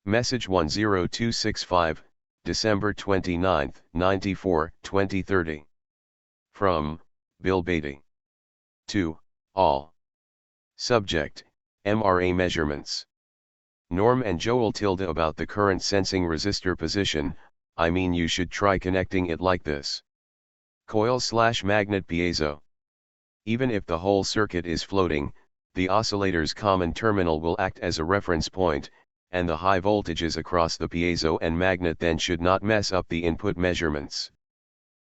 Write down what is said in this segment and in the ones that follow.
Message 10265, December 29, 94, 2030. From, Bill Beatty. 2, all. Subject, MRA measurements. Norm and Joel tilde about the current sensing resistor position, I mean you should try connecting it like this. Coil/magnet piezo. Even if the whole circuit is floating, the oscillator's common terminal will act as a reference point, and the high voltages across the piezo and magnet then should not mess up the input measurements.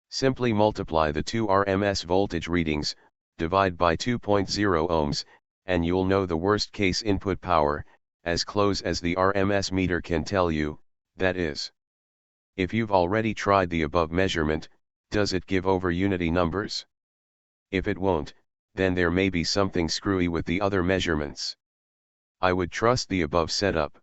Simply multiply the two RMS voltage readings, divide by 2.0 ohms, and you'll know the worst case input power, as close as the RMS meter can tell you, that is. If you've already tried the above measurement, does it give over unity numbers? If it won't, then there may be something screwy with the other measurements. I would trust the above setup.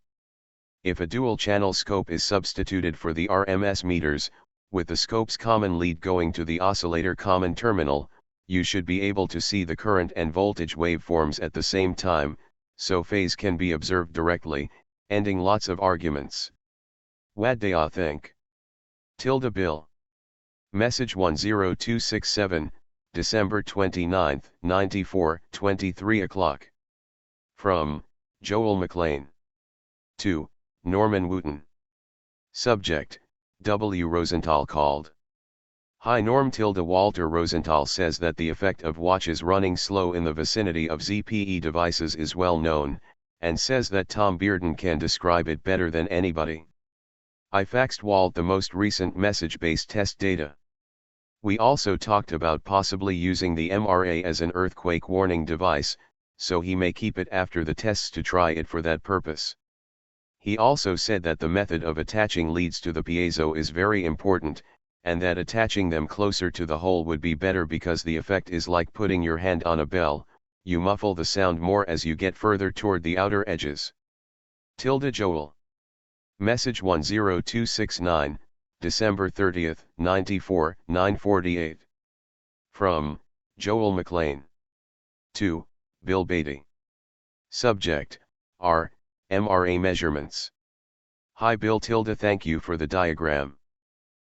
If a dual-channel scope is substituted for the RMS meters, with the scope's common lead going to the oscillator common terminal, you should be able to see the current and voltage waveforms at the same time, so phase can be observed directly, ending lots of arguments. What do ya think? Bill. Message 10267, December 29, 94, 23 o'clock. From, Joel McLean. 2, Norman Wooten. Subject, W. Rosenthal called. Hi Norm. Walter Rosenthal says that the effect of watches running slow in the vicinity of ZPE devices is well known, and says that Tom Bearden can describe it better than anybody. I faxed Walt the most recent message-based test data. We also talked about possibly using the MRA as an earthquake warning device, so he may keep it after the tests to try it for that purpose. He also said that the method of attaching leads to the piezo is very important, and that attaching them closer to the hole would be better because the effect is like putting your hand on a bell, you muffle the sound more as you get further toward the outer edges. Joel. Message 10269, December 30, 94, 9:48. From, Joel McLean. 2, Bill Beatty. Subject, R. MRA measurements. Hi Bill. Thank you for the diagram.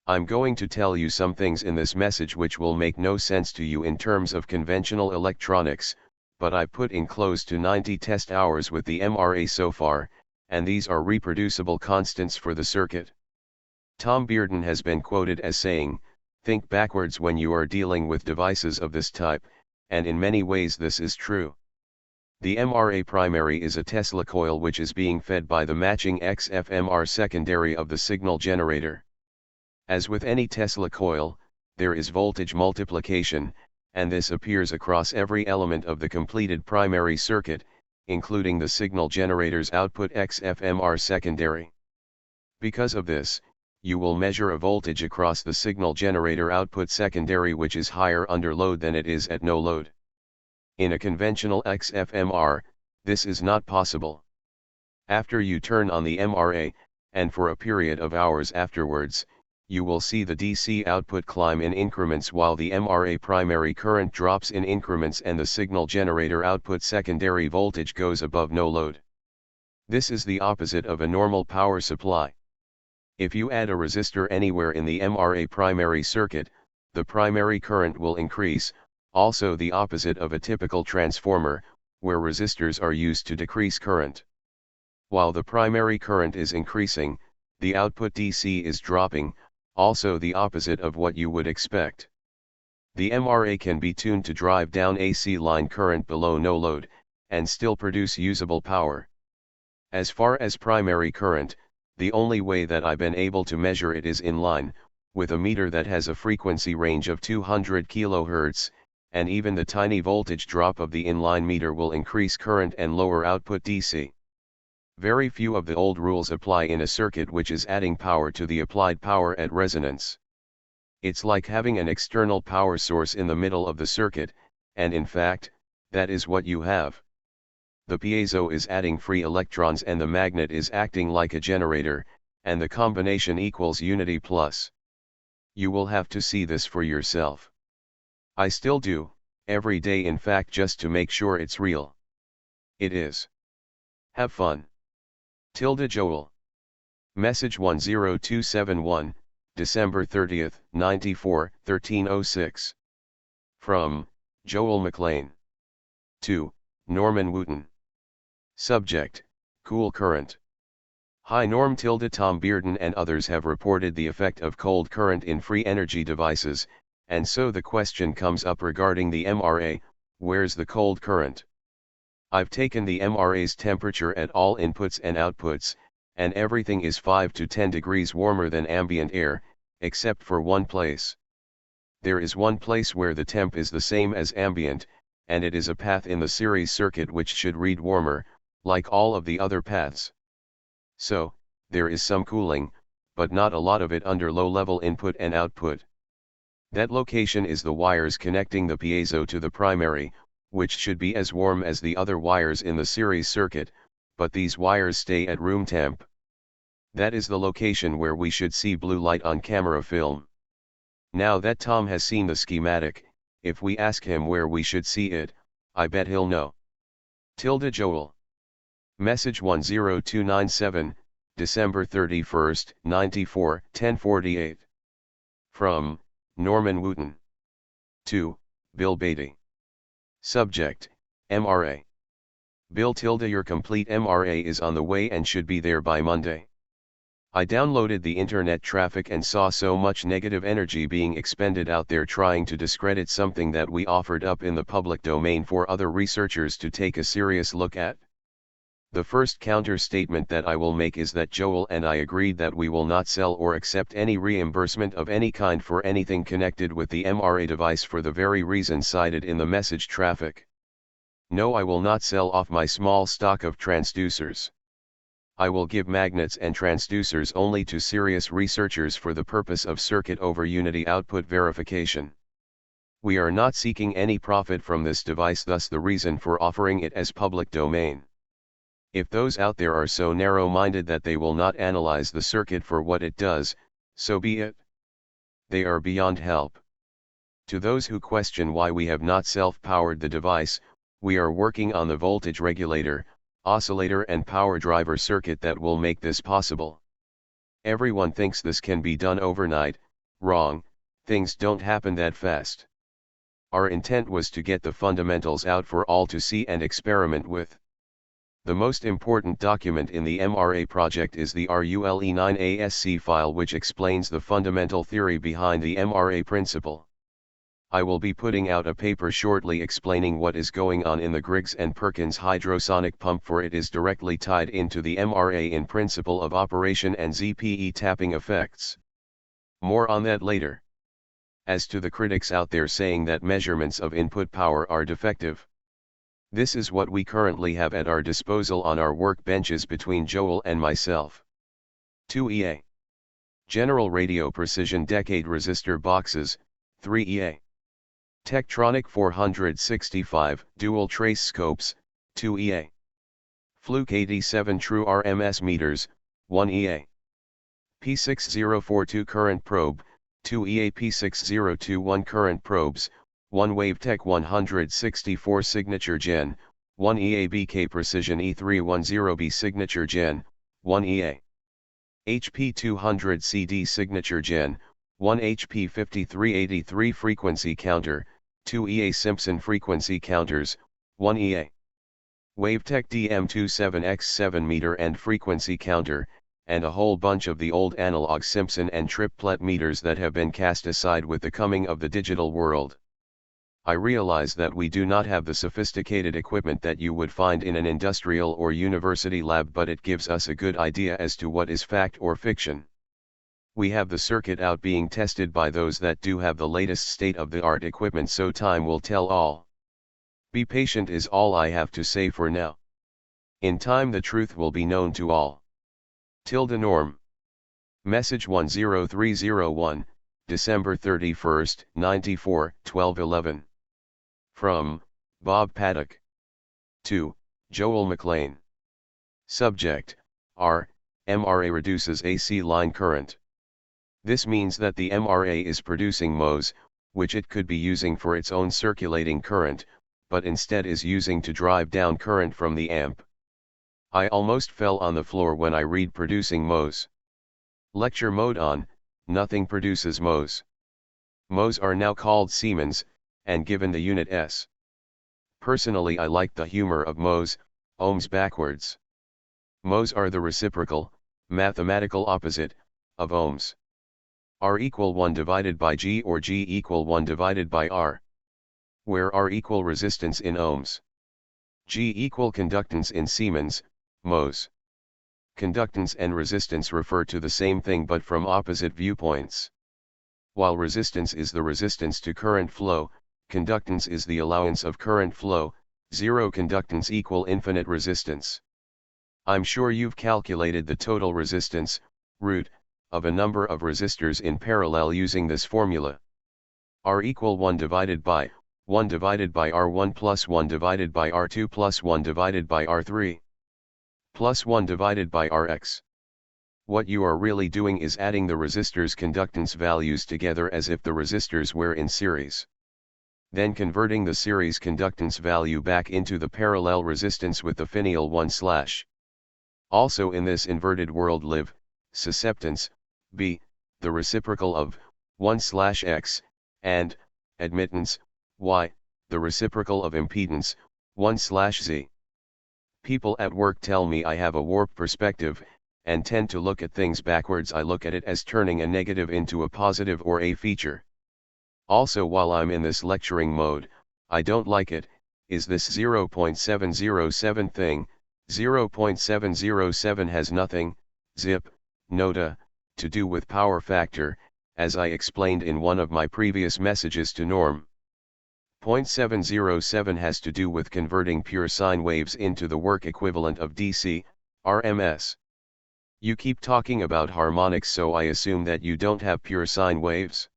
I'm going to tell you some things in this message which will make no sense to you in terms of conventional electronics, but I put in close to 90 test hours with the MRA so far, and these are reproducible constants for the circuit. Tom Bearden has been quoted as saying, "Think backwards when you are dealing with devices of this type," and in many ways this is true. The MRA primary is a Tesla coil which is being fed by the matching XFMR secondary of the signal generator. As with any Tesla coil, there is voltage multiplication, and this appears across every element of the completed primary circuit, including the signal generator's output XFMR secondary. Because of this, you will measure a voltage across the signal generator output secondary which is higher under load than it is at no load. In a conventional XFMR, this is not possible. After you turn on the MRA, and for a period of hours afterwards, you will see the DC output climb in increments while the MRA primary current drops in increments and the signal generator output secondary voltage goes above no load. This is the opposite of a normal power supply. If you add a resistor anywhere in the MRA primary circuit, the primary current will increase, also the opposite of a typical transformer, where resistors are used to decrease current. While the primary current is increasing, the output DC is dropping, also the opposite of what you would expect. The MRA can be tuned to drive down AC line current below no load, and still produce usable power. As far as primary current, the only way that I've been able to measure it is in line, with a meter that has a frequency range of 200 kHz, and even the tiny voltage drop of the inline meter will increase current and lower output DC. Very few of the old rules apply in a circuit which is adding power to the applied power at resonance. It's like having an external power source in the middle of the circuit, and in fact, that is what you have. The piezo is adding free electrons and the magnet is acting like a generator, and the combination equals unity plus. You will have to see this for yourself. I still do, every day in fact, just to make sure it's real. It is. Have fun. Joel. Message 10271, December 30th, 94, 1306. From, Joel McLean. 2, Norman Wooten. Subject, cool current. Hi Norm tilde Tom Bearden and others have reported the effect of cold current in free energy devices, and so the question comes up regarding the MRA, where's the cold current? I've taken the MRA's temperature at all inputs and outputs, and everything is 5 to 10 degrees warmer than ambient air, except for one place. There is one place where the temp is the same as ambient, and it is a path in the series circuit which should read warmer, like all of the other paths. So, there is some cooling, but not a lot of it under low-level input and output. That location is the wires connecting the piezo to the primary, which should be as warm as the other wires in the series circuit, but these wires stay at room temp. That is the location where we should see blue light on camera film. Now that Tom has seen the schematic, if we ask him where we should see it, I bet he'll know. Tilde Joel. Message 10297, December 31st, 94, 1048. From, Norman Wooten. 2, Bill Beatty. Subject, MRA. Bill tilde your complete MRA is on the way and should be there by Monday. I downloaded the internet traffic and saw so much negative energy being expended out there trying to discredit something that we offered up in the public domain for other researchers to take a serious look at. The first counter statement that I will make is that Joel and I agreed that we will not sell or accept any reimbursement of any kind for anything connected with the MRA device for the very reason cited in the message traffic. No, I will not sell off my small stock of transducers. I will give magnets and transducers only to serious researchers for the purpose of circuit over unity output verification. We are not seeking any profit from this device, thus the reason for offering it as public domain. If those out there are so narrow-minded that they will not analyze the circuit for what it does, so be it. They are beyond help. To those who question why we have not self-powered the device, we are working on the voltage regulator, oscillator and power driver circuit that will make this possible. Everyone thinks this can be done overnight. Wrong, things don't happen that fast. Our intent was to get the fundamentals out for all to see and experiment with. The most important document in the MRA project is the RULE9ASC file, which explains the fundamental theory behind the MRA principle. I will be putting out a paper shortly explaining what is going on in the Griggs and Perkins hydrosonic pump, for it is directly tied into the MRA in principle of operation and ZPE tapping effects. More on that later. As to the critics out there saying that measurements of input power are defective, this is what we currently have at our disposal on our workbenches between Joel and myself. 2EA. General Radio Precision Decade Resistor Boxes, 3EA. Tektronix 465 Dual Trace Scopes, 2EA. Fluke 87 True RMS Meters, 1EA. P6042 Current Probe, 2EA. P6021 Current Probes, 1 WaveTech 164 Signature Gen, 1 EABK Precision E310B Signature Gen, 1 EA. HP 200 CD Signature Gen, 1 HP 5383 Frequency Counter, 2 EA Simpson Frequency Counters, 1 EA. WaveTech DM27X7 Meter and Frequency Counter, and a whole bunch of the old analog Simpson and triplet meters that have been cast aside with the coming of the digital world. I realize that we do not have the sophisticated equipment that you would find in an industrial or university lab, but it gives us a good idea as to what is fact or fiction. We have the circuit out being tested by those that do have the latest state-of-the-art equipment, so time will tell all. Be patient is all I have to say for now. In time the truth will be known to all. Tilde Norm. Message 10301, December 31st, 94, 1211. From, Bob Paddock. 2, Joel McLean. Subject, R, MRA reduces AC line current. This means that the MRA is producing MOS, which it could be using for its own circulating current, but instead is using to drive down current from the amp. I almost fell on the floor when I read producing MOS. Lecture mode on, nothing produces mhos. Mhos are now called Siemens, and given the unit S. Personally, I like the humor of mhos, ohms backwards. Mhos are the reciprocal, mathematical opposite, of ohms. R equal 1 divided by G or G equal 1 divided by R. Where R equal resistance in ohms. G equal conductance in Siemens, mhos. Conductance and resistance refer to the same thing but from opposite viewpoints. While resistance is the resistance to current flow, conductance is the allowance of current flow, zero conductance equal infinite resistance. I'm sure you've calculated the total resistance, root, of a number of resistors in parallel using this formula. R equal 1 divided by R1 plus 1 divided by R2 plus 1 divided by R3 plus 1 divided by Rx. What you are really doing is adding the resistors' conductance values together as if the resistors were in series. Then converting the series conductance value back into the parallel resistance with the finial 1/. Also in this inverted world live, susceptance, B, the reciprocal of 1/x, and, admittance, Y, the reciprocal of impedance, 1/z. People at work tell me I have a warped perspective, and tend to look at things backwards. I look at it as turning a negative into a positive or a feature. Also while I'm in this lecturing mode, I don't like it, is this 0.707 thing. 0.707 has nothing, zip, nota, to do with power factor, as I explained in one of my previous messages to Norm. 0.707 has to do with converting pure sine waves into the work equivalent of DC, RMS. You keep talking about harmonics, so I assume that you don't have pure sine waves?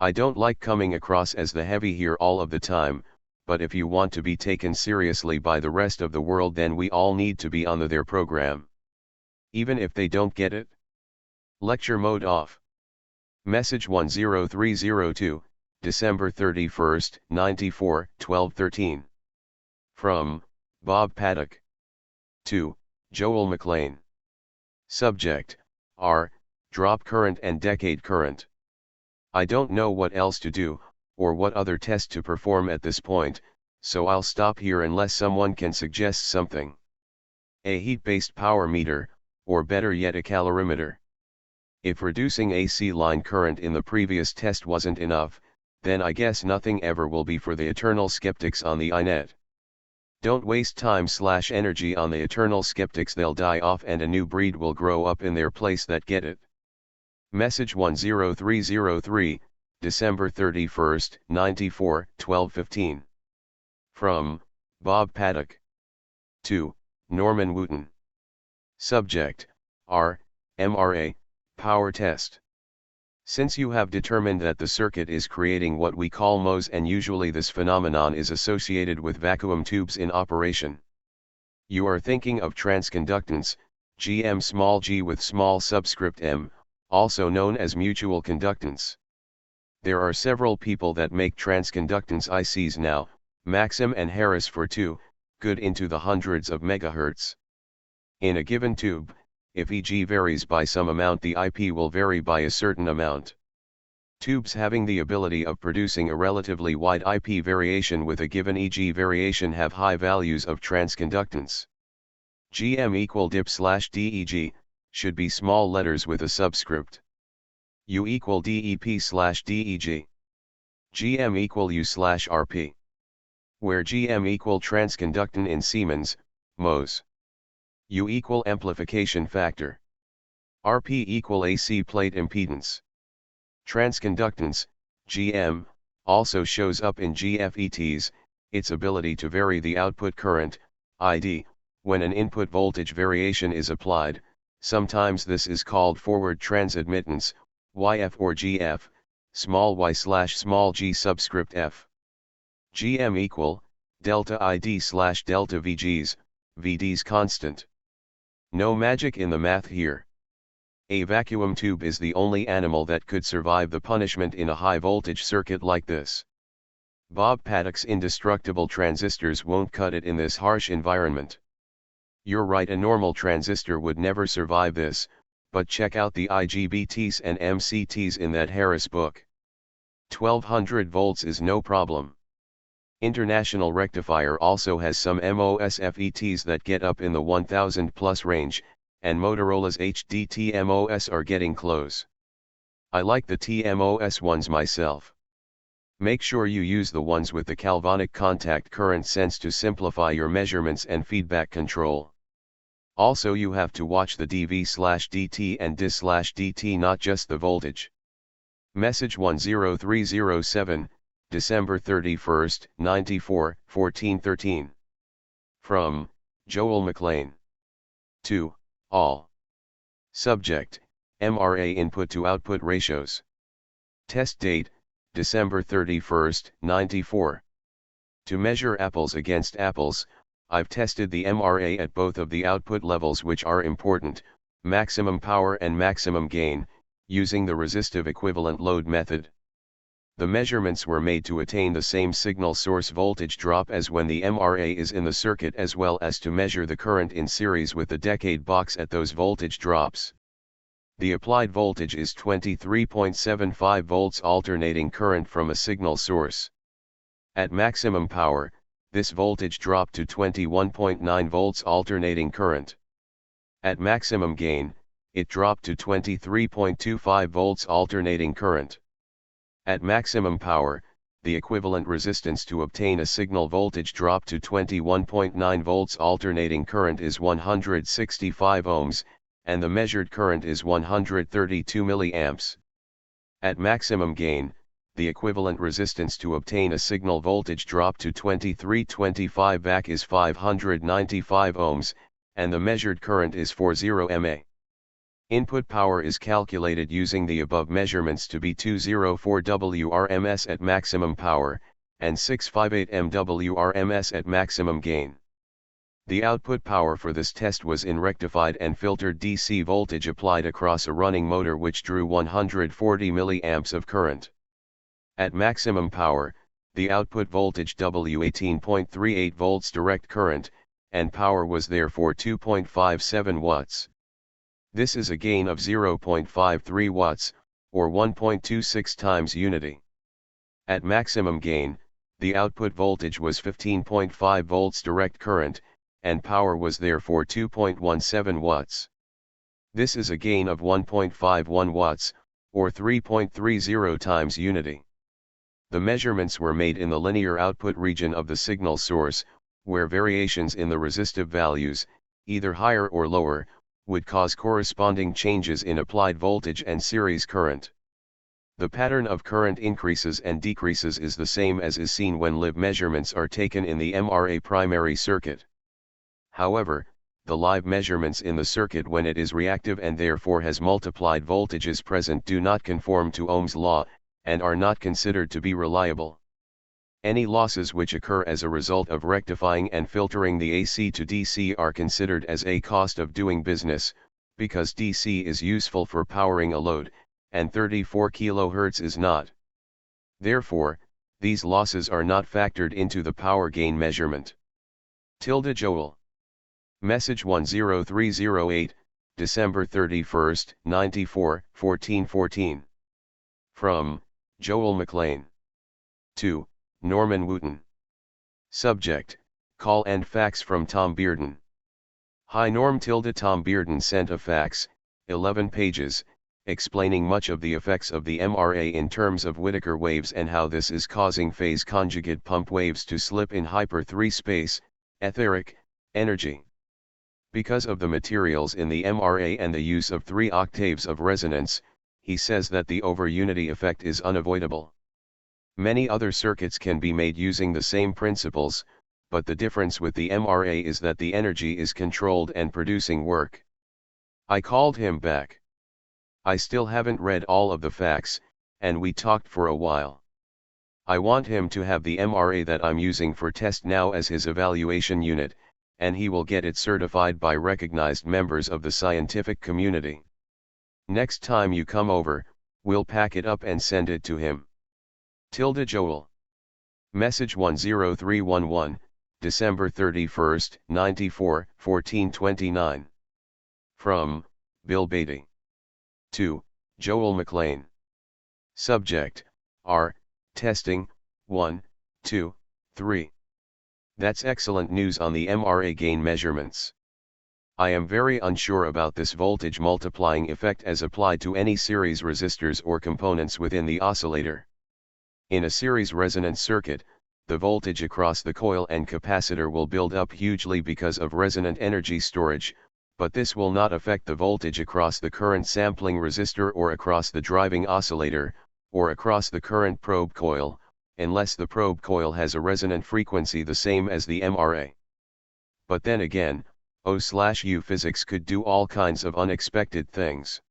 I don't like coming across as the heavy here all of the time, but if you want to be taken seriously by the rest of the world, then we all need to be on their program. Even if they don't get it? Lecture mode off. Message 10302, December 31st, 94, 12:13. From, Bob Paddock. To, Joel McLean. Subject, R, drop current and decade current. I don't know what else to do, or what other test to perform at this point, so I'll stop here unless someone can suggest something. A heat-based power meter, or better yet a calorimeter. If reducing AC line current in the previous test wasn't enough, then I guess nothing ever will be for the eternal skeptics on the INET. Don't waste time/energy on the eternal skeptics. They'll die off and a new breed will grow up in their place that get it. Message 10303, December 31st, 94, 12:15. From, Bob Paddock. To, Norman Wooten. Subject, R, MRA, power test. Since you have determined that the circuit is creating what we call mhos, and usually this phenomenon is associated with vacuum tubes in operation. You are thinking of transconductance, Gm small g with small subscript m, also known as mutual conductance. There are several people that make transconductance ICs now, Maxim and Harris for 2, good into the hundreds of megahertz. In a given tube, if Eg varies by some amount, the IP will vary by a certain amount. Tubes having the ability of producing a relatively wide IP variation with a given Eg variation have high values of transconductance. Gm equal dip/Deg, should be small letters with a subscript. U equal Dep/Deg. Gm equal U/Rp. Where Gm equal transconductant in Siemens, mhos. U equal amplification factor. Rp equal AC plate impedance. Transconductance, Gm, also shows up in GFETs, its ability to vary the output current, ID, when an input voltage variation is applied. Sometimes this is called forward transadmittance, YF or GF, small y/small g subscript f. Gm equal, delta ID/delta VGs, VDs constant. No magic in the math here. A vacuum tube is the only animal that could survive the punishment in a high voltage circuit like this. Bob Paddock's indestructible transistors won't cut it in this harsh environment. You're right, a normal transistor would never survive this, but check out the IGBTs and MCTs in that Harris book. 1200 volts is no problem. International Rectifier also has some MOSFETs that get up in the 1000 plus range, and Motorola's HDT MOS are getting close. I like the TMOS ones myself. Make sure you use the ones with the galvanic contact current sense to simplify your measurements and feedback control. Also, you have to watch the dV/dt and dis/dt, not just the voltage. Message 10307, December 31, 94, 1413. From Joel McLean. 2. All. Subject: MRA input to output ratios. Test date: December 31, 94. To measure apples against apples, I've tested the MRA at both of the output levels, which are important, maximum power and maximum gain, using the resistive equivalent load method. The measurements were made to attain the same signal source voltage drop as when the MRA is in the circuit, as well as to measure the current in series with the decade box at those voltage drops. The applied voltage is 23.75 volts alternating current from a signal source. At maximum power, this voltage dropped to 21.9 volts alternating current. At maximum gain, it dropped to 23.25 volts alternating current. At maximum power, the equivalent resistance to obtain a signal voltage drop to 21.9 volts alternating current is 165 ohms, and the measured current is 132 milliamps. At maximum gain, the equivalent resistance to obtain a signal voltage drop to 2325 VAC is 595 ohms, and the measured current is 40 mA. Input power is calculated using the above measurements to be 204 Wrms at maximum power, and 658 mWrms at maximum gain. The output power for this test was in rectified and filtered DC voltage applied across a running motor which drew 140 milliamps of current. At maximum power, the output voltage W 18.38 volts direct current, and power was therefore 2.57 watts. This is a gain of 0.53 watts, or 1.26 times unity. At maximum gain, the output voltage was 15.5 volts direct current, and power was therefore 2.17 watts. This is a gain of 1.51 watts, or 3.30 times unity. The measurements were made in the linear output region of the signal source, where variations in the resistive values, either higher or lower, would cause corresponding changes in applied voltage and series current. The pattern of current increases and decreases is the same as is seen when live measurements are taken in the MRA primary circuit. However, the live measurements in the circuit when it is reactive and therefore has multiplied voltages present do not conform to Ohm's law, and are not considered to be reliable. Any losses which occur as a result of rectifying and filtering the AC to DC are considered as a cost of doing business, because DC is useful for powering a load, and 34 kHz is not. Therefore, these losses are not factored into the power gain measurement. Joel. Message 10308, December 31, 94, 1414. From Joel McLean. 2. Norman Wooten. Subject: Call and fax from Tom Bearden. Hi Norm. Tom Bearden sent a fax, 11 pages, explaining much of the effects of the MRA in terms of Whittaker waves and how this is causing phase conjugate pump waves to slip in hyper 3 space, etheric, energy. Because of the materials in the MRA and the use of 3 octaves of resonance, he says that the over-unity effect is unavoidable. Many other circuits can be made using the same principles, but the difference with the MRA is that the energy is controlled and producing work. I called him back. I still haven't read all of the facts, and we talked for a while. I want him to have the MRA that I'm using for test now as his evaluation unit, and he will get it certified by recognized members of the scientific community. Next time you come over, we'll pack it up and send it to him. Joel. Message 10311, December 31, 94, 1429. From Bill Beatty. 2. Joel McLean. Subject, R, testing, 1, 2, 3. That's excellent news on the MRA gain measurements. I am very unsure about this voltage multiplying effect as applied to any series resistors or components within the oscillator. In a series resonance circuit, the voltage across the coil and capacitor will build up hugely because of resonant energy storage, but this will not affect the voltage across the current sampling resistor or across the driving oscillator, or across the current probe coil, unless the probe coil has a resonant frequency the same as the MRA. But then again, O/U physics could do all kinds of unexpected things.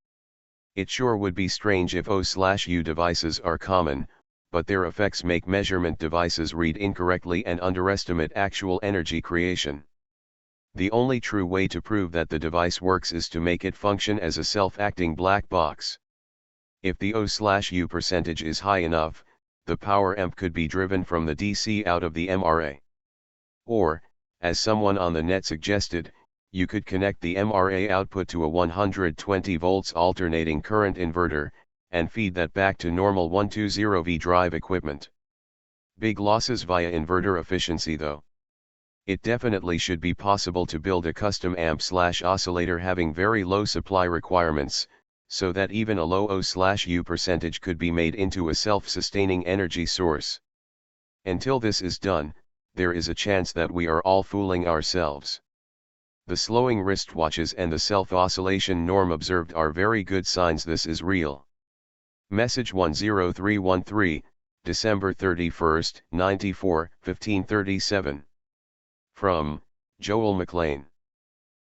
It sure would be strange if O/U devices are common, but their effects make measurement devices read incorrectly and underestimate actual energy creation. The only true way to prove that the device works is to make it function as a self-acting black box. If the O/U percentage is high enough, the power amp could be driven from the DC out of the MRA. Or, as someone on the net suggested, you could connect the MRA output to a 120 volts alternating current inverter, and feed that back to normal 120V drive equipment. Big losses via inverter efficiency though. It definitely should be possible to build a custom amp/oscillator having very low supply requirements, so that even a low O/U percentage could be made into a self-sustaining energy source. Until this is done, there is a chance that we are all fooling ourselves. The slowing wristwatches and the self-oscillation norm observed are very good signs this is real. Message 10313, December 31, 94, 1537. From, Joel McLean.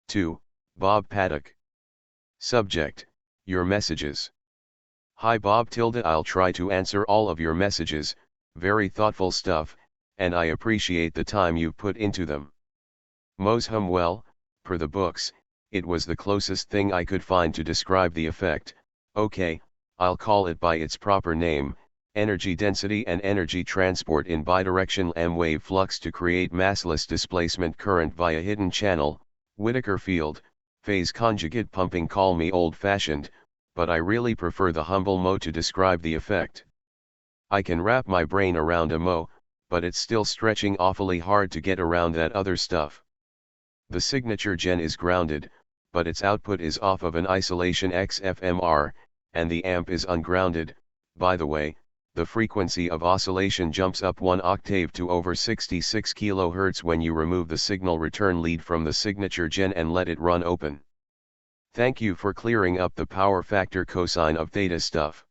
2. Bob Paddock. Subject, your messages. Hi Bob tilde I'll try to answer all of your messages, very thoughtful stuff, and I appreciate the time you've put into them. Mosham well, per the books, it was the closest thing I could find to describe the effect. Okay, I'll call it by its proper name, energy density and energy transport in bidirectional M-wave flux to create massless displacement current via hidden channel, Whittaker field, phase conjugate pumping. Call me old-fashioned, but I really prefer the humble mo to describe the effect. I can wrap my brain around a mo, but it's still stretching awfully hard to get around that other stuff. The signature gen is grounded, but its output is off of an isolation XFMR, and the amp is ungrounded. By the way, the frequency of oscillation jumps up 1 octave to over 66 kHz when you remove the signal return lead from the signature gen and let it run open. Thank you for clearing up the power factor cosine of theta stuff.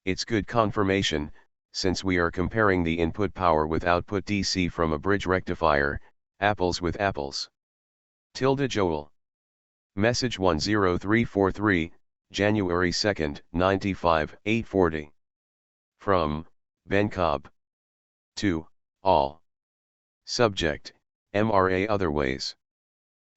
It's good confirmation, since we are comparing the input power with output DC from a bridge rectifier, apples with apples. Tilde Joel. Message 10343, January 2, 95, 840. From, Ben Cobb. 2, all. Subject, MRA other ways.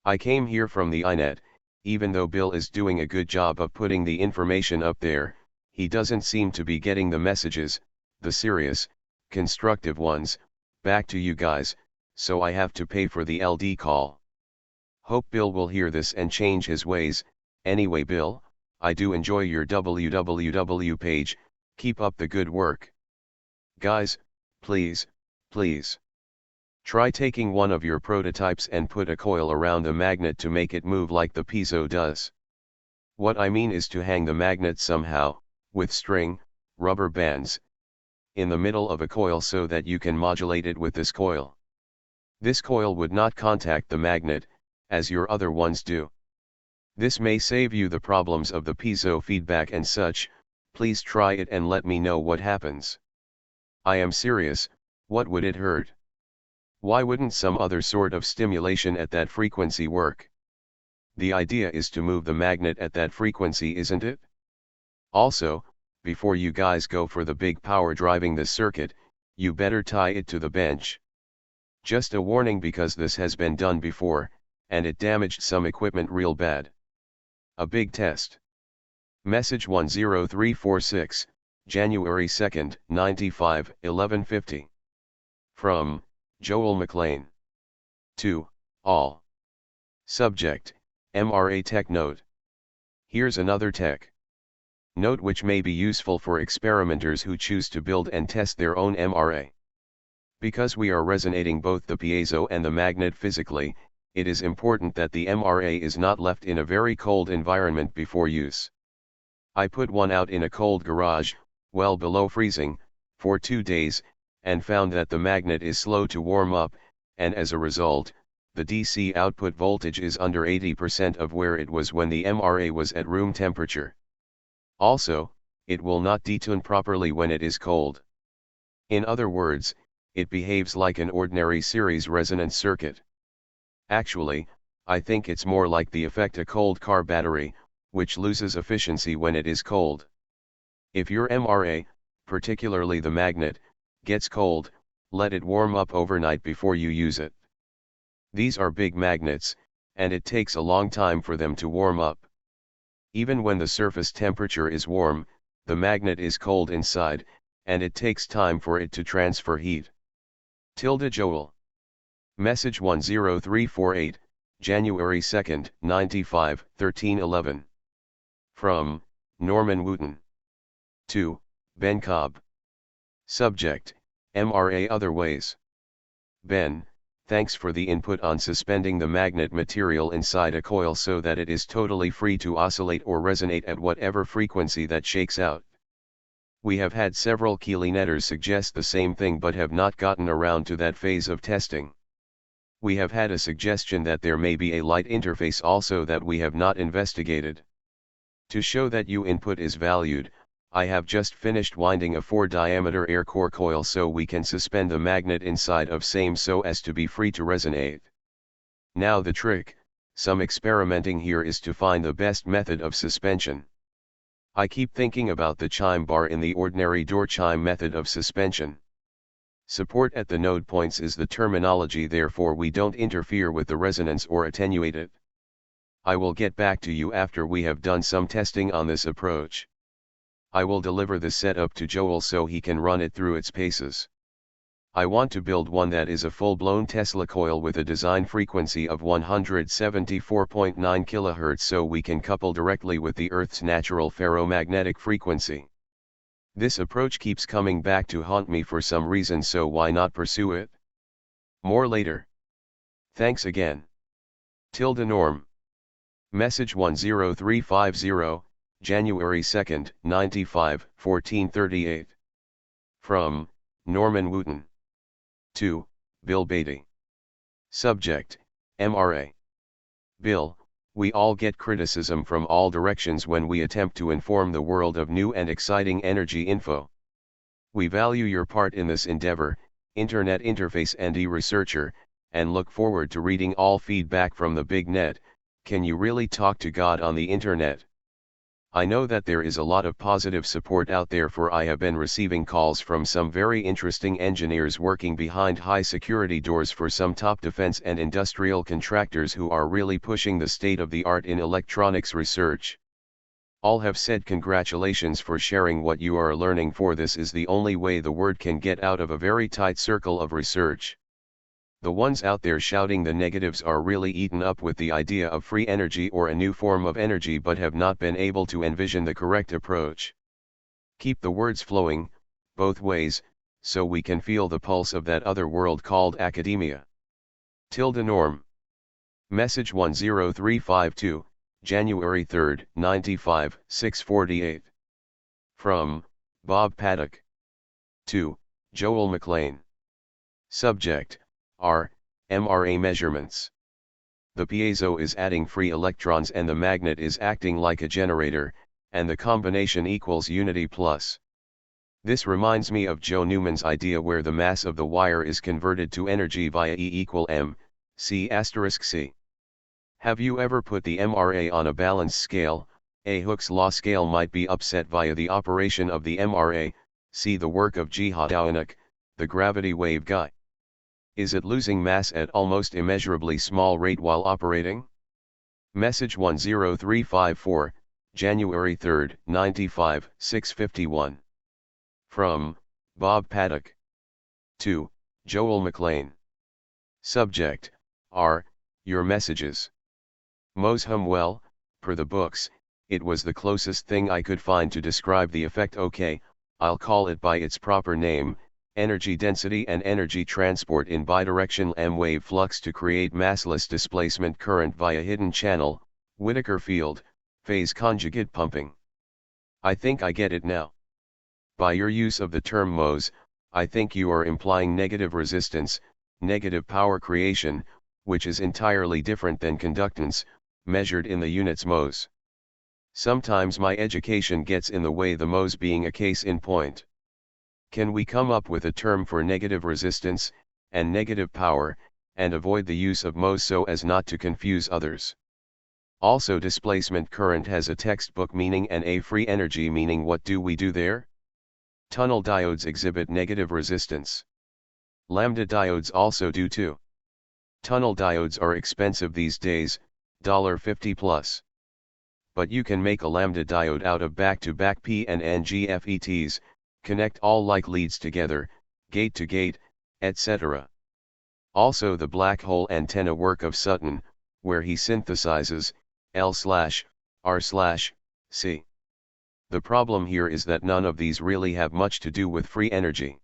I came here from the iNet, even though Bill is doing a good job of putting the information up there, he doesn't seem to be getting the messages, the serious, constructive ones, back to you guys, so I have to pay for the LD call. Hope Bill will hear this and change his ways. Anyway Bill, I do enjoy your www page, keep up the good work. Guys, please, please. Try taking one of your prototypes and put a coil around a magnet to make it move like the piezo does. What I mean is to hang the magnet somehow, with string, rubber bands, in the middle of a coil so that you can modulate it with this coil. This coil would not contact the magnet, as your other ones do. This may save you the problems of the piezo feedback and such. Please try it and let me know what happens. I am serious, what would it hurt? Why wouldn't some other sort of stimulation at that frequency work? The idea is to move the magnet at that frequency, isn't it? Also, before you guys go for the big power driving this circuit, you better tie it to the bench. Just a warning because this has been done before, and it damaged some equipment real bad. A big test. Message 10346, January 2, 95, 1150. From, Joel McLean. 2, all. Subject, MRA tech note. Here's another tech. Note which may be useful for experimenters who choose to build and test their own MRA. Because we are resonating both the piezo and the magnet physically, it is important that the MRA is not left in a very cold environment before use. I put one out in a cold garage, well below freezing, for 2 days, and found that the magnet is slow to warm up, and as a result, the DC output voltage is under 80% of where it was when the MRA was at room temperature. Also, it will not detune properly when it is cold. In other words, it behaves like an ordinary series resonance circuit. Actually, I think it's more like the effect a cold car battery, which loses efficiency when it is cold. If your MRA, particularly the magnet, gets cold, let it warm up overnight before you use it. These are big magnets, and it takes a long time for them to warm up. Even when the surface temperature is warm, the magnet is cold inside, and it takes time for it to transfer heat. Joel. Message 10348, January 2, 95, 1311. From Norman Wooten. 2. Ben Cobb. Subject, MRA Other Ways. Ben, thanks for the input on suspending the magnet material inside a coil so that it is totally free to oscillate or resonate at whatever frequency that shakes out. We have had several Keelinetters suggest the same thing but have not gotten around to that phase of testing. We have had a suggestion that there may be a light interface also that we have not investigated. To show that your input is valued, I have just finished winding a 4-diameter air core coil so we can suspend the magnet inside of same so as to be free to resonate. Now the trick, some experimenting here, is to find the best method of suspension. I keep thinking about the chime bar in the ordinary door chime method of suspension. Support at the node points is the terminology, therefore we don't interfere with the resonance or attenuate it. I will get back to you after we have done some testing on this approach. I will deliver the setup to Joel so he can run it through its paces. I want to build one that is a full-blown Tesla coil with a design frequency of 174.9 kHz so we can couple directly with the Earth's natural ferromagnetic frequency. This approach keeps coming back to haunt me for some reason, so why not pursue it? More later. Thanks again. Norm. Message 10350, January 2, 95, 1438. From Norman Wooten. 2. Bill Beatty. Subject, MRA. Bill, we all get criticism from all directions when we attempt to inform the world of new and exciting energy info. We value your part in this endeavor, Internet Interface and e-researcher, and look forward to reading all feedback from the big net. Can you really talk to God on the internet? I know that there is a lot of positive support out there, for I have been receiving calls from some very interesting engineers working behind high security doors for some top defense and industrial contractors who are really pushing the state of the art in electronics research. All have said congratulations for sharing what you are learning, for this is the only way the word can get out of a very tight circle of research. The ones out there shouting the negatives are really eaten up with the idea of free energy or a new form of energy, but have not been able to envision the correct approach. Keep the words flowing, both ways, so we can feel the pulse of that other world called academia. Norm. Message 10352, January 3, 95, 648. From Bob Paddock. 2. Joel McLean. Subject, MRA measurements. The piezo is adding free electrons and the magnet is acting like a generator, and the combination equals unity plus. This reminds me of Joe Newman's idea where the mass of the wire is converted to energy via E equal mc *c. Have you ever put the MRA on a balance scale? A Hooke's law scale might be upset via the operation of the MRA. See the work of G. Hodownick, the gravity wave guy. Is it losing mass at almost immeasurably small rate while operating? Message 10354, January 3, 95, 651. From Bob Paddock. 2. Joel McLean. Subject, your messages. Mohs hum well, per the books, it was the closest thing I could find to describe the effect. Okay, I'll call it by its proper name, energy density and energy transport in bidirectional M-wave flux to create massless displacement current via hidden channel, Whittaker field, phase conjugate pumping. I think I get it now. By your use of the term MOS, I think you are implying negative resistance, negative power creation, which is entirely different than conductance, measured in the units mhos. Sometimes my education gets in the way, the mhos being a case in point. Can we come up with a term for negative resistance, and negative power, and avoid the use of mhos so as not to confuse others? Also, displacement current has a textbook meaning and a free energy meaning. What do we do there? Tunnel diodes exhibit negative resistance. Lambda diodes also do too. Tunnel diodes are expensive these days, $50 plus. But you can make a lambda diode out of back-to-back P and N GFETs, connect all like leads together, gate to gate, etc. Also the black hole antenna work of Sutton, where he synthesizes L/R/C. The problem here is that none of these really have much to do with free energy.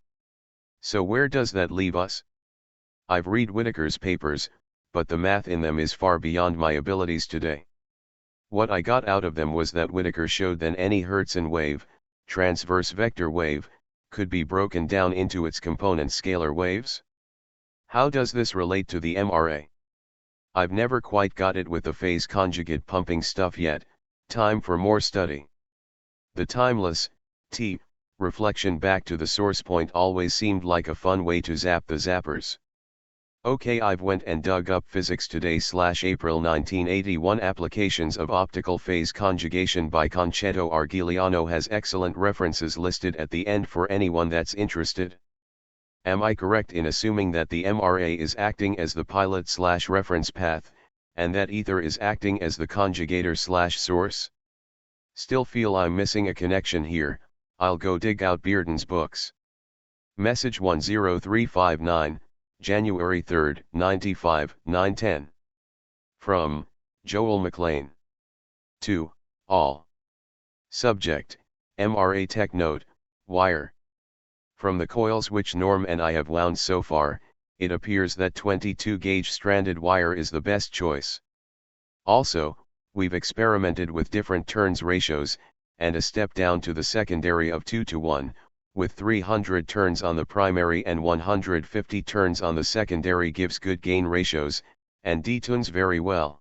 So where does that leave us? I've read Whittaker's papers, but the math in them is far beyond my abilities today. What I got out of them was that Whittaker showed that any Hertzian wave, transverse vector wave, could be broken down into its component scalar waves. How does this relate to the MRA? I've never quite got it with the phase conjugate pumping stuff yet, time for more study. The timeless, T, reflection back to the source point always seemed like a fun way to zap the zappers. Okay, I've went and dug up Physics Today/April 1981 applications of optical phase conjugation by Concetto Argigliano has excellent references listed at the end for anyone that's interested. Am I correct in assuming that the MRA is acting as the pilot/reference path, and that ether is acting as the conjugator/source? Still feel I'm missing a connection here. I'll go dig out Bearden's books. Message 10359, January 3, 95, 9:10. From Joel McLean. 2. All. Subject, MRA Tech Note, Wire. From the coils which Norm and I have wound so far, it appears that 22-gauge stranded wire is the best choice. Also, we've experimented with different turns ratios, and a step down to the secondary of 2:1, with 300 turns on the primary and 150 turns on the secondary gives good gain ratios, and detunes very well.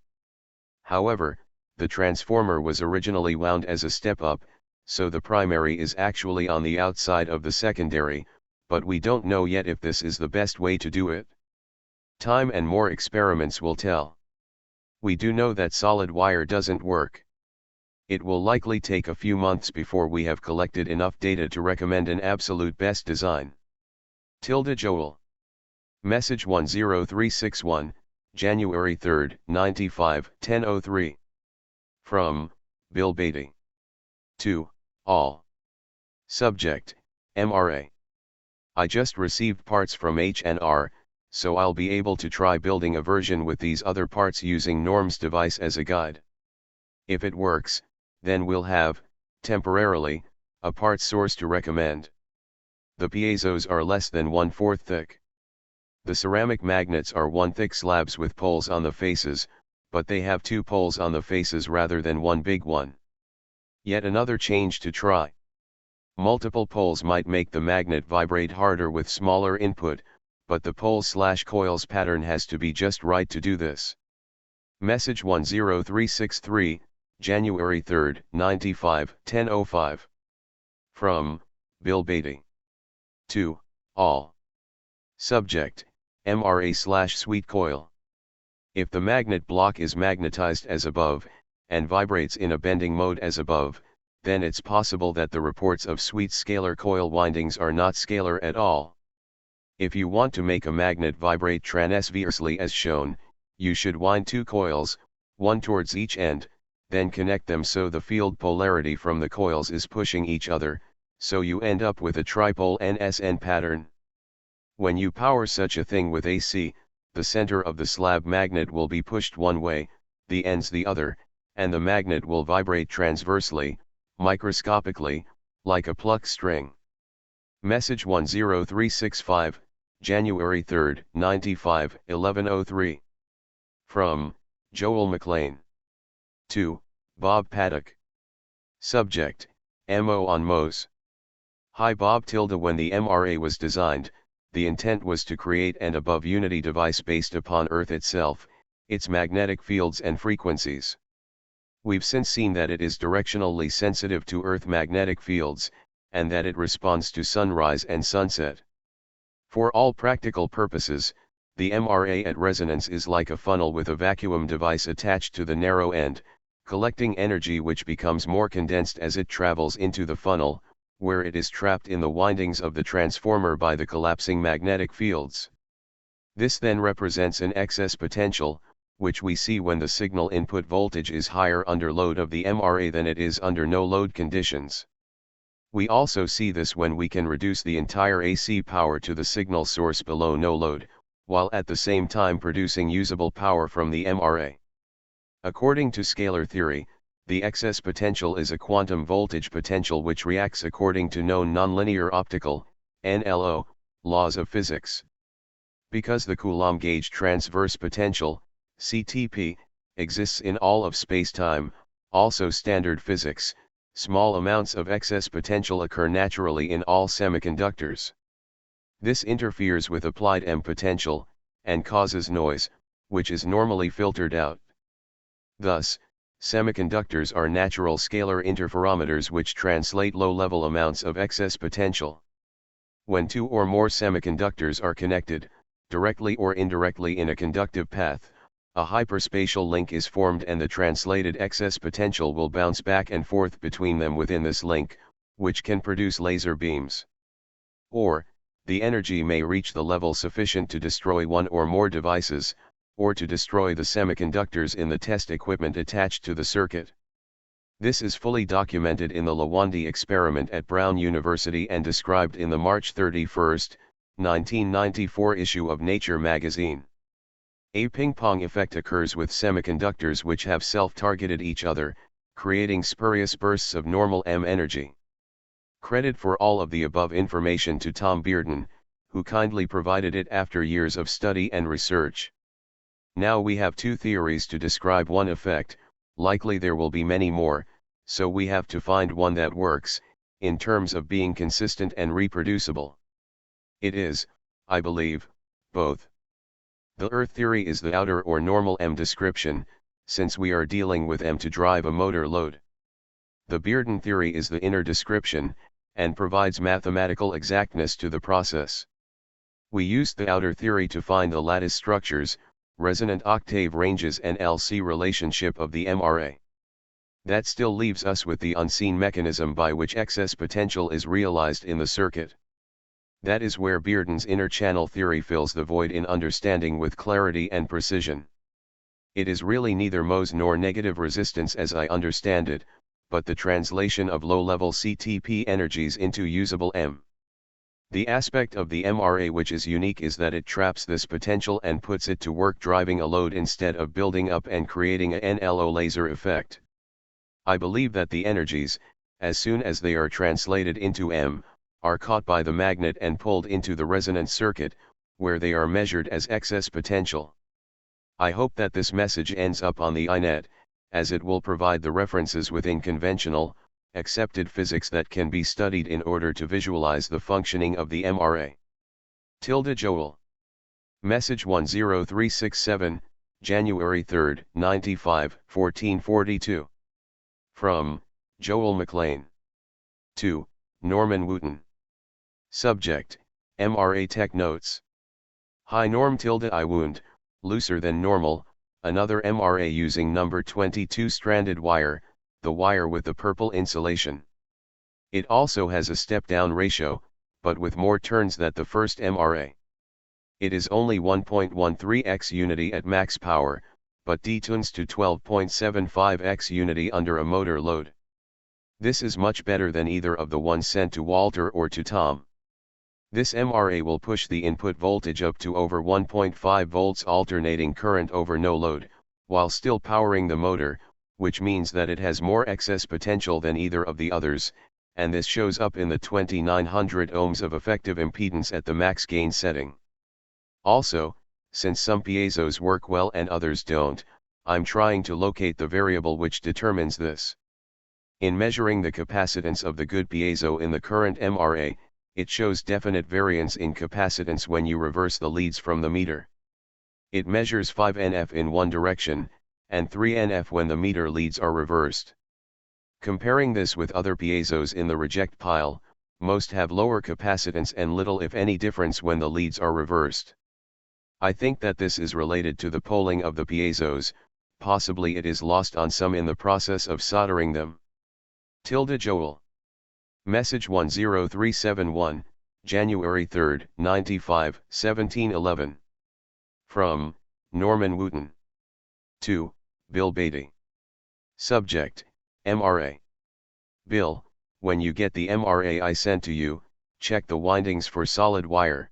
However, the transformer was originally wound as a step up, so the primary is actually on the outside of the secondary, but we don't know yet if this is the best way to do it. Time and more experiments will tell. We do know that solid wire doesn't work. It will likely take a few months before we have collected enough data to recommend an absolute best design. Joel. Message 10361, January 3, 95, 10:03. From Bill Beatty. 2. All. Subject, MRA. I just received parts from H&R, so I'll be able to try building a version with these other parts using Norm's device as a guide. If it works, then we'll have, temporarily, a part source to recommend. The piezos are less than 1/4 thick. The ceramic magnets are 1 thick slabs with poles on the faces, but they have 2 poles on the faces rather than one big one. Yet another change to try. Multiple poles might make the magnet vibrate harder with smaller input, but the pole/coils pattern has to be just right to do this. Message 10363, January 3, 95, 10:05. From Bill Beatty. 2. All. Subject, MRA/sweet coil. If the magnet block is magnetized as above, and vibrates in a bending mode as above, then it's possible that the reports of sweet scalar coil windings are not scalar at all. If you want to make a magnet vibrate transversely as shown, you should wind 2 coils, one towards each end, then connect them so the field polarity from the coils is pushing each other, so you end up with a tripole NSN pattern. When you power such a thing with AC, the center of the slab magnet will be pushed one way, the ends the other, and the magnet will vibrate transversely, microscopically, like a plucked string. Message 10365, January 3, 95, 11:03. From Joel McLean. 2. Bob Paddock. Subject, MO on MOS. Hi Bob. When the MRA was designed, the intent was to create an above-unity device based upon Earth itself, its magnetic fields and frequencies. We've since seen that it is directionally sensitive to Earth magnetic fields, and that it responds to sunrise and sunset. For all practical purposes, the MRA at resonance is like a funnel with a vacuum device attached to the narrow end, collecting energy which becomes more condensed as it travels into the funnel, where it is trapped in the windings of the transformer by the collapsing magnetic fields. This then represents an excess potential, which we see when the signal input voltage is higher under load of the MRA than it is under no load conditions. We also see this when we can reduce the entire AC power to the signal source below no load, while at the same time producing usable power from the MRA. According to scalar theory, the excess potential is a quantum voltage potential which reacts according to known nonlinear optical, NLO, laws of physics. Because the Coulomb gauge transverse potential, CTP, exists in all of spacetime, also standard physics, small amounts of excess potential occur naturally in all semiconductors. This interferes with applied M potential, and causes noise, which is normally filtered out. Thus, semiconductors are natural scalar interferometers which translate low-level amounts of excess potential. When two or more semiconductors are connected, directly or indirectly in a conductive path, a hyperspatial link is formed and the translated excess potential will bounce back and forth between them within this link, which can produce laser beams. Or, the energy may reach the level sufficient to destroy one or more devices, or to destroy the semiconductors in the test equipment attached to the circuit. This is fully documented in the Lawande experiment at Brown University and described in the March 31, 1994 issue of Nature magazine. A ping-pong effect occurs with semiconductors which have self-targeted each other, creating spurious bursts of normal M energy. Credit for all of the above information to Tom Bearden, who kindly provided it after years of study and research. Now we have two theories to describe one effect, likely there will be many more, so we have to find one that works, in terms of being consistent and reproducible. It is, I believe, both. The Earth theory is the outer or normal M description, since we are dealing with M to drive a motor load. The Bearden theory is the inner description, and provides mathematical exactness to the process. We used the outer theory to find the lattice structures, resonant octave ranges and LC relationship of the MRA. That still leaves us with the unseen mechanism by which excess potential is realized in the circuit. That is where Bearden's inner channel theory fills the void in understanding with clarity and precision. It is really neither MOS nor negative resistance as I understand it, but the translation of low-level CTP energies into usable M. The aspect of the MRA which is unique is that it traps this potential and puts it to work driving a load instead of building up and creating a NLO laser effect. I believe that the energies, as soon as they are translated into M, are caught by the magnet and pulled into the resonance circuit, where they are measured as excess potential. I hope that this message ends up on the INET, as it will provide the references within conventional, accepted physics that can be studied in order to visualize the functioning of the MRA. Joel. Message 10367, January 3, 95, 1442. From Joel McLean. 2. Norman Wooten. Subject, MRA Tech Notes. Hi Norm. I wound, looser than normal, another MRA using number 22 stranded wire, the wire with the purple insulation. It also has a step-down ratio, but with more turns than the first MRA. It is only 1.13x unity at max power, but detunes to 12.75x unity under a motor load. This is much better than either of the ones sent to Walter or to Tom. This MRA will push the input voltage up to over 1.5 volts alternating current over no load, while still powering the motor, which means that it has more excess potential than either of the others, and this shows up in the 2900 ohms of effective impedance at the max gain setting. Also, since some piezos work well and others don't, I'm trying to locate the variable which determines this. In measuring the capacitance of the good piezo in the current MRA, it shows definite variance in capacitance when you reverse the leads from the meter. It measures 5 NF in one direction, and 3 NF when the meter leads are reversed. Comparing this with other piezos in the reject pile, most have lower capacitance and little if any difference when the leads are reversed. I think that this is related to the poling of the piezos, possibly it is lost on some in the process of soldering them. Joel. Message 10371, January 3, 95, 1711. From Norman Wooten. 2. Bill Beatty. Subject, MRA. Bill, when you get the MRA I sent to you, check the windings for solid wire.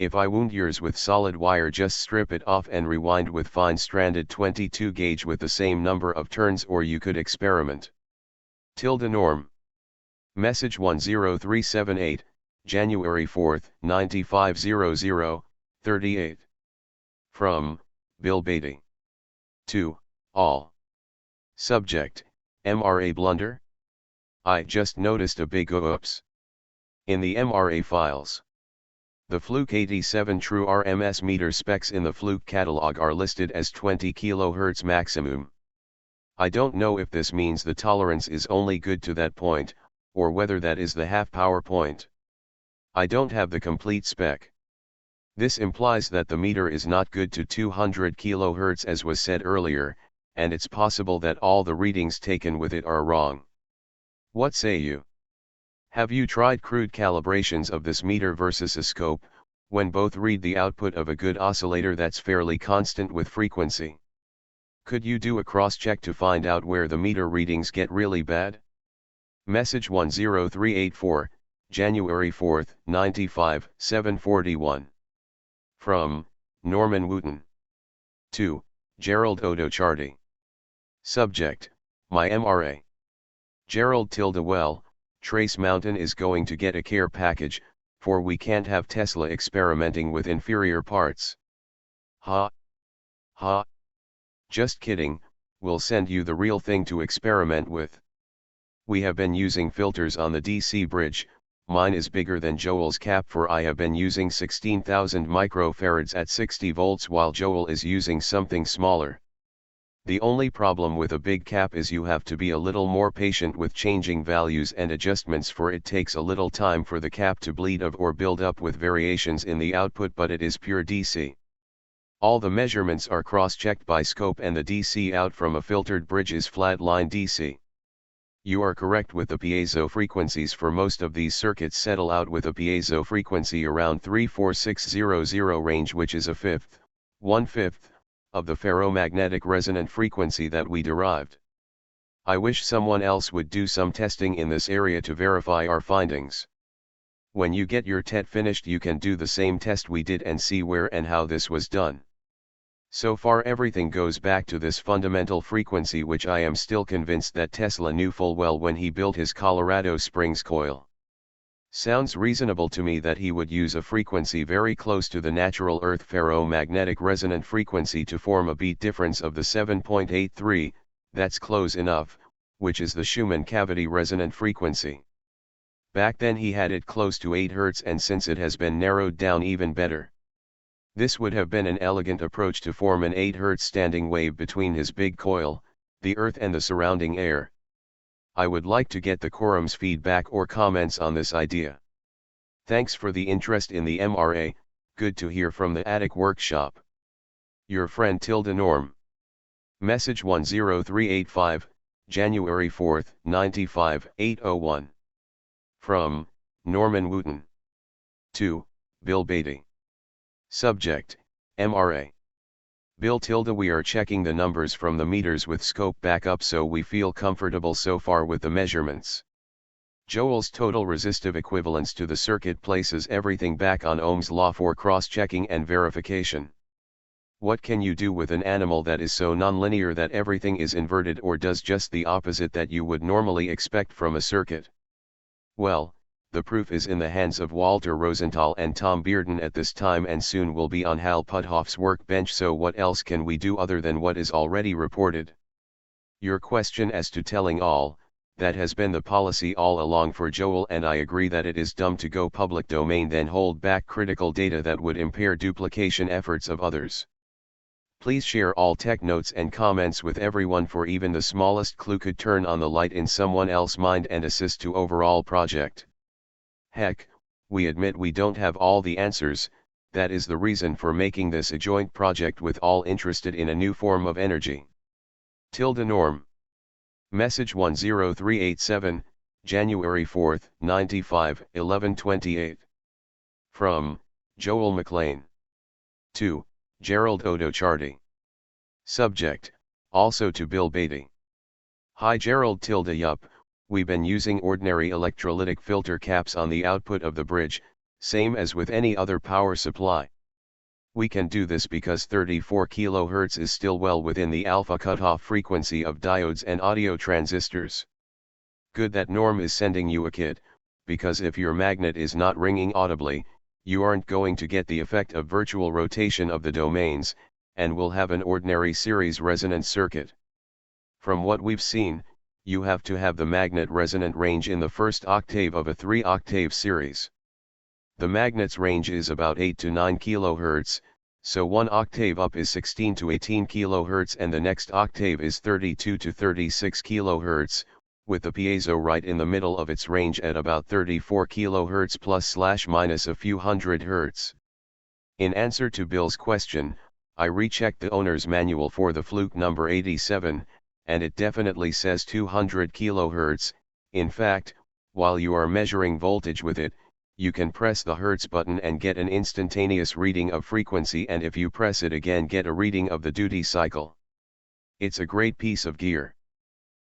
If I wound yours with solid wire, just strip it off and rewind with fine stranded 22 gauge with the same number of turns, or you could experiment. Norm. Message 10378, January 4, 9500, 38. From Bill Beatty. 2. All. Subject, MRA blunder? I just noticed a big oops. In the MRA files. The Fluke 87 true RMS meter specs in the Fluke catalog are listed as 20 kHz maximum. I don't know if this means the tolerance is only good to that point, or whether that is the half power point. I don't have the complete spec. This implies that the meter is not good to 200 kHz as was said earlier, and it's possible that all the readings taken with it are wrong. What say you? Have you tried crude calibrations of this meter versus a scope, when both read the output of a good oscillator that's fairly constant with frequency? Could you do a cross-check to find out where the meter readings get really bad? Message 10384, January 4, 95, 741. From Norman Wooten. 2. Gerald Odocharty. Subject, my MRA. Gerald Well, Trace Mountain is going to get a care package, for we can't have Tesla experimenting with inferior parts. Ha. Ha. Just kidding, we'll send you the real thing to experiment with. We have been using filters on the DC bridge. Mine is bigger than Joel's cap, for I have been using 16,000 microfarads at 60 volts while Joel is using something smaller. The only problem with a big cap is you have to be a little more patient with changing values and adjustments, for it takes a little time for the cap to bleed of or build up with variations in the output, but it is pure DC. All the measurements are cross-checked by scope, and the DC out from a filtered bridge is flatline DC. You are correct with the piezo frequencies, for most of these circuits settle out with a piezo frequency around 34600 range, which is a fifth, 1/5, of the ferromagnetic resonant frequency that we derived. I wish someone else would do some testing in this area to verify our findings. When you get your TET finished, you can do the same test we did and see where and how this was done. So far everything goes back to this fundamental frequency, which I am still convinced that Tesla knew full well when he built his Colorado Springs coil. Sounds reasonable to me that he would use a frequency very close to the natural Earth ferromagnetic resonant frequency to form a beat difference of the 7.83, that's close enough, which is the Schumann cavity resonant frequency. Back then he had it close to 8 Hz, and since it has been narrowed down even better. This would have been an elegant approach to form an 8 Hz standing wave between his big coil, the Earth and the surrounding air. I would like to get the quorum's feedback or comments on this idea. Thanks for the interest in the MRA, good to hear from the Attic Workshop. Your friend Norm. Message 10385, January 4, 95, 801. From Norman Wooten. 2. Bill Beatty. Subject, MRA. Bill we are checking the numbers from the meters with scope back up, so we feel comfortable so far with the measurements. Joel's total resistive equivalence to the circuit places everything back on Ohm's law for cross-checking and verification. What can you do with an animal that is so nonlinear that everything is inverted or does just the opposite that you would normally expect from a circuit? Well, the proof is in the hands of Walter Rosenthal and Tom Bearden at this time and soon will be on Hal Puthoff's workbench, so what else can we do other than what is already reported? Your question as to telling all, that has been the policy all along for Joel, and I agree that it is dumb to go public domain then hold back critical data that would impair duplication efforts of others. Please share all tech notes and comments with everyone, for even the smallest clue could turn on the light in someone else's mind and assist to overall project. Heck, we admit we don't have all the answers, that is the reason for making this a joint project with all interested in a new form of energy. Norm. Message 10387, January 4, 95, 11:28. From Joel McLean. 2. Gerald Odocharty. Subject, also to Bill Beatty. Hi Gerald. Yup, we've been using ordinary electrolytic filter caps on the output of the bridge, same as with any other power supply. We can do this because 34 kHz is still well within the alpha cutoff frequency of diodes and audio transistors. Good that Norm is sending you a kit, because if your magnet is not ringing audibly, you aren't going to get the effect of virtual rotation of the domains, and will have an ordinary series resonance circuit. From what we've seen, you have to have the magnet resonant range in the first octave of a 3-octave series. The magnet's range is about 8 to 9 kHz, so one octave up is 16 to 18 kHz and the next octave is 32 to 36 kHz, with the piezo right in the middle of its range at about 34 kHz plus/minus a few hundred Hz. In answer to Bill's question, I rechecked the owner's manual for the Fluke number 87, and it definitely says 200 kHz. In fact, while you are measuring voltage with it, you can press the Hertz button and get an instantaneous reading of frequency, and if you press it again get a reading of the duty cycle. It's a great piece of gear.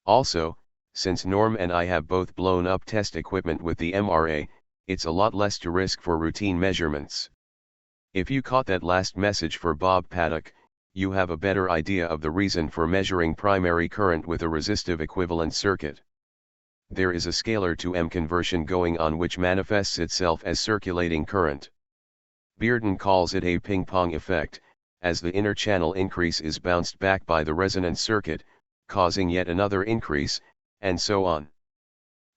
Also, since Norm and I have both blown up test equipment with the MRA, it's a lot less to risk for routine measurements. If you caught that last message for Bob Paddock, you have a better idea of the reason for measuring primary current with a resistive equivalent circuit. There is a scalar to M conversion going on which manifests itself as circulating current. Bearden calls it a ping-pong effect, as the inner channel increase is bounced back by the resonance circuit, causing yet another increase, and so on.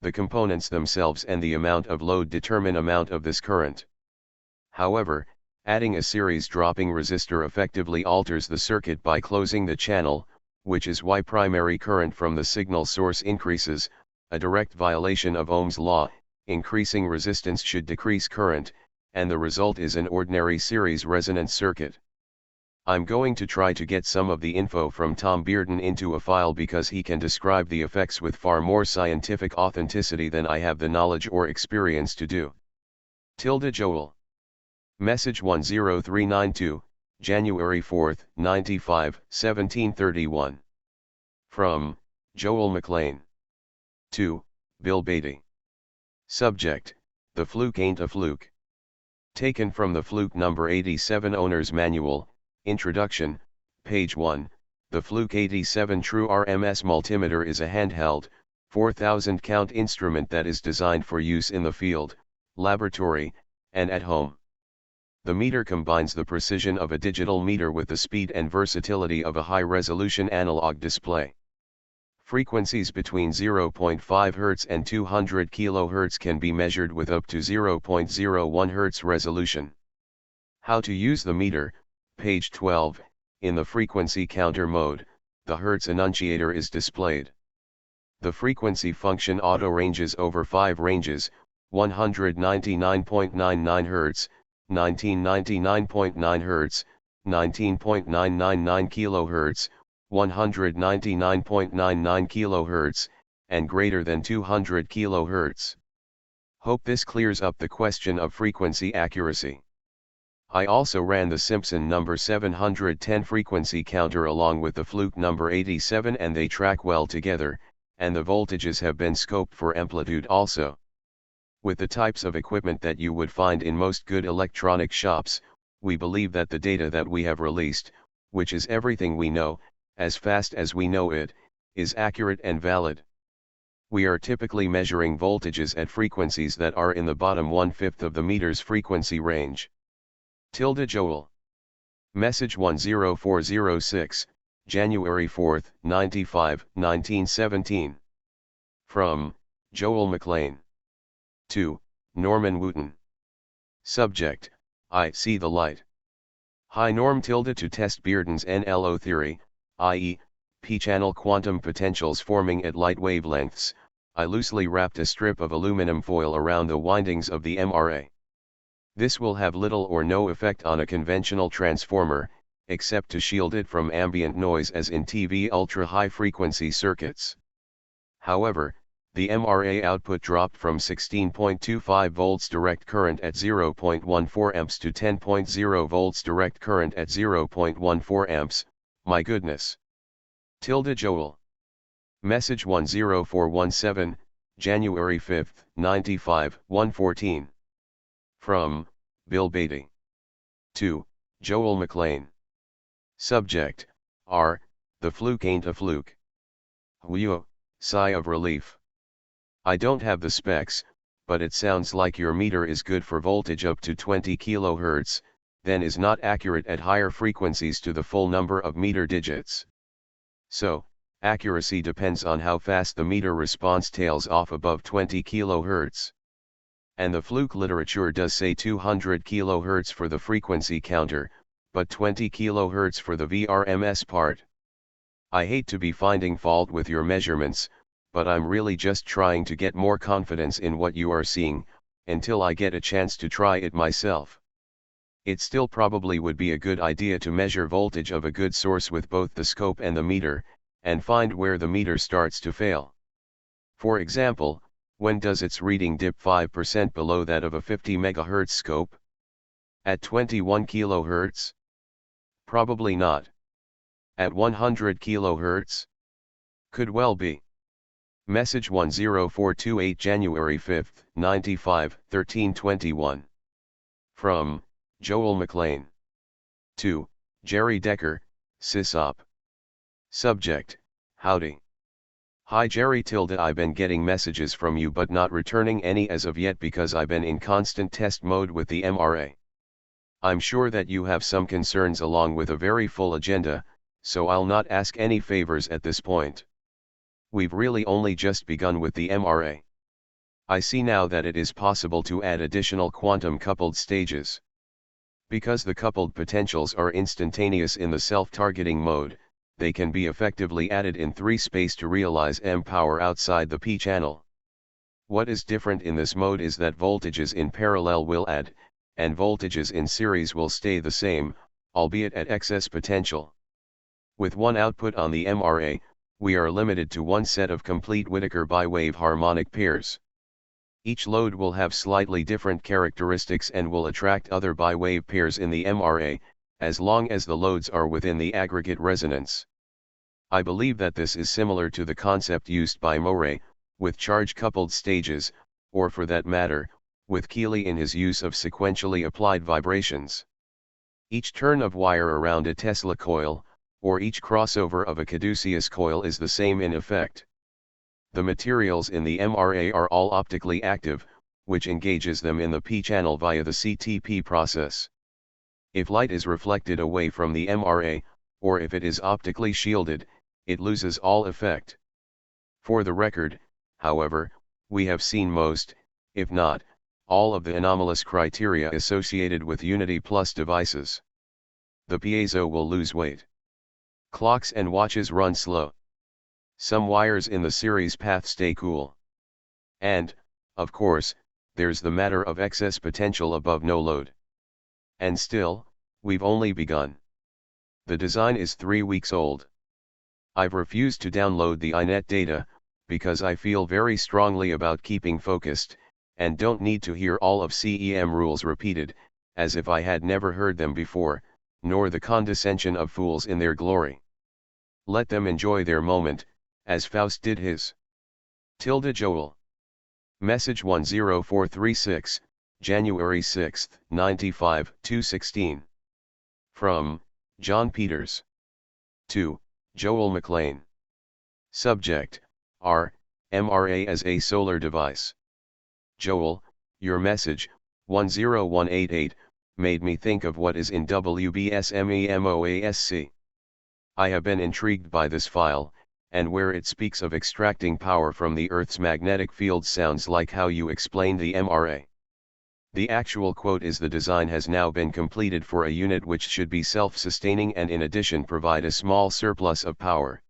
The components themselves and the amount of load determine amount of this current. However, adding a series dropping resistor effectively alters the circuit by closing the channel, which is why primary current from the signal source increases, a direct violation of Ohm's law. Increasing resistance should decrease current, and the result is an ordinary series resonance circuit. I'm going to try to get some of the info from Tom Bearden into a file because he can describe the effects with far more scientific authenticity than I have the knowledge or experience to do. Joel. Message 10392, January 4, 95, 1731. From Joel McLean. 2. Bill Beatty. Subject, the Fluke ain't a fluke. Taken from the Fluke number 87 Owner's Manual, Introduction, page 1, the Fluke 87 True RMS multimeter is a handheld, 4,000 count instrument that is designed for use in the field, laboratory, and at home. The meter combines the precision of a digital meter with the speed and versatility of a high-resolution analog display. Frequencies between 0.5 Hz and 200 kHz can be measured with up to 0.01 Hz resolution. How to use the meter, page 12, in the frequency counter mode, the Hertz annunciator is displayed. The frequency function auto ranges over 5 ranges, 199.99 Hz, 1999.9 Hz, 19.999 kHz, 199.99 kHz, and greater than 200 kHz. Hope this clears up the question of frequency accuracy. I also ran the Simpson number 710 frequency counter along with the Fluke number 87 and they track well together, and the voltages have been scoped for amplitude also. With the types of equipment that you would find in most good electronic shops, we believe that the data that we have released, which is everything we know, as fast as we know it, is accurate and valid. We are typically measuring voltages at frequencies that are in the bottom 1/5 of the meter's frequency range. Joel. Message 10406, January 4, 1917. From, Joel McLean. To, Norman Wooten. Subject, I see the light. Hi Norm. To test Bearden's NLO theory, i.e., p-channel quantum potentials forming at light wavelengths, I loosely wrapped a strip of aluminum foil around the windings of the MRA. This will have little or no effect on a conventional transformer, except to shield it from ambient noise as in TV ultra-high frequency circuits. However, the MRA output dropped from 16.25 volts direct current at 0.14 amps to 10.0 volts direct current at 0.14 amps, my goodness. Joel. Message 10417, January 5, 114. From, Bill Beatty. To, Joel McLean. Subject, R, the fluke ain't a fluke. Whew, sigh of relief. I don't have the specs, but it sounds like your meter is good for voltage up to 20 kHz, then is not accurate at higher frequencies to the full number of meter digits. So, accuracy depends on how fast the meter response tails off above 20 kHz. And the fluke literature does say 200 kHz for the frequency counter, but 20 kHz for the VRMS part. I hate to be finding fault with your measurements, but I'm really just trying to get more confidence in what you are seeing, until I get a chance to try it myself. It still probably would be a good idea to measure voltage of a good source with both the scope and the meter, and find where the meter starts to fail. For example, when does its reading dip 5% below that of a 50 MHz scope? At 21 kHz? Probably not. At 100 kHz? Could well be. Message 10428, January 5, 95, 1321. From, Joel McLean. To, Jerry Decker, sysop. Subject, howdy. Hi Jerry. I've been getting messages from you but not returning any as of yet because I've been in constant test mode with the MRA. I'm sure that you have some concerns along with a very full agenda, so I'll not ask any favors at this point. We've really only just begun with the MRA. I see now that it is possible to add additional quantum coupled stages. Because the coupled potentials are instantaneous in the self-targeting mode, they can be effectively added in 3 space to realize M power outside the P channel. What is different in this mode is that voltages in parallel will add, and voltages in series will stay the same, albeit at excess potential. With one output on the MRA, we are limited to one set of complete Whittaker biwave harmonic pairs. Each load will have slightly different characteristics and will attract other biwave pairs in the MRA, as long as the loads are within the aggregate resonance. I believe that this is similar to the concept used by Moray, with charge-coupled stages, or for that matter, with Keeley in his use of sequentially applied vibrations. Each turn of wire around a Tesla coil, or each crossover of a caduceus coil is the same in effect. The materials in the MRA are all optically active, which engages them in the P-channel via the CTP process. If light is reflected away from the MRA, or if it is optically shielded, it loses all effect. For the record, however, we have seen most, if not, all of the anomalous criteria associated with Unity Plus devices. The piezo will lose weight. Clocks and watches run slow. Some wires in the series path stay cool. And, of course, there's the matter of excess potential above no load. And still, we've only begun. The design is 3 weeks old. I've refused to download the iNet data, because I feel very strongly about keeping focused, and don't need to hear all of CEM rules repeated, as if I had never heard them before, nor the condescension of fools in their glory. Let them enjoy their moment, as Faust did his. Joel. Message 10436, January 6, 95, 216. From John Peters. To Joel McLean. Subject: R. MRA as a solar device. Joel, your message, 10188, made me think of what is in WBS-MEMOASC. I have been intrigued by this file, and where it speaks of extracting power from the Earth's magnetic field sounds like how you explained the MRA. The actual quote is: the design has now been completed for a unit which should be self-sustaining and in addition provide a small surplus of power.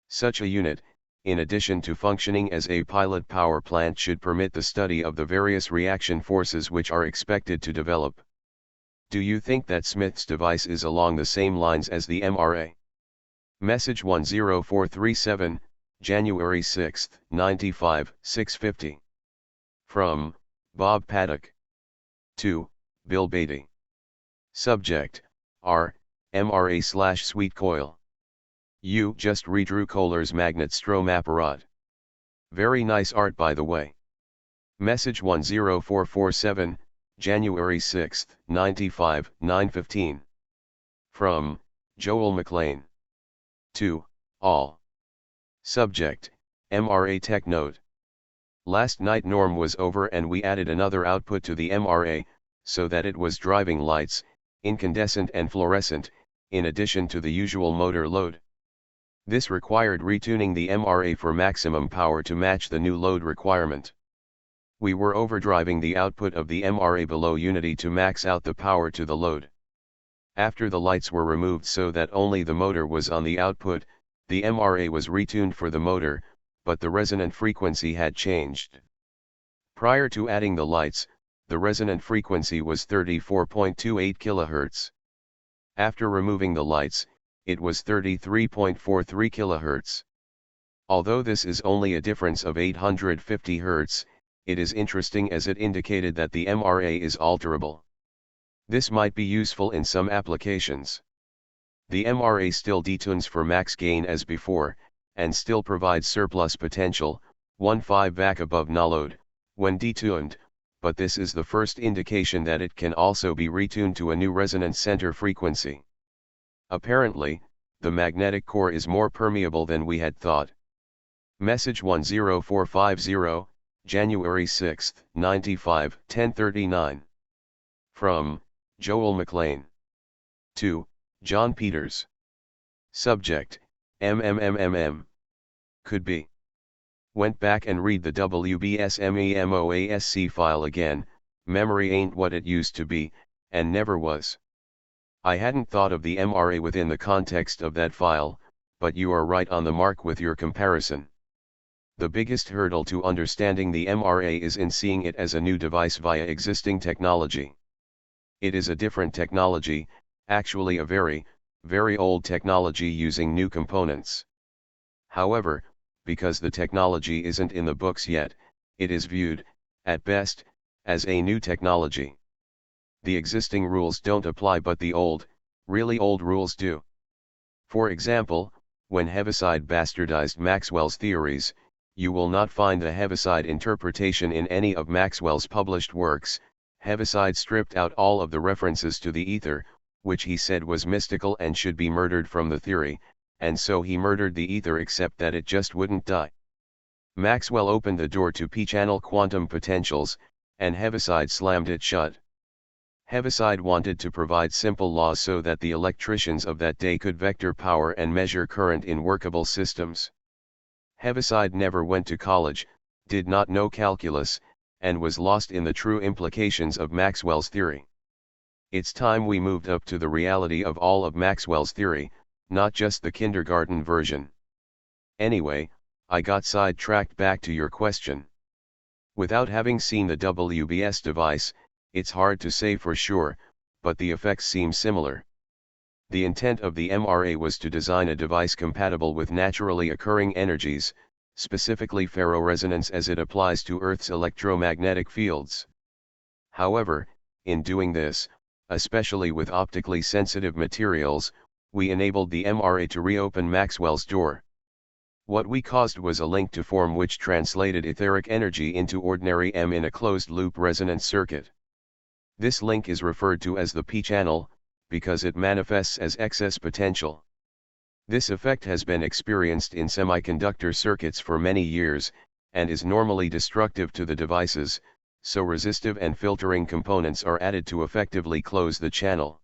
Such a unit, in addition to functioning as a pilot power plant, should permit the study of the various reaction forces which are expected to develop. Do you think that Smith's device is along the same lines as the MRA? Message 10437, January 6, 95, 6:50. From Bob Paddock. To Bill Beatty. Subject: R. MRA/sweet coil. You just redrew Kohler's magnet strom apparat. Very nice art, by the way. Message 10447, January 6, 95, 9:15. From Joel McLean. To all. Subject: MRA Tech Note. Last night Norm was over and we added another output to the MRA, so that it was driving lights, incandescent and fluorescent, in addition to the usual motor load. This required retuning the MRA for maximum power to match the new load requirement. We were overdriving the output of the MRA below unity to max out the power to the load. After the lights were removed so that only the motor was on the output, the MRA was retuned for the motor, but the resonant frequency had changed. Prior to adding the lights, the resonant frequency was 34.28 kHz. After removing the lights, it was 33.43 kHz. Although this is only a difference of 850 Hz, it is interesting as it indicated that the MRA is alterable. This might be useful in some applications. The MRA still detunes for max gain as before, and still provides surplus potential, 1.5 VAC above null load, when detuned, but this is the first indication that it can also be retuned to a new resonance center frequency. Apparently, the magnetic core is more permeable than we had thought. Message 10450, January 6, 95, 10:39. From Joel McLean. To John Peters. Subject: MMMMM. Could be. Went back and read the WBS-MEMOASC file again. Memory ain't what it used to be, and never was. I hadn't thought of the MRA within the context of that file, but you are right on the mark with your comparison. The biggest hurdle to understanding the MRA is in seeing it as a new device via existing technology. It is a different technology, actually a very, very old technology using new components. However, because the technology isn't in the books yet, it is viewed, at best, as a new technology. The existing rules don't apply, but the old, really old rules do. For example, when Heaviside bastardized Maxwell's theories, you will not find a Heaviside interpretation in any of Maxwell's published works. Heaviside stripped out all of the references to the ether, which he said was mystical and should be murdered from the theory, and so he murdered the ether except that it just wouldn't die. Maxwell opened the door to p-channel quantum potentials, and Heaviside slammed it shut. Heaviside wanted to provide simple laws so that the electricians of that day could vector power and measure current in workable systems. Heaviside never went to college, did not know calculus, and was lost in the true implications of Maxwell's theory. It's time we moved up to the reality of all of Maxwell's theory, not just the kindergarten version. Anyway, I got sidetracked. Back to your question. Without having seen the WBS device, it's hard to say for sure, but the effects seem similar. The intent of the MRA was to design a device compatible with naturally occurring energies, specifically ferroresonance as it applies to Earth's electromagnetic fields. However, in doing this, especially with optically sensitive materials, we enabled the MRA to reopen Maxwell's door. What we caused was a link to form which translated etheric energy into ordinary M in a closed-loop resonance circuit. This link is referred to as the p-channel, because it manifests as excess potential. This effect has been experienced in semiconductor circuits for many years, and is normally destructive to the devices, so resistive and filtering components are added to effectively close the channel.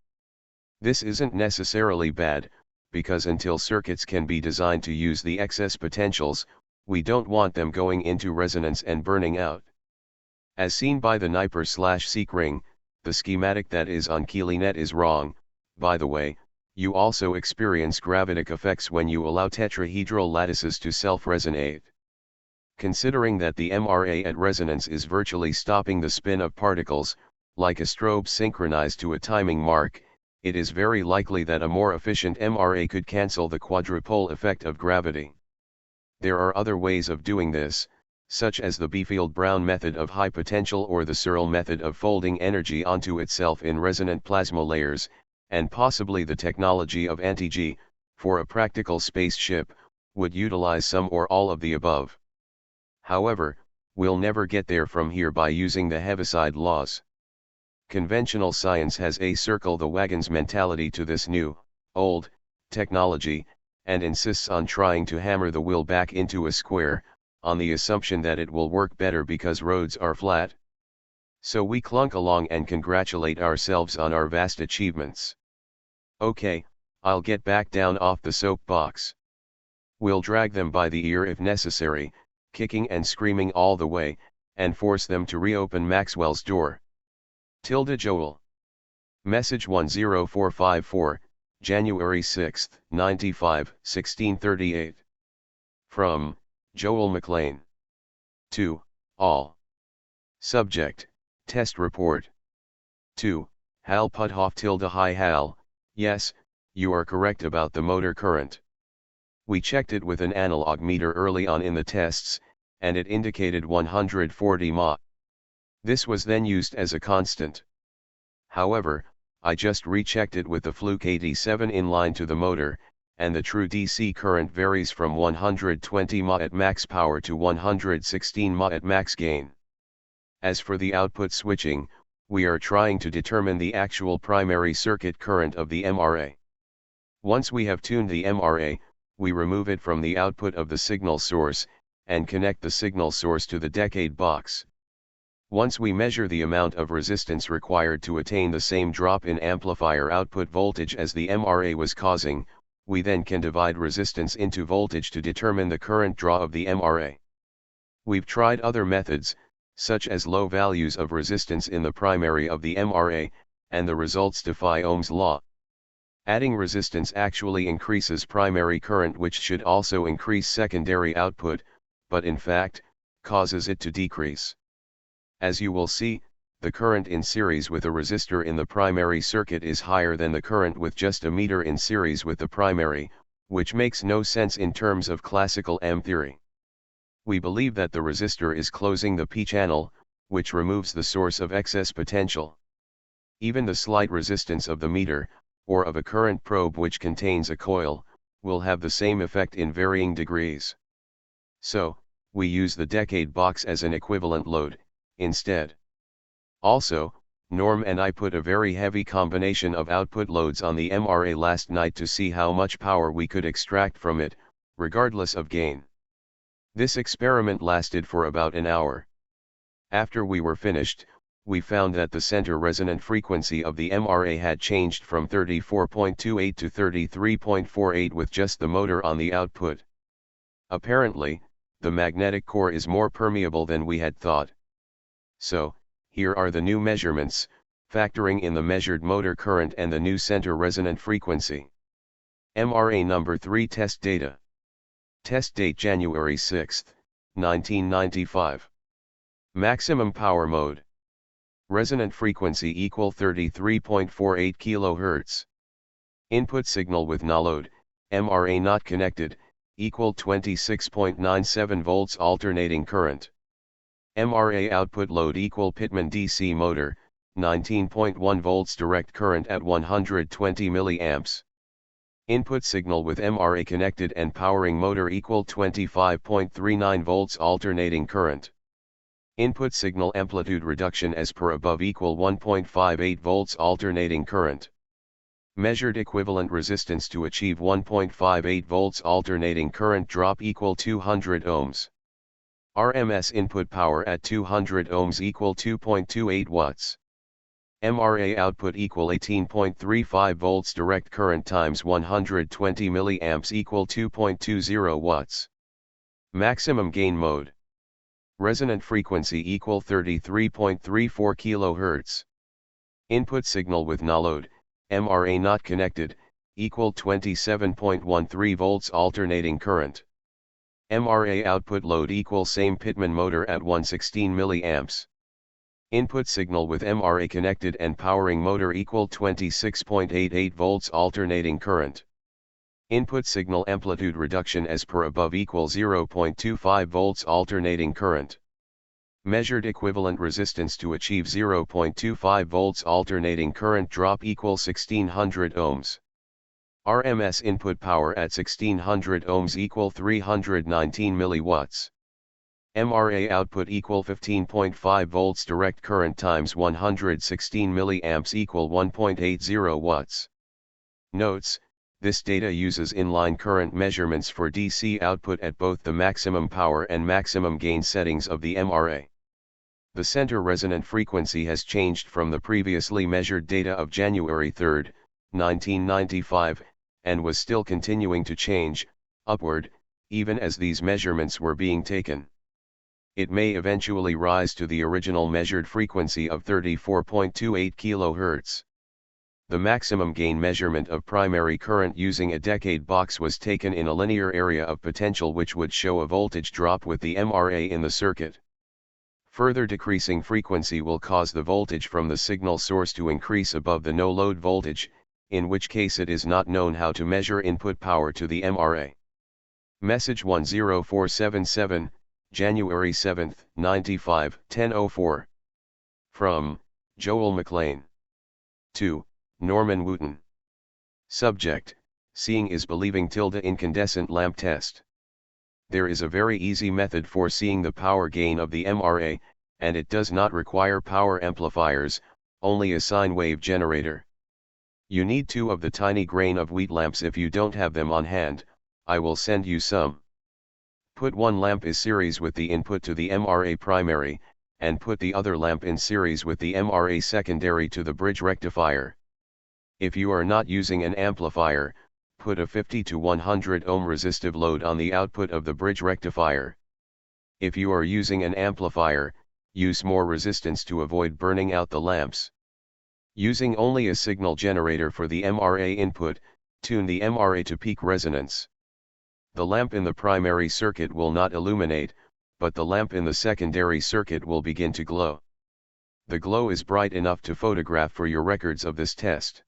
This isn't necessarily bad, because until circuits can be designed to use the excess potentials, we don't want them going into resonance and burning out. As seen by the Nipper/Seek ring, the schematic that is on KeelyNet is wrong. By the way, you also experience gravitic effects when you allow tetrahedral lattices to self-resonate. Considering that the MRA at resonance is virtually stopping the spin of particles, like a strobe synchronized to a timing mark, it is very likely that a more efficient MRA could cancel the quadrupole effect of gravity. There are other ways of doing this, such as the Biefeld-Brown method of high potential or the Searle method of folding energy onto itself in resonant plasma layers, and possibly the technology of anti-G, for a practical spaceship, would utilize some or all of the above. However, we'll never get there from here by using the Heaviside laws. Conventional science has a circle the wagons mentality to this new, old, technology, and insists on trying to hammer the wheel back into a square, on the assumption that it will work better because roads are flat. So we clunk along and congratulate ourselves on our vast achievements. Okay, I'll get back down off the soapbox. We'll drag them by the ear if necessary, kicking and screaming all the way, and force them to reopen Maxwell's door. Joel. Message 10454, January 6, 95, 1638. From Joel McLean. 2. All. Subject, Test Report. 2. Hal Puthoff Hi Hal, yes, you are correct about the motor current. We checked it with an analog meter early on in the tests, and it indicated 140 mA. This was then used as a constant. However, I just rechecked it with the Fluke 87 in line to the motor, and the true DC current varies from 120 mA at max power to 116 mA at max gain. As for the output switching, we are trying to determine the actual primary circuit current of the MRA. Once we have tuned the MRA, we remove it from the output of the signal source, and connect the signal source to the decade box. Once we measure the amount of resistance required to attain the same drop in amplifier output voltage as the MRA was causing, we then can divide resistance into voltage to determine the current draw of the MRA. We've tried other methods, such as low values of resistance in the primary of the MRA, and the results defy Ohm's law. Adding resistance actually increases primary current, which should also increase secondary output, but in fact, causes it to decrease. As you will see, the current in series with a resistor in the primary circuit is higher than the current with just a meter in series with the primary, which makes no sense in terms of classical M theory. We believe that the resistor is closing the P-channel, which removes the source of excess potential. Even the slight resistance of the meter, or of a current probe which contains a coil, will have the same effect in varying degrees. So, we use the decade box as an equivalent load, instead. Also, Norm and I put a very heavy combination of output loads on the MRA last night to see how much power we could extract from it, regardless of gain. This experiment lasted for about an hour. After we were finished, we found that the center resonant frequency of the MRA had changed from 34.28 to 33.48 with just the motor on the output. Apparently, the magnetic core is more permeable than we had thought. So, here are the new measurements, factoring in the measured motor current and the new center resonant frequency. MRA number 3 test data. Test date January 6, 1995. Maximum power mode. Resonant frequency equal 33.48 kHz. Input signal with no load, MRA not connected, equal 26.97 volts alternating current. MRA output load equal Pitman DC motor, 19.1 volts direct current at 120 milliamps. Input signal with MRA connected and powering motor equal 25.39 volts alternating current. Input signal amplitude reduction as per above equal 1.58 volts alternating current. Measured equivalent resistance to achieve 1.58 volts alternating current drop equal 200 ohms. RMS input power at 200 ohms equal 2.28 watts. MRA output equal 18.35 volts direct current times 120 milliamps equal 2.20 watts. Maximum gain mode. Resonant frequency equal 33.34 kHz. Input signal with no load, MRA not connected, equal 27.13 volts alternating current. MRA output load equal same Pitman motor at 116 milliamps. Input signal with MRA connected and powering motor equal 26.88 volts alternating current. Input signal amplitude reduction as per above equal 0.25 volts alternating current. Measured equivalent resistance to achieve 0.25 volts alternating current drop equal 1600 ohms. RMS input power at 1600 ohms equal 319 milliwatts. MRA output equal 15.5 volts direct current times 116 milliamps equal 1.80 watts. Notes: this data uses inline current measurements for DC output at both the maximum power and maximum gain settings of the MRA. The center resonant frequency has changed from the previously measured data of January 3, 1995, and was still continuing to change, upward, even as these measurements were being taken. It may eventually rise to the original measured frequency of 34.28 kHz. The maximum gain measurement of primary current using a decade box was taken in a linear area of potential which would show a voltage drop with the MRA in the circuit. Further decreasing frequency will cause the voltage from the signal source to increase above the no-load voltage, in which case it is not known how to measure input power to the MRA. Message 10477, January 7, 95, 10:04. From Joel McLean. 2. Norman Wooten. Subject: Seeing is believing. Incandescent lamp test. There is a very easy method for seeing the power gain of the MRA, and it does not require power amplifiers, only a sine wave generator. You need 2 of the tiny grain of wheat lamps. If you don't have them on hand, I will send you some. Put one lamp in series with the input to the MRA primary, and put the other lamp in series with the MRA secondary to the bridge rectifier. If you are not using an amplifier, put a 50 to 100 ohm resistive load on the output of the bridge rectifier. If you are using an amplifier, use more resistance to avoid burning out the lamps. Using only a signal generator for the MRA input, tune the MRA to peak resonance. The lamp in the primary circuit will not illuminate, but the lamp in the secondary circuit will begin to glow. The glow is bright enough to photograph for your records of this test.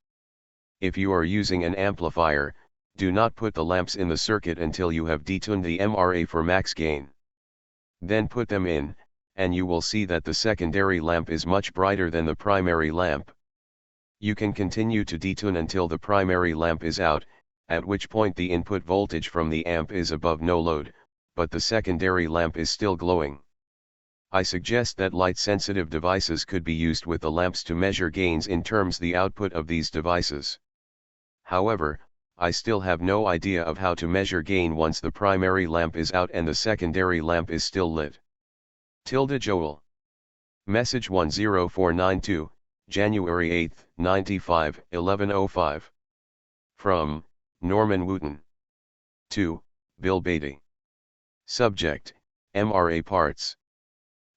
If you are using an amplifier, do not put the lamps in the circuit until you have detuned the MRA for max gain. Then put them in, and you will see that the secondary lamp is much brighter than the primary lamp. You can continue to detune until the primary lamp is out, at which point the input voltage from the amp is above no load, but the secondary lamp is still glowing. I suggest that light-sensitive devices could be used with the lamps to measure gains in terms the output of these devices. However, I still have no idea of how to measure gain once the primary lamp is out and the secondary lamp is still lit. Joel. Message 10492, January 8, 95, 11:05. From Norman Wooten. 2. Bill Beatty. Subject: MRA parts.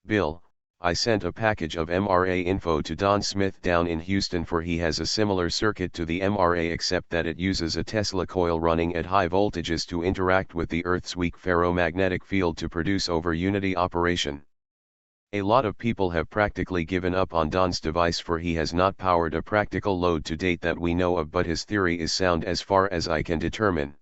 Bill, I sent a package of MRA info to Don Smith down in Houston, for he has a similar circuit to the MRA except that it uses a Tesla coil running at high voltages to interact with the Earth's weak ferromagnetic field to produce over unity operation. A lot of people have practically given up on Don's device, for he has not powered a practical load to date that we know of, but his theory is sound as far as I can determine.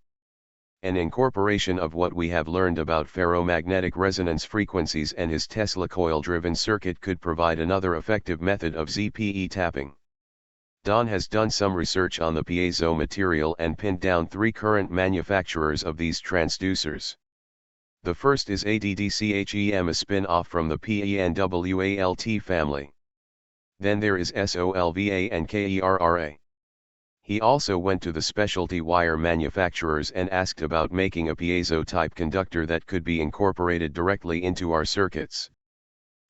An incorporation of what we have learned about ferromagnetic resonance frequencies and his Tesla coil-driven circuit could provide another effective method of ZPE tapping. Don has done some research on the piezo material and pinned down 3 current manufacturers of these transducers. The first is ADDCHEM, a spin-off from the PENWALT family. Then there is SOLVA and KERRA. He also went to the specialty wire manufacturers and asked about making a piezo-type conductor that could be incorporated directly into our circuits.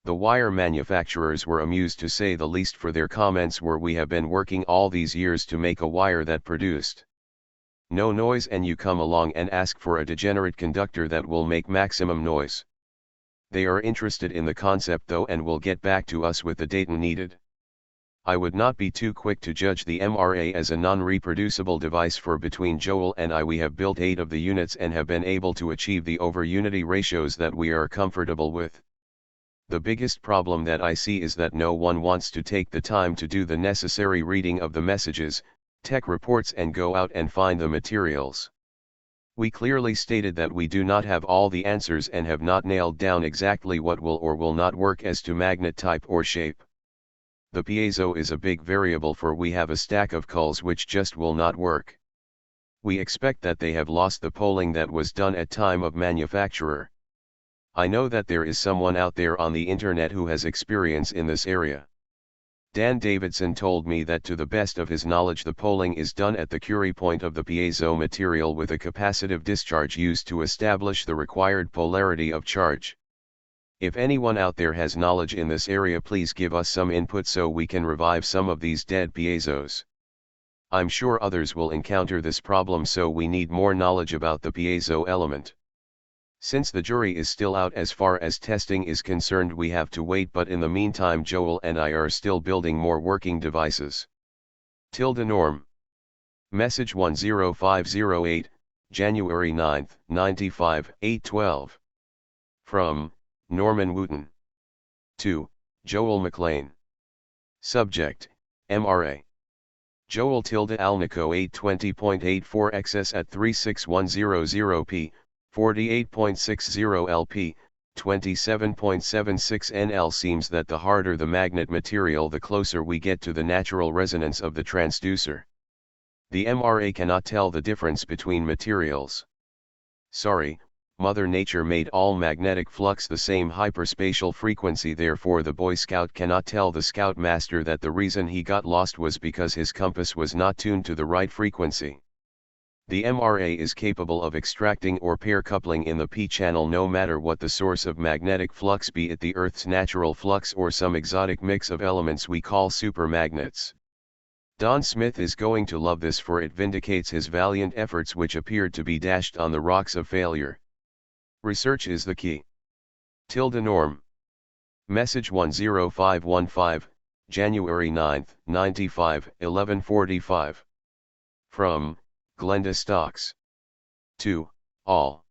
The wire manufacturers were amused to say the least, for their comments were, "We have been working all these years to make a wire that produced no noise, and you come along and ask for a degenerate conductor that will make maximum noise." They are interested in the concept though, and will get back to us with the data needed. I would not be too quick to judge the MRA as a non-reproducible device, for between Joel and I we have built 8 of the units and have been able to achieve the over-unity ratios that we are comfortable with. The biggest problem that I see is that no one wants to take the time to do the necessary reading of the messages, tech reports, and go out and find the materials. We clearly stated that we do not have all the answers and have not nailed down exactly what will or will not work as to magnet type or shape. The piezo is a big variable, for we have a stack of culls which just will not work. We expect that they have lost the polling that was done at time of manufacturer. I know that there is someone out there on the internet who has experience in this area. Dan Davidson told me that to the best of his knowledge the polling is done at the Curie point of the piezo material with a capacitive discharge used to establish the required polarity of charge. If anyone out there has knowledge in this area, please give us some input so we can revive some of these dead piezos. I'm sure others will encounter this problem, so we need more knowledge about the piezo element. Since the jury is still out as far as testing is concerned, we have to wait, but in the meantime Joel and I are still building more working devices. Norm. Message 10508, January 9, 95, 8:12. From Norman Wooten. 2. Joel McLean. Subject, MRA. Joel Alnico 820.84 XS at 36100p, 48.60 LP, 27.76 NL. Seems that the harder the magnet material, the closer we get to the natural resonance of the transducer. The MRA cannot tell the difference between materials. Sorry, Mother Nature made all magnetic flux the same hyperspatial frequency, therefore the Boy Scout cannot tell the Scoutmaster that the reason he got lost was because his compass was not tuned to the right frequency. The MRA is capable of extracting or pair coupling in the P channel no matter what the source of magnetic flux, be it the Earth's natural flux or some exotic mix of elements we call supermagnets. Don Smith is going to love this, for it vindicates his valiant efforts which appeared to be dashed on the rocks of failure. Research is the key. Norm. Message 10515, January 9, 95, 11:45. From Glenda Stocks. 2. All.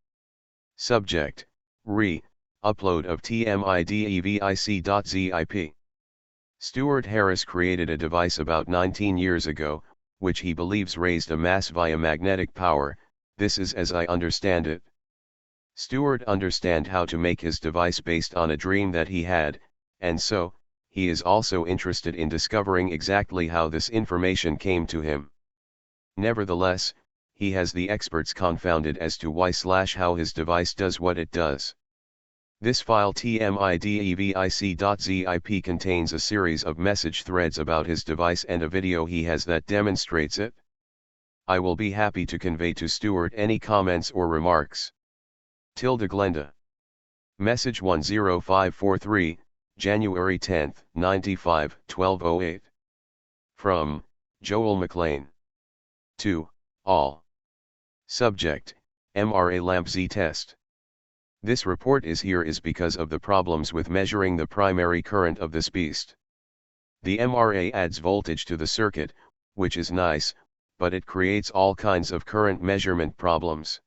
Subject, upload of tmidevIC.zip. Stuart Harris created a device about 19 years ago, which he believes raised a mass via magnetic power. This is as I understand it. Stuart understand how to make his device based on a dream that he had, and so, he is also interested in discovering exactly how this information came to him. Nevertheless, he has the experts confounded as to why/how his device does what it does. This file tmidevIC.zip contains a series of message threads about his device and a video he has that demonstrates it. I will be happy to convey to Stuart any comments or remarks. Glenda. Message 10543, January 10, 95, 12:08. From Joel McLean. 2. All. Subject, MRA lamp Z test. This report is because of the problems with measuring the primary current of this beast. The MRA adds voltage to the circuit, which is nice, but it creates all kinds of current measurement problems.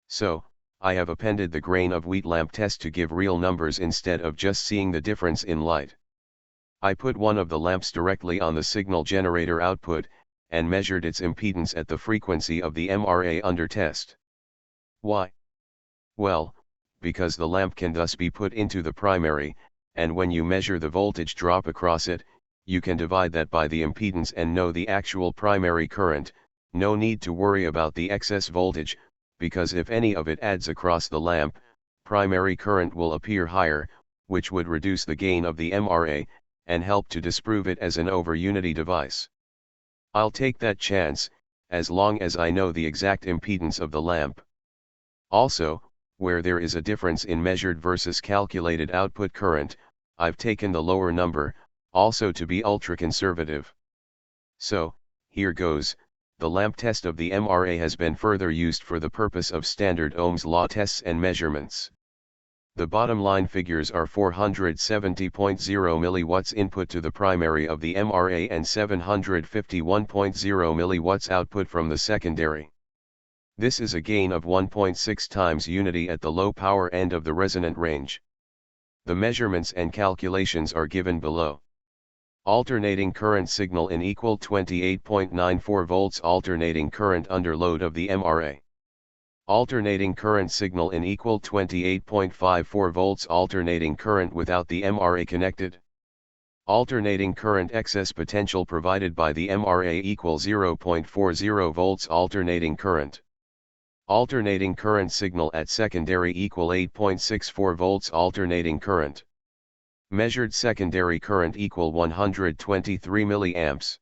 So, I have appended the grain of wheat lamp test to give real numbers instead of just seeing the difference in light. I put one of the lamps directly on the signal generator output, and measured its impedance at the frequency of the MRA under test. Why? Well, because the lamp can thus be put into the primary, and when you measure the voltage drop across it, you can divide that by the impedance and know the actual primary current. No need to worry about the excess voltage, because if any of it adds across the lamp, primary current will appear higher, which would reduce the gain of the MRA, and help to disprove it as an over-unity device. I'll take that chance, as long as I know the exact impedance of the lamp. Also, where there is a difference in measured versus calculated output current, I've taken the lower number, also to be ultra-conservative. So, here goes, the lamp test of the MRA has been further used for the purpose of standard Ohm's law tests and measurements. The bottom line figures are 470.0 mW input to the primary of the MRA and 751.0 mW output from the secondary. This is a gain of 1.6 times unity at the low power end of the resonant range. The measurements and calculations are given below. Alternating current signal in equal 28.94 volts alternating current under load of the MRA. Alternating current signal in equal 28.54 volts alternating current without the MRA connected. Alternating current excess potential provided by the MRA equal 0.40 volts alternating current. Alternating current signal at secondary equal 8.64 volts alternating current. Measured secondary current equal 123 milliamps.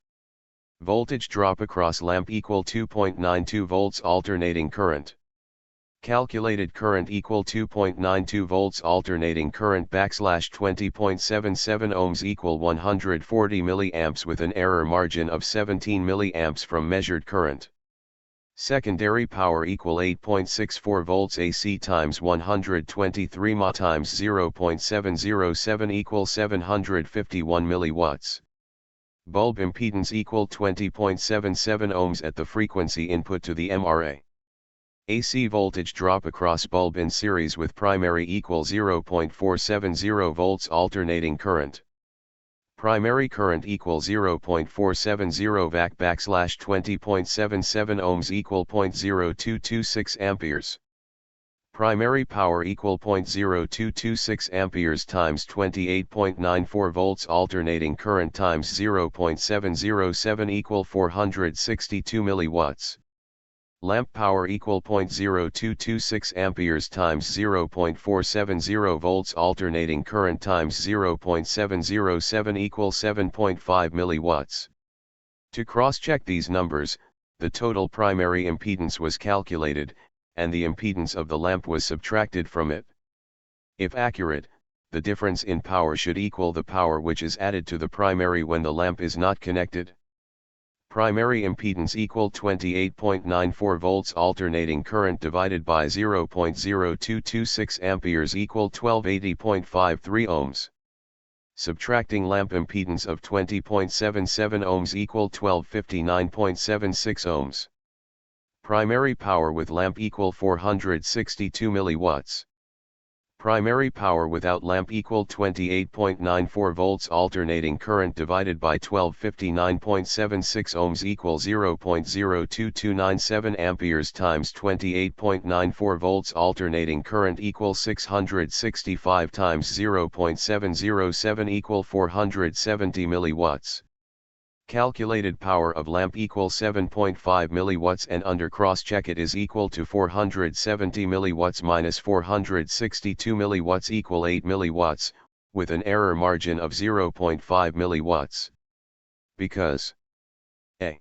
Voltage drop across lamp equal 2.92 volts alternating current. Calculated current equal 2.92 volts alternating current / 20.77 ohms equal 140 milliamps with an error margin of 17 milliamps from measured current. Secondary power equal 8.64 volts AC times 123 mA times 0.707 equal 751 milliwatts. Bulb impedance equal 20.77 ohms at the frequency input to the MRA. AC voltage drop across bulb in series with primary equal 0.470 volts alternating current. Primary current equal 0.470 VAC / 20.77 ohms equal 0.0226 amperes. Primary power equal 0.0226 amperes times 28.94 volts alternating current times 0.707 equal 462 milliwatts. Lamp power equal 0.0226 amperes times 0.470 volts alternating current times 0.707 equal 7.5 milliwatts. To cross-check these numbers, the total primary impedance was calculated, and the impedance of the lamp was subtracted from it. If accurate, the difference in power should equal the power which is added to the primary when the lamp is not connected. Primary impedance equal 28.94 volts alternating current divided by 0.0226 amperes equal 1280.53 ohms. Subtracting lamp impedance of 20.77 ohms equal 1259.76 ohms. Primary power with lamp equal 462 milliwatts. Primary power without lamp equal 28.94 volts alternating current divided by 1259.76 ohms equal 0.02297 amperes times 28.94 volts alternating current equal 665 times 0.707 equal 470 milliwatts. Calculated power of lamp equal 7.5 milliwatts and under cross-check it is equal to 470 milliwatts minus 462 milliwatts equal 8 milliwatts, with an error margin of 0.5 milliwatts. Because a.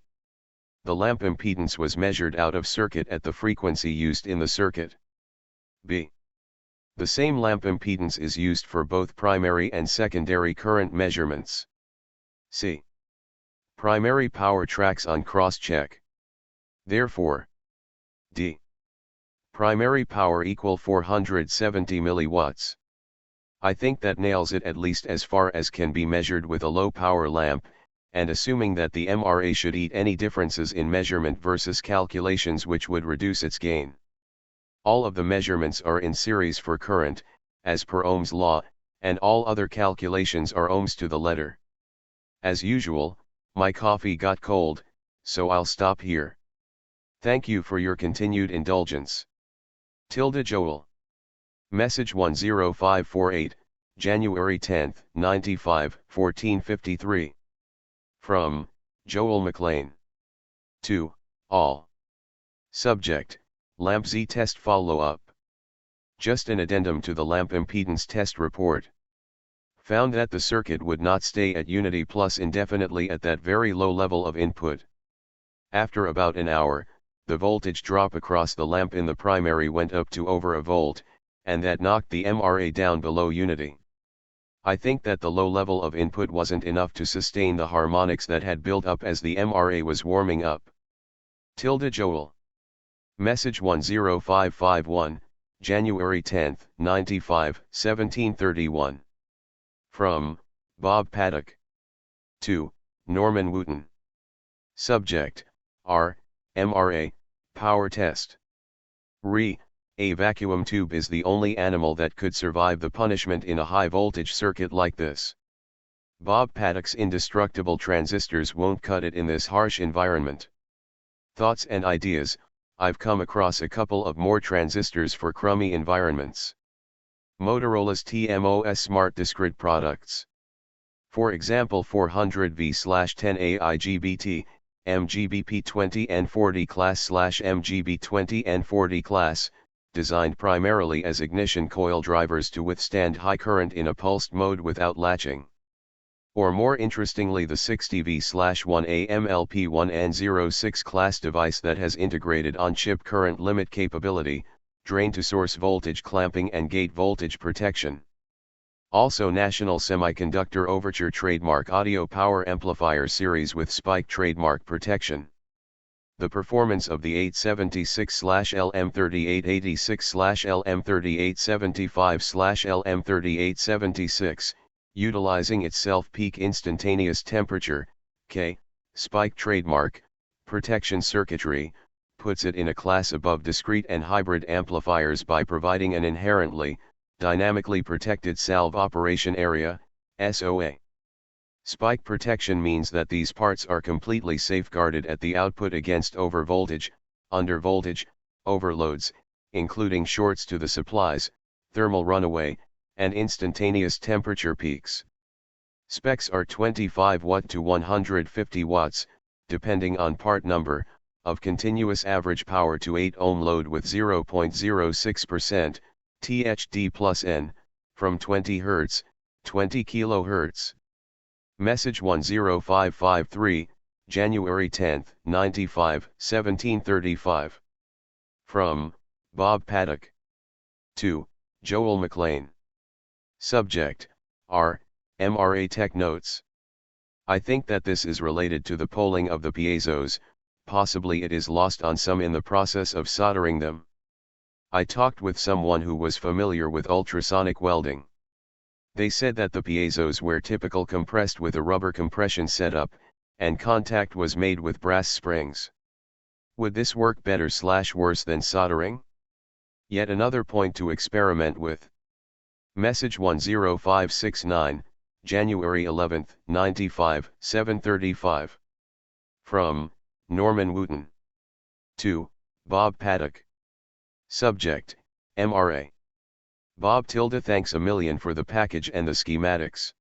The lamp impedance was measured out of circuit at the frequency used in the circuit. b. The same lamp impedance is used for both primary and secondary current measurements. c. Primary power tracks on cross-check. Therefore, d. Primary power equal 470 milliwatts. I think that nails it at least as far as can be measured with a low power lamp, and assuming that the MRA should eat any differences in measurement versus calculations which would reduce its gain. All of the measurements are in series for current, as per Ohm's law, and all other calculations are ohms to the letter. As usual, my coffee got cold, so I'll stop here. Thank you for your continued indulgence. Joel. Message 10548, January 10, 95, 1453. From Joel McLean. To all. Subject: Lamp Z test follow-up. Just an addendum to the lamp impedance test report. Found that the circuit would not stay at unity plus indefinitely at that very low level of input. After about an hour, the voltage drop across the lamp in the primary went up to over a volt, and that knocked the MRA down below unity. I think that the low level of input wasn't enough to sustain the harmonics that had built up as the MRA was warming up. Joel. Message 10551, January 10, 95, 1731. From Bob Paddock. 2. Norman Wooten. Subject, R, MRA, power test. A vacuum tube is the only animal that could survive the punishment in a high voltage circuit like this. Bob Paddock's indestructible transistors won't cut it in this harsh environment. Thoughts and ideas. I've come across a couple of more transistors for crummy environments. Motorola's TMOS Smart Discrete products. For example 400V/10 AIGBT, MGBP20N40 class/MGB20N40 class, designed primarily as ignition coil drivers to withstand high current in a pulsed mode without latching. Or more interestingly the 60V/1A MLP1N06 class device that has integrated on-chip current limit capability, drain-to-source voltage clamping and gate voltage protection. Also National Semiconductor Overture trademark audio power amplifier series with spike trademark protection. The performance of the 876/LM3886/LM3875/LM3876, utilizing its self-peak instantaneous temperature, K, spike trademark, protection circuitry, puts it in a class above discrete and hybrid amplifiers by providing an inherently, dynamically protected salve operation area, SOA. Spike protection means that these parts are completely safeguarded at the output against overvoltage, undervoltage, overloads, including shorts to the supplies, thermal runaway, and instantaneous temperature peaks. Specs are 25 watt to 150 watts, depending on part number, of continuous average power to 8 ohm load with 0.06%, THD plus N, from 20 Hz, 20 kHz. Message 10553, January 10, 95, 1735. From Bob Paddock. 2. Joel McLean. Subject, R, MRA Tech Notes. I think that this is related to the poling of the piezos, possibly it is lost on some in the process of soldering them. I talked with someone who was familiar with ultrasonic welding. They said that the piezos were typical compressed with a rubber compression setup, and contact was made with brass springs. Would this work better/worse than soldering? Yet another point to experiment with. Message 10569, January 11, 95, 735. From Norman Wooten. 2. Bob Paddock. Subject, MRA. Bob thanks a million for the package and the schematics.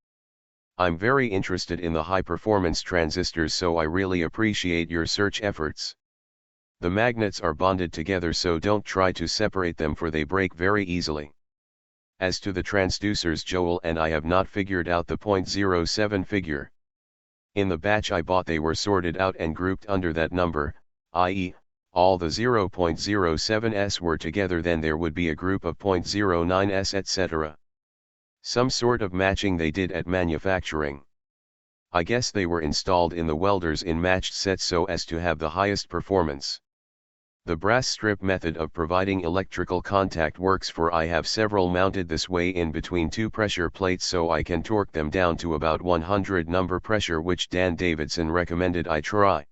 I'm very interested in the high-performance transistors, so I really appreciate your search efforts. The magnets are bonded together, so don't try to separate them, for they break very easily. As to the transducers, Joel and I have not figured out the 0.07 figure. In the batch I bought they were sorted out and grouped under that number, i.e., all the 0.07s were together, then there would be a group of 0.09s etc. Some sort of matching they did at manufacturing. I guess they were installed in the welders in matched sets so as to have the highest performance. The brass strip method of providing electrical contact works, for I have several mounted this way in between two pressure plates, so I can torque them down to about 100 number pressure, which Dan Davidson recommended I try.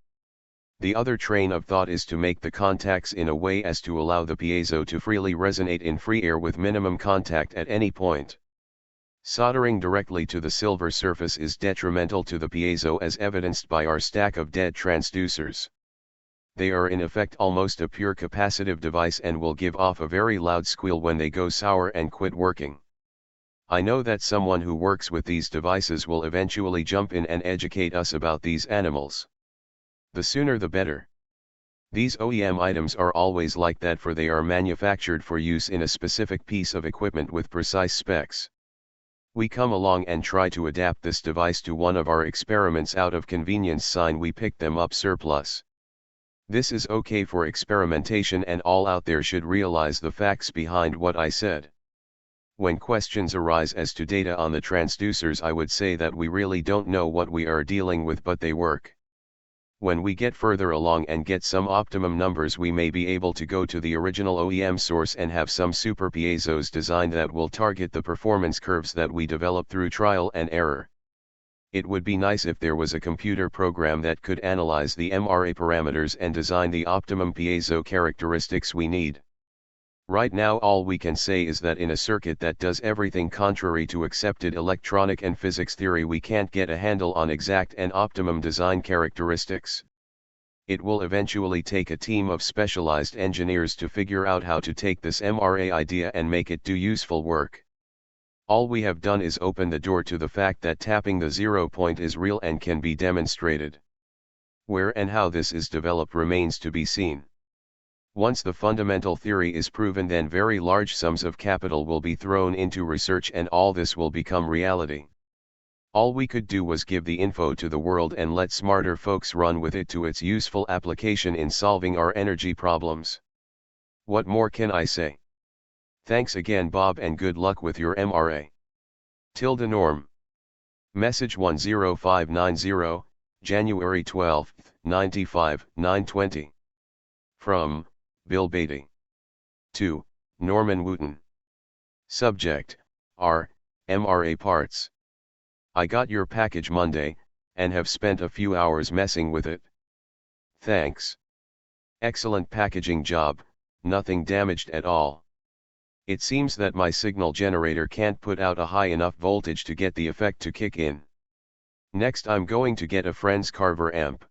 The other train of thought is to make the contacts in a way as to allow the piezo to freely resonate in free air with minimum contact at any point. Soldering directly to the silver surface is detrimental to the piezo, as evidenced by our stack of dead transducers. They are in effect almost a pure capacitive device and will give off a very loud squeal when they go sour and quit working. I know that someone who works with these devices will eventually jump in and educate us about these animals. The sooner the better. These OEM items are always like that, for they are manufactured for use in a specific piece of equipment with precise specs. We come along and try to adapt this device to one of our experiments out of convenience. We picked them up surplus. This is okay for experimentation, and all out there should realize the facts behind what I said. When questions arise as to data on the transducers, I would say that we really don't know what we are dealing with, but they work. When we get further along and get some optimum numbers, we may be able to go to the original OEM source and have some super piezos designed that will target the performance curves that we develop through trial and error. It would be nice if there was a computer program that could analyze the MRA parameters and design the optimum piezo characteristics we need. Right now all we can say is that in a circuit that does everything contrary to accepted electronic and physics theory, we can't get a handle on exact and optimum design characteristics. It will eventually take a team of specialized engineers to figure out how to take this MRA idea and make it do useful work. All we have done is open the door to the fact that tapping the 0 point is real and can be demonstrated. Where and how this is developed remains to be seen. Once the fundamental theory is proven, then very large sums of capital will be thrown into research and all this will become reality. All we could do was give the info to the world and let smarter folks run with it to its useful application in solving our energy problems. What more can I say? Thanks again, Bob, and good luck with your MRA. Norm. Message 10590, January 12, 95, 9:20. From Bill Beatty. 2. Norman Wooten. Subject, R, MRA parts. I got your package Monday, and have spent a few hours messing with it. Thanks. Excellent packaging job, nothing damaged at all. It seems that my signal generator can't put out a high enough voltage to get the effect to kick in. Next I'm going to get a friend's Carver amp.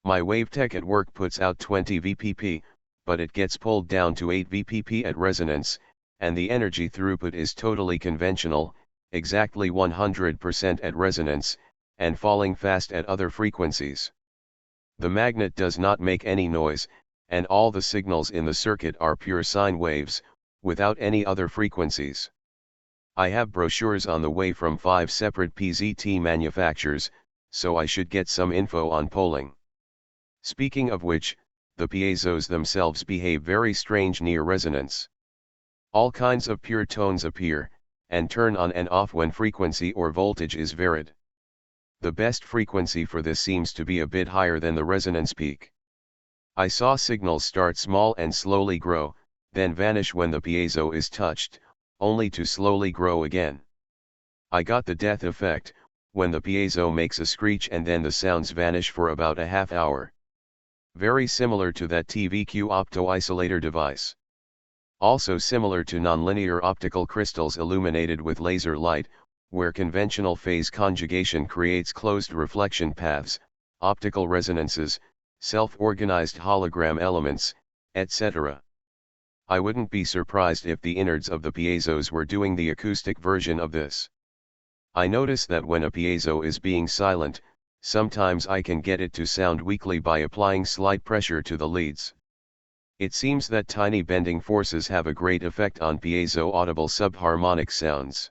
My WaveTech at work puts out 20 VPP, but it gets pulled down to 8 VPP at resonance, and the energy throughput is totally conventional, exactly 100% at resonance, and falling fast at other frequencies. The magnet does not make any noise, and all the signals in the circuit are pure sine waves, without any other frequencies. I have brochures on the way from 5 separate PZT manufacturers, so I should get some info on polling. Speaking of which, the piezos themselves behave very strange near resonance. All kinds of pure tones appear, and turn on and off when frequency or voltage is varied. The best frequency for this seems to be a bit higher than the resonance peak. I saw signals start small and slowly grow, then vanish when the piezo is touched, only to slowly grow again. I got the death effect, when the piezo makes a screech and then the sounds vanish for about a half hour. Very similar to that TVQ opto-isolator device. Also similar to nonlinear optical crystals illuminated with laser light, where conventional phase conjugation creates closed reflection paths, optical resonances, self-organized hologram elements, etc. I wouldn't be surprised if the innards of the piezos were doing the acoustic version of this. I notice that when a piezo is being silent, sometimes I can get it to sound weakly by applying slight pressure to the leads. It seems that tiny bending forces have a great effect on piezo audible subharmonic sounds.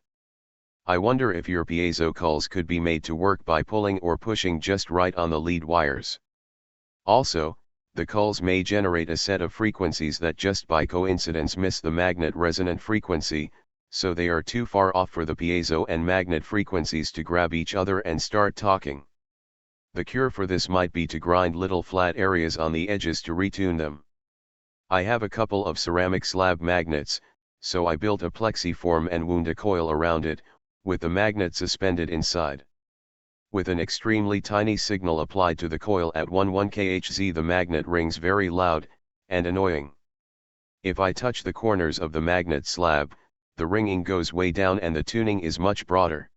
I wonder if your piezo culls could be made to work by pulling or pushing just right on the lead wires. Also, the culls may generate a set of frequencies that just by coincidence miss the magnet resonant frequency, so they are too far off for the piezo and magnet frequencies to grab each other and start talking. The cure for this might be to grind little flat areas on the edges to retune them. I have a couple of ceramic slab magnets, so I built a plexiform and wound a coil around it, with the magnet suspended inside. With an extremely tiny signal applied to the coil at 11 kHz, the magnet rings very loud and annoying. If I touch the corners of the magnet slab, the ringing goes way down and the tuning is much broader.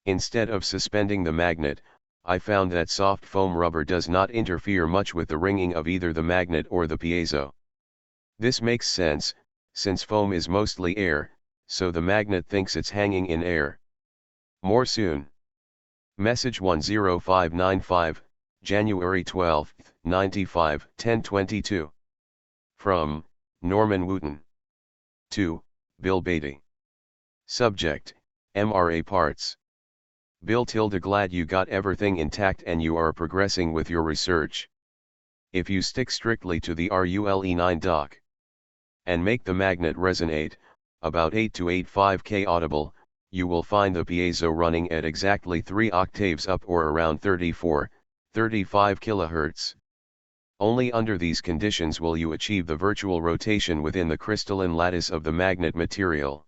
Instead of suspending the magnet, I found that soft foam rubber does not interfere much with the ringing of either the magnet or the piezo. This makes sense, since foam is mostly air, so the magnet thinks it's hanging in air. More soon. Message 10595, January 12, 95, 10:22. From Norman Wooten. 2. Bill Beatty. Subject, MRA parts. Bill, glad you got everything intact and you are progressing with your research. If you stick strictly to the RULE9 dock and make the magnet resonate, about 8 to 8.5 K audible, you will find the piezo running at exactly 3 octaves up or around 34, 35 kHz. Only under these conditions will you achieve the virtual rotation within the crystalline lattice of the magnet material.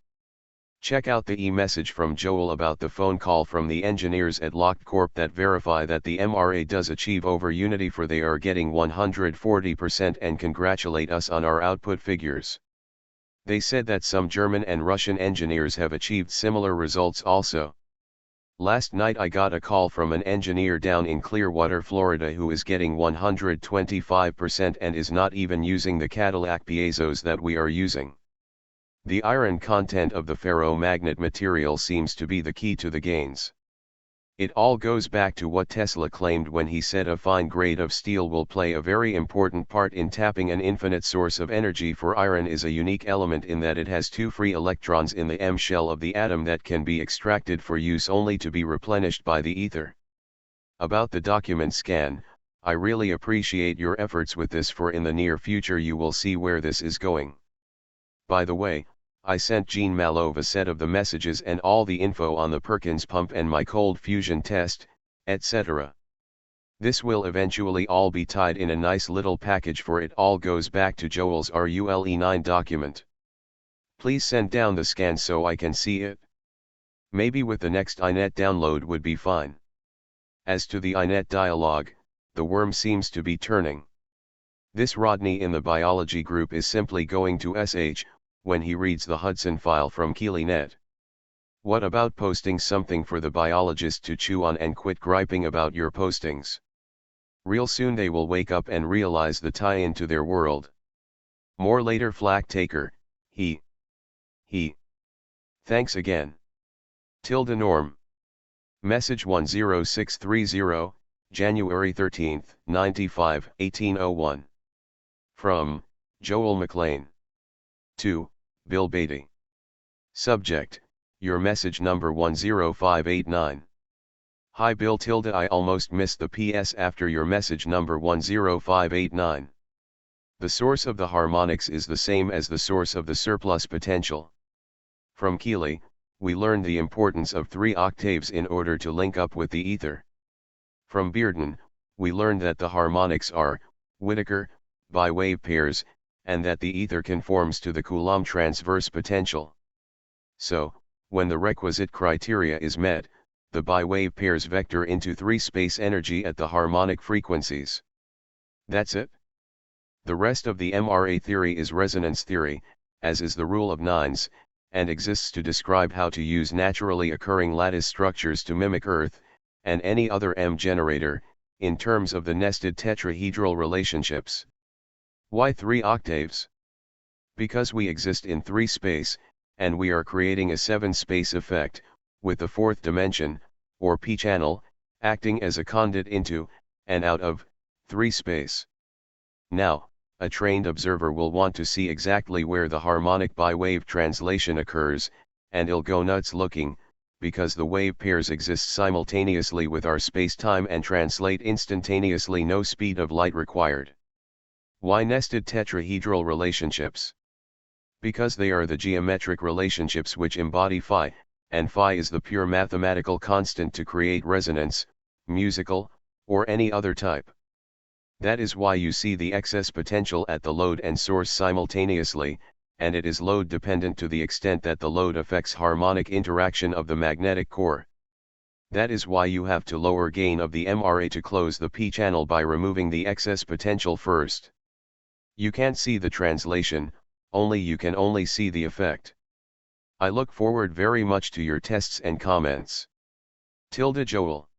Check out the e-message from Joel about the phone call from the engineers at Locked Corp that verify that the MRA does achieve over unity, for they are getting 140% and congratulate us on our output figures. They said that some German and Russian engineers have achieved similar results also. Last night I got a call from an engineer down in Clearwater, Florida who is getting 125% and is not even using the Cadillac piezos that we are using. The iron content of the ferromagnet material seems to be the key to the gains. It all goes back to what Tesla claimed when he said a fine grade of steel will play a very important part in tapping an infinite source of energy, for iron is a unique element in that it has 2 free electrons in the M shell of the atom that can be extracted for use only to be replenished by the ether. About the document scan, I really appreciate your efforts with this, for in the near future you will see where this is going. By the way, I sent Jean Malov a set of the messages and all the info on the Perkins pump and my cold fusion test, etc. This will eventually all be tied in a nice little package, for it all goes back to Joel's RULE9 document. Please send down the scan so I can see it. Maybe with the next iNet download would be fine. As to the iNet dialogue, the worm seems to be turning. This Rodney in the biology group is simply going to SH, when he reads the Hudson file from KeelyNet. What about posting something for the biologist to chew on and quit griping about your postings? Real soon they will wake up and realize the tie-in to their world. More later, Flack Taker, he. Thanks again. Tilde Norm. Message 10630, January 13, 95, 1801. From, Joel McLean. 2, Bill Beatty. Subject, your message number 10589. Hi Bill tilde, I almost missed the PS after your message number 10589. The source of the harmonics is the same as the source of the surplus potential. From Keely, we learned the importance of 3 octaves in order to link up with the ether. From Bearden, we learned that the harmonics are, Whittaker, bi-wave pairs, and that the ether conforms to the Coulomb transverse potential. So, when the requisite criteria is met, the bi-wave pairs vector into 3-space energy at the harmonic frequencies. That's it. The rest of the MRA theory is resonance theory, as is the rule of nines, and exists to describe how to use naturally occurring lattice structures to mimic Earth, and any other M generator, in terms of the nested tetrahedral relationships. Why 3 octaves? Because we exist in 3 space, and we are creating a 7-space effect, with the 4th dimension, or p-channel, acting as a conduit into, and out of, 3 space. Now, a trained observer will want to see exactly where the harmonic bi-wave translation occurs, and he'll go nuts looking, because the wave pairs exist simultaneously with our space-time and translate instantaneously, no speed of light required. Why nested tetrahedral relationships? Because they are the geometric relationships which embody phi, and phi is the pure mathematical constant to create resonance, musical, or any other type. That is why you see the excess potential at the load and source simultaneously, and it is load dependent to the extent that the load affects harmonic interaction of the magnetic core. That is why you have to lower gain of the MRA to close the p-channel by removing the excess potential first. You can't see the translation, you can only see the effect. I look forward very much to your tests and comments. Tilde Joel.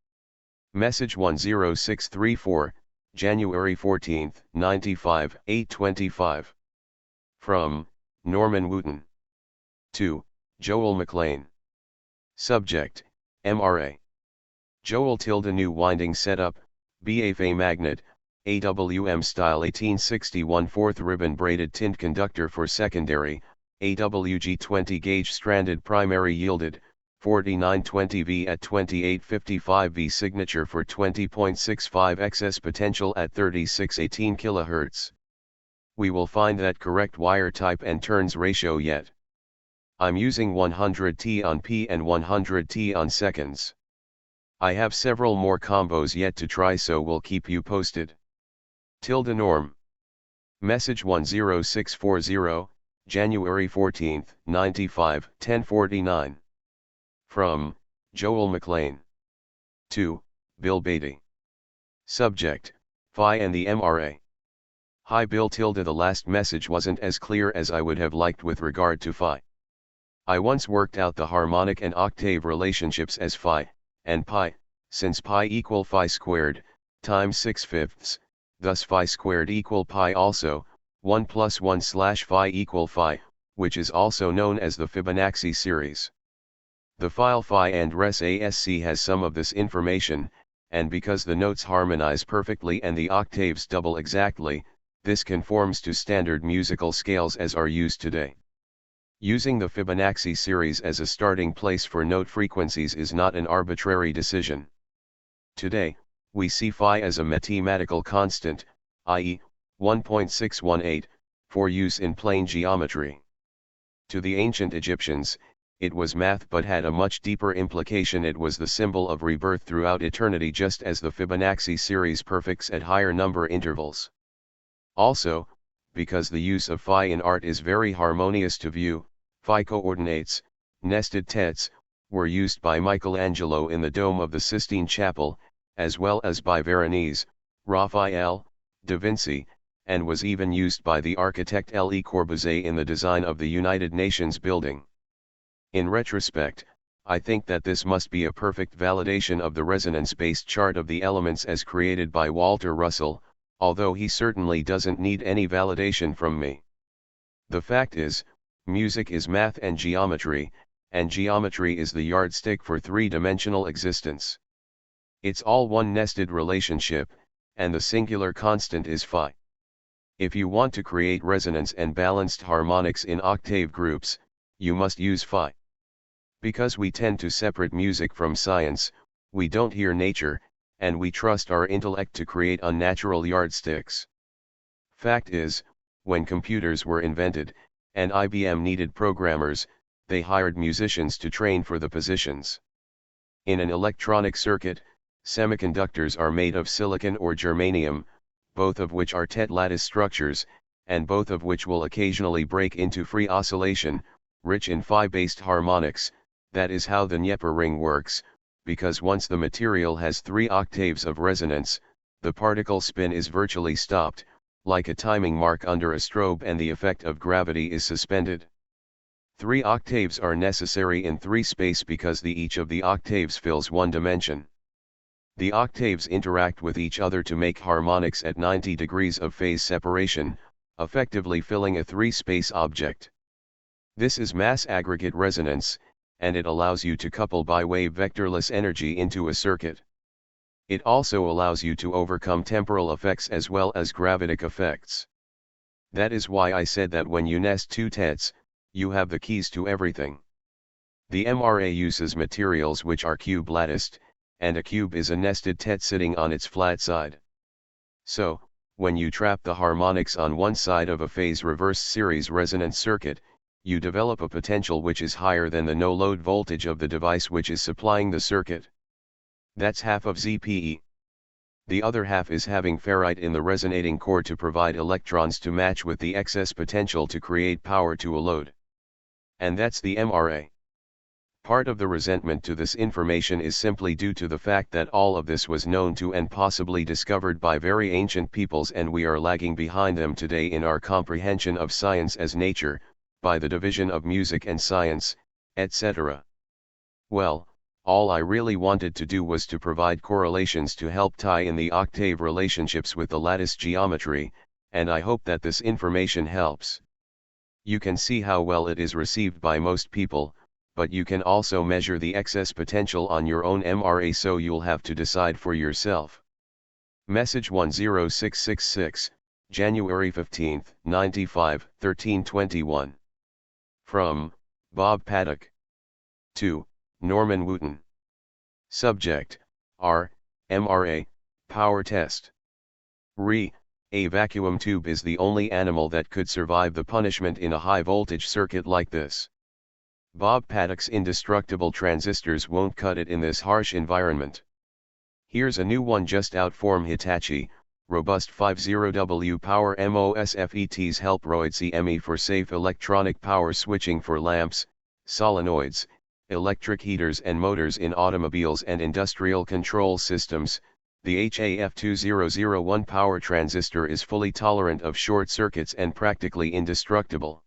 Message 10634, January 14, 95, 8:25. From, Norman Wooten. 2, Joel McLean. Subject, MRA. Joel tilde new winding setup, BFA magnet, AWM style 1861 4th ribbon braided tint conductor for secondary, AWG 20 gauge stranded primary yielded, 4920V at 2855V signature for 20.65 excess potential at 3618 kHz. We will find that correct wire type and turns ratio yet. I'm using 100T on P and 100T on seconds. I have several more combos yet to try, so we'll keep you posted. Norm. Message 10640, January 14, 95, 10:49. From Joel McLean. 2. Bill Beatty. Subject: Phi and the MRA. Hi Bill. The last message wasn't as clear as I would have liked with regard to Phi. I once worked out the harmonic and octave relationships as Phi and pi, since pi equal Phi squared times 6/5, thus Phi squared equal pi, also 1 plus 1 slash Phi equal Phi, which is also known as the Fibonacci series. The file Phi and Res ASC has some of this information, and because the notes harmonize perfectly and the octaves double exactly, this conforms to standard musical scales as are used today. Using the Fibonacci series as a starting place for note frequencies is not an arbitrary decision. Today, we see Phi as a mathematical constant, i.e., 1.618, for use in plane geometry. To the ancient Egyptians, it was math but had a much deeper implication. It was the symbol of rebirth throughout eternity, just as the Fibonacci series perfects at higher number intervals. Also, because the use of Phi in art is very harmonious to view, Phi coordinates, nested tets, were used by Michelangelo in the dome of the Sistine Chapel, as well as by Veronese, Raphael, Da Vinci, and was even used by the architect Le Corbusier in the design of the United Nations building. In retrospect, I think that this must be a perfect validation of the resonance-based chart of the elements as created by Walter Russell, although he certainly doesn't need any validation from me. The fact is, music is math and geometry is the yardstick for three-dimensional existence. It's all one nested relationship, and the singular constant is Phi. If you want to create resonance and balanced harmonics in octave groups, you must use Phi. Because we tend to separate music from science, we don't hear nature, and we trust our intellect to create unnatural yardsticks. Fact is, when computers were invented, and IBM needed programmers, they hired musicians to train for the positions. In an electronic circuit, semiconductors are made of silicon or germanium, both of which are tet lattice structures, and both of which will occasionally break into free oscillation, rich in Phi-based harmonics. That is how the Nieper ring works, because once the material has 3 octaves of resonance, the particle spin is virtually stopped, like a timing mark under a strobe, and the effect of gravity is suspended. 3 octaves are necessary in 3 space because each of the octaves fills 1 dimension. The octaves interact with each other to make harmonics at 90 degrees of phase separation, effectively filling a 3-space object. This is mass aggregate resonance, and it allows you to couple bi-wave vectorless energy into a circuit. It also allows you to overcome temporal effects as well as gravitic effects. That is why I said that when you nest 2 tets, you have the keys to everything. The MRA uses materials which are cube latticed, and a cube is a nested tet sitting on its flat side. So, when you trap the harmonics on one side of a phase reverse series resonance circuit, you develop a potential which is higher than the no-load voltage of the device which is supplying the circuit. That's half of ZPE. The other half is having ferrite in the resonating core to provide electrons to match with the excess potential to create power to a load. And that's the MRA. Part of the resentment to this information is simply due to the fact that all of this was known to and possibly discovered by very ancient peoples, and we are lagging behind them today in our comprehension of science as nature, by the division of music and science, etc. Well, all I really wanted to do was to provide correlations to help tie in the octave relationships with the lattice geometry, and I hope that this information helps. You can see how well it is received by most people, but you can also measure the excess potential on your own MRA, so you'll have to decide for yourself. Message 10666, January 15, 95, 13:21. From Bob Paddock. 2. Norman Wooten. Subject, R, MRA, power test. A vacuum tube is the only animal that could survive the punishment in a high voltage circuit like this. Bob Paddock's indestructible transistors won't cut it in this harsh environment. Here's a new one just out from Hitachi, robust 50W power MOSFETs help roid CME for safe electronic power switching for lamps, solenoids, electric heaters and motors in automobiles and industrial control systems. The HAF2001 power transistor is fully tolerant of short circuits and practically indestructible.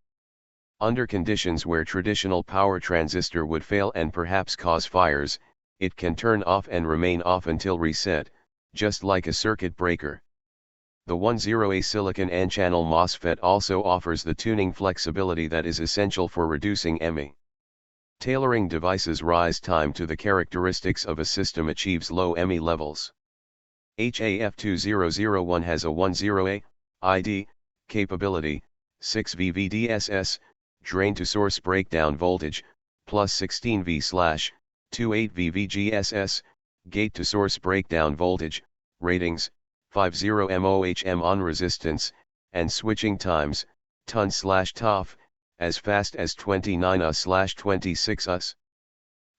Under conditions where traditional power transistor would fail and perhaps cause fires, it can turn off and remain off until reset, just like a circuit breaker. The 10A silicon N-channel MOSFET also offers the tuning flexibility that is essential for reducing ME. Tailoring devices' rise time to the characteristics of a system achieves low ME levels. HAF2001 has a 10A ID capability, 6 VVDSS, drain to source breakdown voltage, plus 16V/28 VVGSS, gate to source breakdown voltage, ratings, 50 mOhm on resistance, and switching times, ton/TOF, as fast as 29 US/26 US.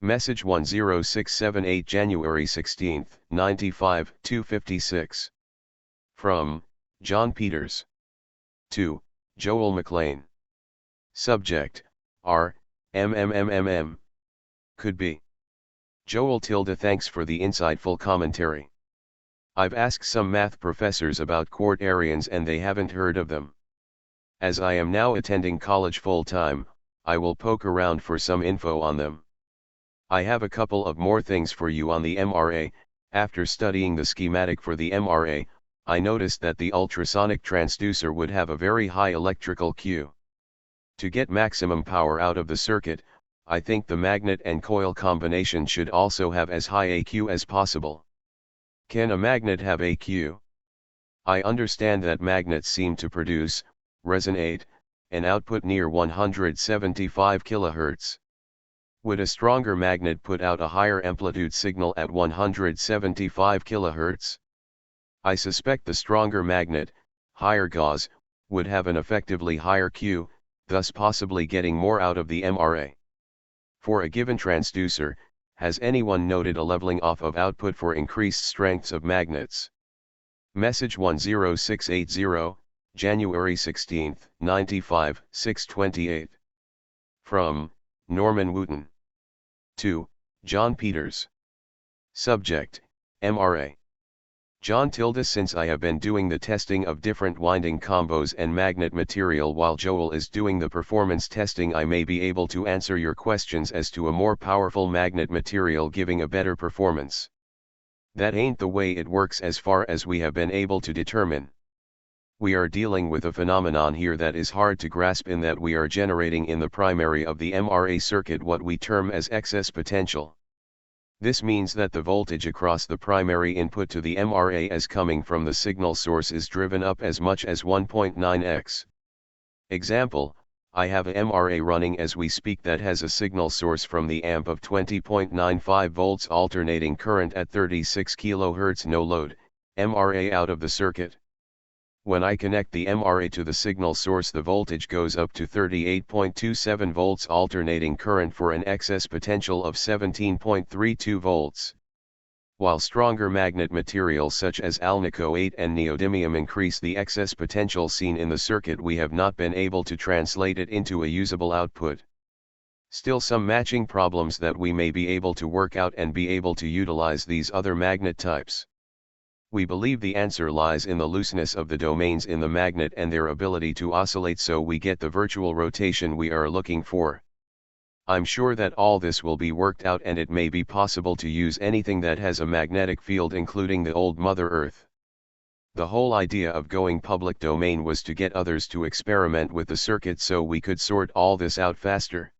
Message 10678 January 16, 95, 256. From, John Peters. To, Joel McLean. Subject, R, MMMMM. Could be. Joel tilde thanks for the insightful commentary. I've asked some math professors about quaternions and they haven't heard of them. As I am now attending college full-time, I will poke around for some info on them. I have a couple of more things for you on the MRA. After studying the schematic for the MRA, I noticed that the ultrasonic transducer would have a very high electrical Q. To get maximum power out of the circuit, I think the magnet and coil combination should also have as high a Q as possible. Can a magnet have a Q? I understand that magnets seem to produce, resonate, an output near 175 kHz. Would a stronger magnet put out a higher amplitude signal at 175 kHz? I suspect the stronger magnet, higher gauge, would have an effectively higher Q, thus possibly getting more out of the MRA. For a given transducer, has anyone noted a leveling off of output for increased strengths of magnets? Message 10680, January 16, 95, 628. From, Norman Wooten. To, John Peters. Subject, MRA. John tilde since I have been doing the testing of different winding combos and magnet material while Joel is doing the performance testing, I may be able to answer your questions as to a more powerful magnet material giving a better performance. That ain't the way it works as far as we have been able to determine. We are dealing with a phenomenon here that is hard to grasp in that we are generating in the primary of the MRA circuit what we term as excess potential. This means that the voltage across the primary input to the MRA as coming from the signal source is driven up as much as 1.9x. Example, I have a MRA running as we speak that has a signal source from the amp of 20.95 volts alternating current at 36 kHz no load, MRA out of the circuit. When I connect the MRA to the signal source, the voltage goes up to 38.27 volts alternating current for an excess potential of 17.32 volts. While stronger magnet materials such as alnico 8 and neodymium increase the excess potential seen in the circuit, we have not been able to translate it into a usable output. Still some matching problems that we may be able to work out and be able to utilize these other magnet types. We believe the answer lies in the looseness of the domains in the magnet and their ability to oscillate so we get the virtual rotation we are looking for. I'm sure that all this will be worked out and it may be possible to use anything that has a magnetic field, including the old Mother Earth. The whole idea of going public domain was to get others to experiment with the circuit so we could sort all this out faster.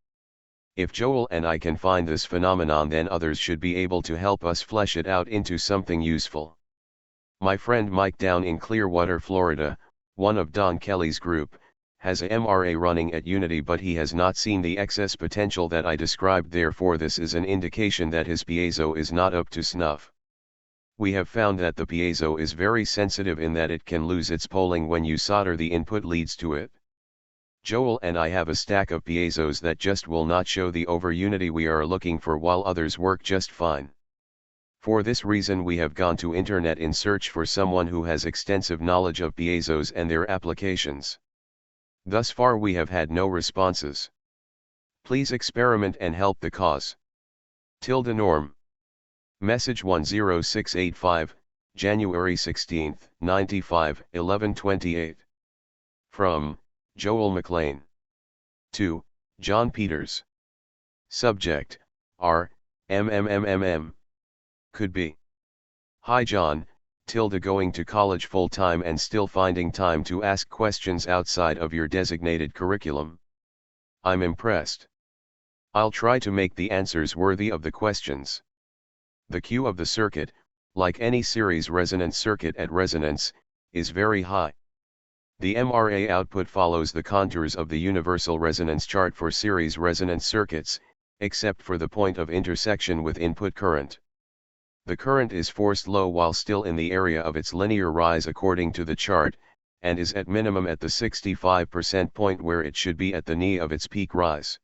If Joel and I can find this phenomenon, then others should be able to help us flesh it out into something useful. My friend Mike down in Clearwater, Florida, one of Don Kelly's group, has a MRA running at unity, but he has not seen the excess potential that I described. Therefore this is an indication that his piezo is not up to snuff. We have found that the piezo is very sensitive in that it can lose its poling when you solder the input leads to it. Joel and I have a stack of piezos that just will not show the over unity we are looking for, while others work just fine. For this reason we have gone to internet in search for someone who has extensive knowledge of piezos and their applications. Thus far we have had no responses. Please experiment and help the cause. Norm. Message 10685, January 16, 95, 11:28. From Joel McLean. To John Peters. Subject: R. MMMMM. Could be. Hi John, going to college full time and still finding time to ask questions outside of your designated curriculum. I'm impressed. I'll try to make the answers worthy of the questions. The Q of the circuit, like any series resonance circuit at resonance, is very high. The MRA output follows the contours of the universal resonance chart for series resonance circuits, except for the point of intersection with input current. The current is forced low while still in the area of its linear rise according to the chart, and is at minimum at the 65% point where it should be at the knee of its peak rise.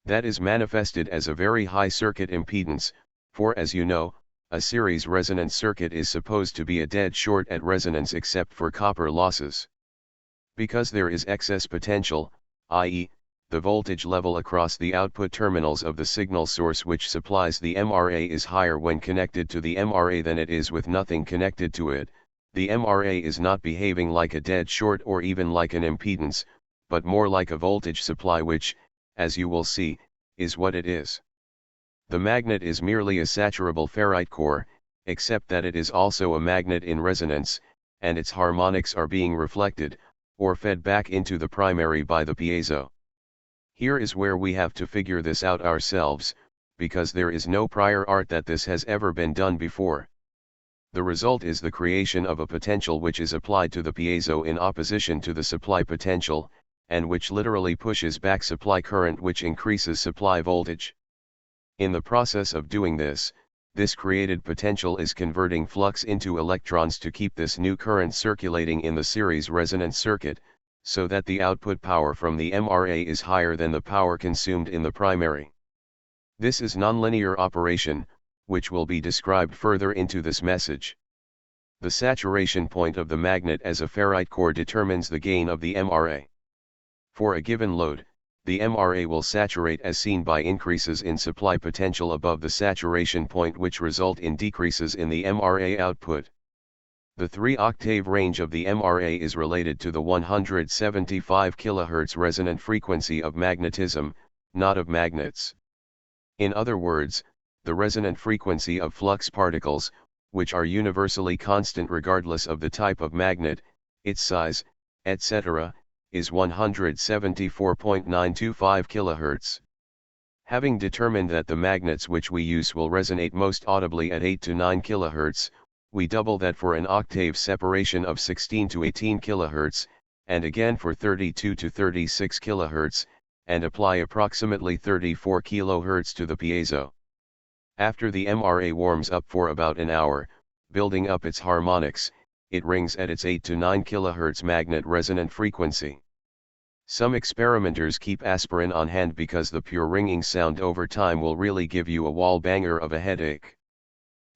That is manifested as a very high circuit impedance, for as you know, a series resonance circuit is supposed to be a dead short at resonance except for copper losses. Because there is excess potential, i.e., the voltage level across the output terminals of the signal source which supplies the MRA is higher when connected to the MRA than it is with nothing connected to it, the MRA is not behaving like a dead short or even like an impedance, but more like a voltage supply which, as you will see, is what it is. The magnet is merely a saturable ferrite core, except that it is also a magnet in resonance, and its harmonics are being reflected, or fed back into the primary by the piezo. Here is where we have to figure this out ourselves, because there is no prior art that this has ever been done before. The result is the creation of a potential which is applied to the piezo in opposition to the supply potential, and which literally pushes back supply current which increases supply voltage. In the process of doing this created potential is converting flux into electrons to keep this new current circulating in the series resonance circuit, so that the output power from the MRA is higher than the power consumed in the primary. This is nonlinear operation, which will be described further into this message. The saturation point of the magnet as a ferrite core determines the gain of the MRA. For a given load, the MRA will saturate as seen by increases in supply potential above the saturation point which result in decreases in the MRA output. The 3-octave range of the MRA is related to the 175 kHz resonant frequency of magnetism, not of magnets. In other words, the resonant frequency of flux particles, which are universally constant regardless of the type of magnet, its size, etc., is 174.925 kHz. Having determined that the magnets which we use will resonate most audibly at 8 to 9 kHz, we double that for an octave separation of 16 to 18 kHz, and again for 32 to 36 kHz, and apply approximately 34 kHz to the piezo. After the MRA warms up for about an hour, building up its harmonics, it rings at its 8 to 9 kHz magnet resonant frequency. Some experimenters keep aspirin on hand because the pure ringing sound over time will really give you a wall banger of a headache.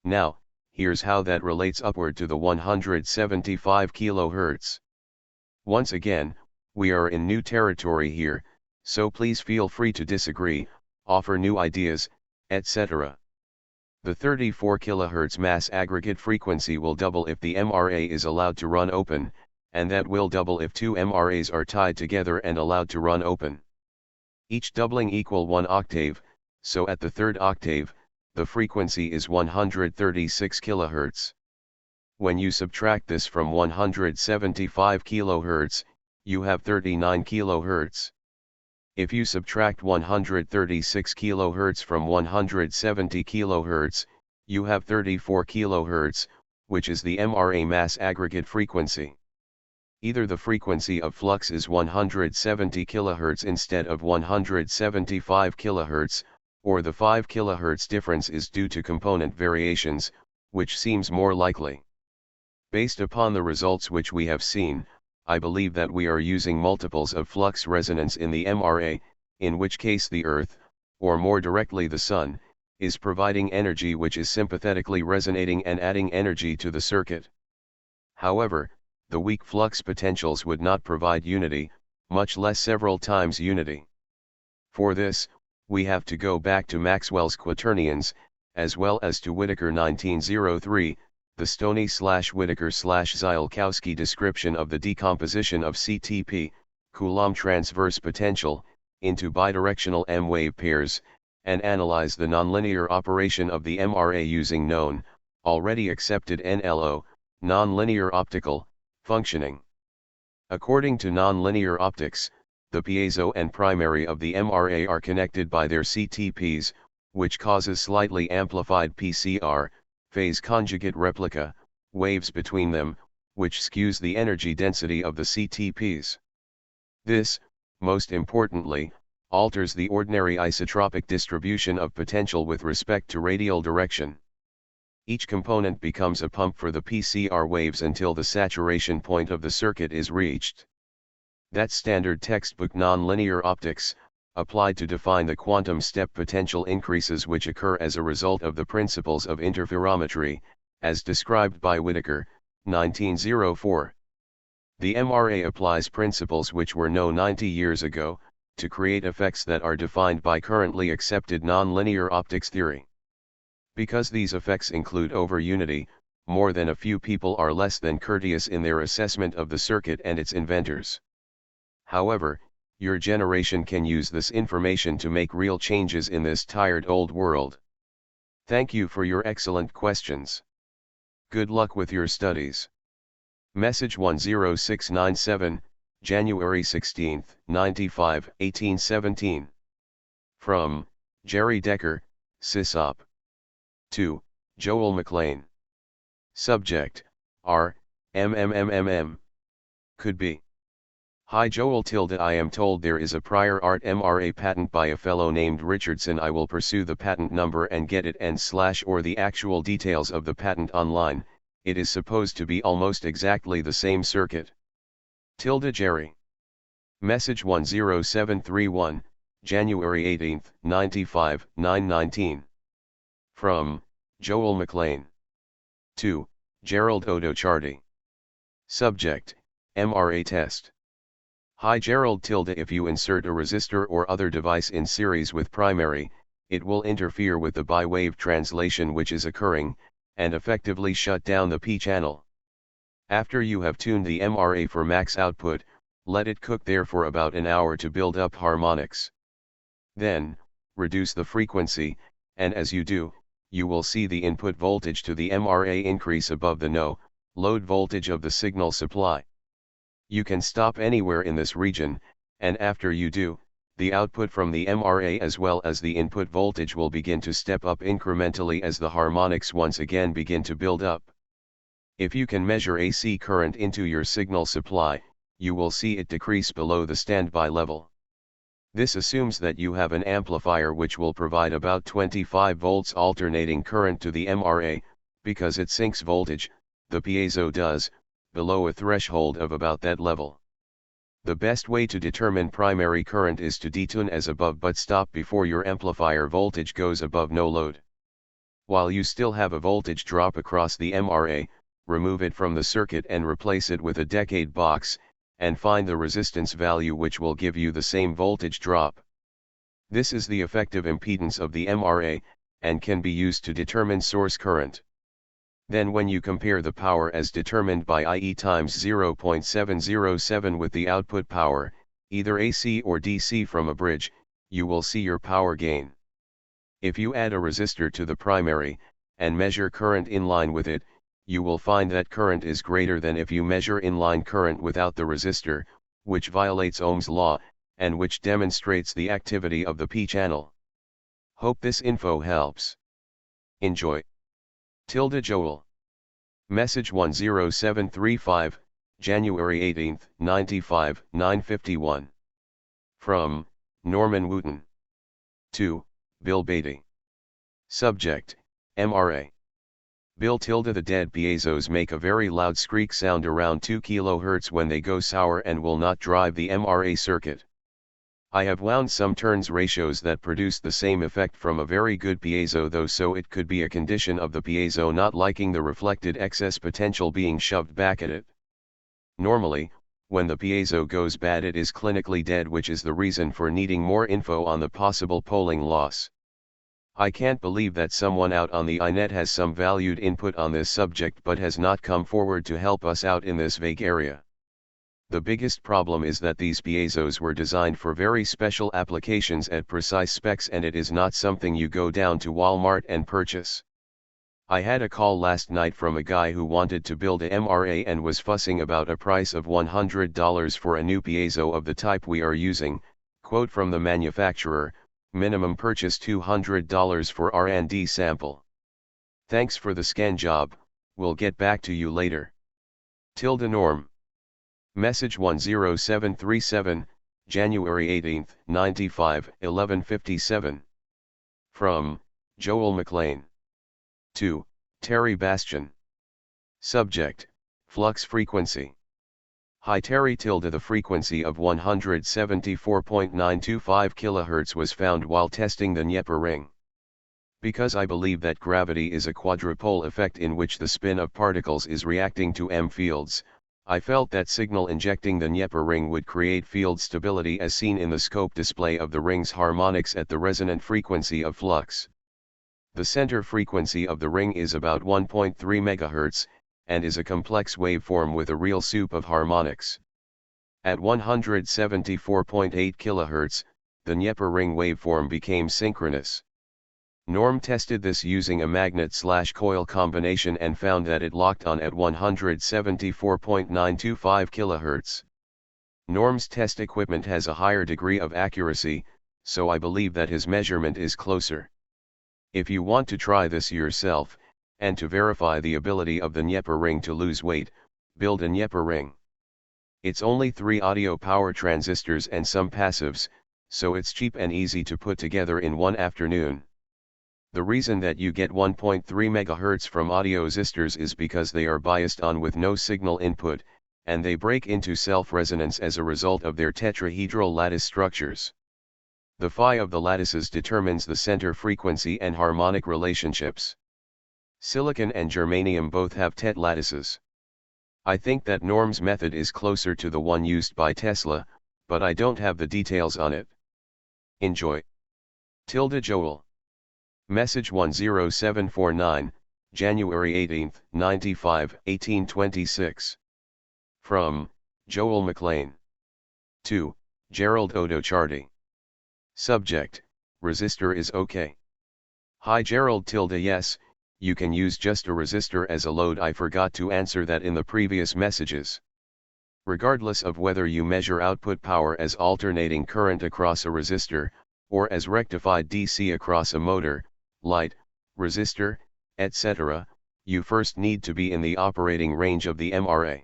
Now, here's how that relates upward to the 175 kHz. Once again, we are in new territory here, so please feel free to disagree, offer new ideas, etc. The 34 kHz mass aggregate frequency will double if the MRA is allowed to run open, and that will double if two MRAs are tied together and allowed to run open. Each doubling equal 1 octave, so at the third octave, the frequency is 136 kHz. When you subtract this from 175 kHz, you have 39 kHz. If you subtract 136 kHz from 170 kHz, you have 34 kHz, which is the MRA mass aggregate frequency. Either the frequency of flux is 170 kHz instead of 175 kHz, or the 5 kHz difference is due to component variations, which seems more likely. Based upon the results which we have seen, I believe that we are using multiples of flux resonance in the MRA, in which case the Earth, or more directly the Sun, is providing energy which is sympathetically resonating and adding energy to the circuit. However, the weak flux potentials would not provide unity, much less several times unity. For this, we have to go back to Maxwell's quaternions, as well as to Whittaker 1903, the Stoney/Whittaker/Ziolkowski description of the decomposition of CTP, Coulomb transverse potential, into bidirectional M-wave pairs, and analyze the nonlinear operation of the MRA using known, already accepted NLO, nonlinear optical, functioning. According to nonlinear optics, the piezo and primary of the MRA are connected by their CTPs, which causes slightly amplified PCR, phase conjugate replica, waves between them, which skews the energy density of the CTPs. This, most importantly, alters the ordinary isotropic distribution of potential with respect to radial direction. Each component becomes a pump for the PCR waves until the saturation point of the circuit is reached. That's standard textbook nonlinear optics, applied to define the quantum step potential increases which occur as a result of the principles of interferometry, as described by Whittaker, 1904. The MRA applies principles which were known 90 years ago, to create effects that are defined by currently accepted nonlinear optics theory. Because these effects include over-unity, more than a few people are less than courteous in their assessment of the circuit and its inventors. However, your generation can use this information to make real changes in this tired old world. Thank you for your excellent questions. Good luck with your studies. Message 10697, January 16, 95, 1817. From Jerry Decker, SysOp. 2. Joel McLean. Subject, R, MMMMM. Could be. Hi Joel tilde I am told there is a prior art MRA patent by a fellow named Richardson. I will pursue the patent number and get it and / or the actual details of the patent online. It is supposed to be almost exactly the same circuit. Tilde Jerry. Message 10731, January 18, 95, 919. From Joel McLean. 2. Gerald Odochardi. Subject, MRA test. Hi Gerald tilde if you insert a resistor or other device in series with primary, it will interfere with the bi-wave translation which is occurring, and effectively shut down the P channel. After you have tuned the MRA for max output, let it cook there for about an hour to build up harmonics. Then, reduce the frequency, and as you do, you will see the input voltage to the MRA increase above the load voltage of the signal supply. You can stop anywhere in this region, and after you do, the output from the MRA as well as the input voltage will begin to step up incrementally as the harmonics once again begin to build up. If you can measure AC current into your signal supply, you will see it decrease below the standby level. This assumes that you have an amplifier which will provide about 25 volts alternating current to the MRA, because it sinks voltage, the piezo does, below a threshold of about that level. The best way to determine primary current is to detune as above but stop before your amplifier voltage goes above no load. While you still have a voltage drop across the MRA, remove it from the circuit and replace it with a decade box, and find the resistance value which will give you the same voltage drop. This is the effective impedance of the MRA, and can be used to determine source current. Then when you compare the power as determined by IE times 0.707 with the output power, either AC or DC from a bridge, you will see your power gain. If you add a resistor to the primary, and measure current in line with it, you will find that current is greater than if you measure inline current without the resistor, which violates Ohm's law, and which demonstrates the activity of the P channel. Hope this info helps. Enjoy. Tilde Joel. Message 10735, January 18, 95, 9:51. From, Norman Wooten. 2, Bill Beatty. Subject, MRA. Bill tilde the dead piezos make a very loud squeak sound around 2 kHz when they go sour and will not drive the MRA circuit. I have wound some turns ratios that produce the same effect from a very good piezo though, so it could be a condition of the piezo not liking the reflected excess potential being shoved back at it. Normally, when the piezo goes bad it is clinically dead, which is the reason for needing more info on the possible polling loss. I can't believe that someone out on the iNet has some valued input on this subject but has not come forward to help us out in this vague area. The biggest problem is that these piezos were designed for very special applications at precise specs, and it is not something you go down to Walmart and purchase. I had a call last night from a guy who wanted to build a MRA and was fussing about a price of $100 for a new piezo of the type we are using. Quote from the manufacturer, minimum purchase $200 for R&D sample. Thanks for the scan job, we'll get back to you later. Norm. Message 10737, January 18, 95, 11:57. From, Joel McLean. 2, Terry Bastian. Subject, flux frequency. Hi Terry. The frequency of 174.925 kHz was found while testing the Nieper ring. Because I believe that gravity is a quadrupole effect in which the spin of particles is reacting to M fields, I felt that signal injecting the Nieper ring would create field stability as seen in the scope display of the ring's harmonics at the resonant frequency of flux. The center frequency of the ring is about 1.3 MHz, and is a complex waveform with a real soup of harmonics. At 174.8 kHz, the Nieper ring waveform became synchronous. Norm tested this using a magnet/coil combination and found that it locked on at 174.925 kHz. Norm's test equipment has a higher degree of accuracy, so I believe that his measurement is closer. If you want to try this yourself, and to verify the ability of the Nieper ring to lose weight, build a Nieper ring. It's only 3 audio power transistors and some passives, so it's cheap and easy to put together in one afternoon. The reason that you get 1.3 MHz from audio resistors is because they are biased on with no signal input, and they break into self-resonance as a result of their tetrahedral lattice structures. The phi of the lattices determines the center frequency and harmonic relationships. Silicon and germanium both have tet lattices. I think that Norm's method is closer to the one used by Tesla, but I don't have the details on it. Enjoy. Joel. Message 10749, January 18, 95, 1826. From, Joel McLean. 2, Gerald Odocharty. Subject, resistor is okay. Hi Gerald. Yes, you can use just a resistor as a load. I forgot to answer that in the previous messages. Regardless of whether you measure output power as alternating current across a resistor, or as rectified DC across a motor, light, resistor, etc., you first need to be in the operating range of the MRA.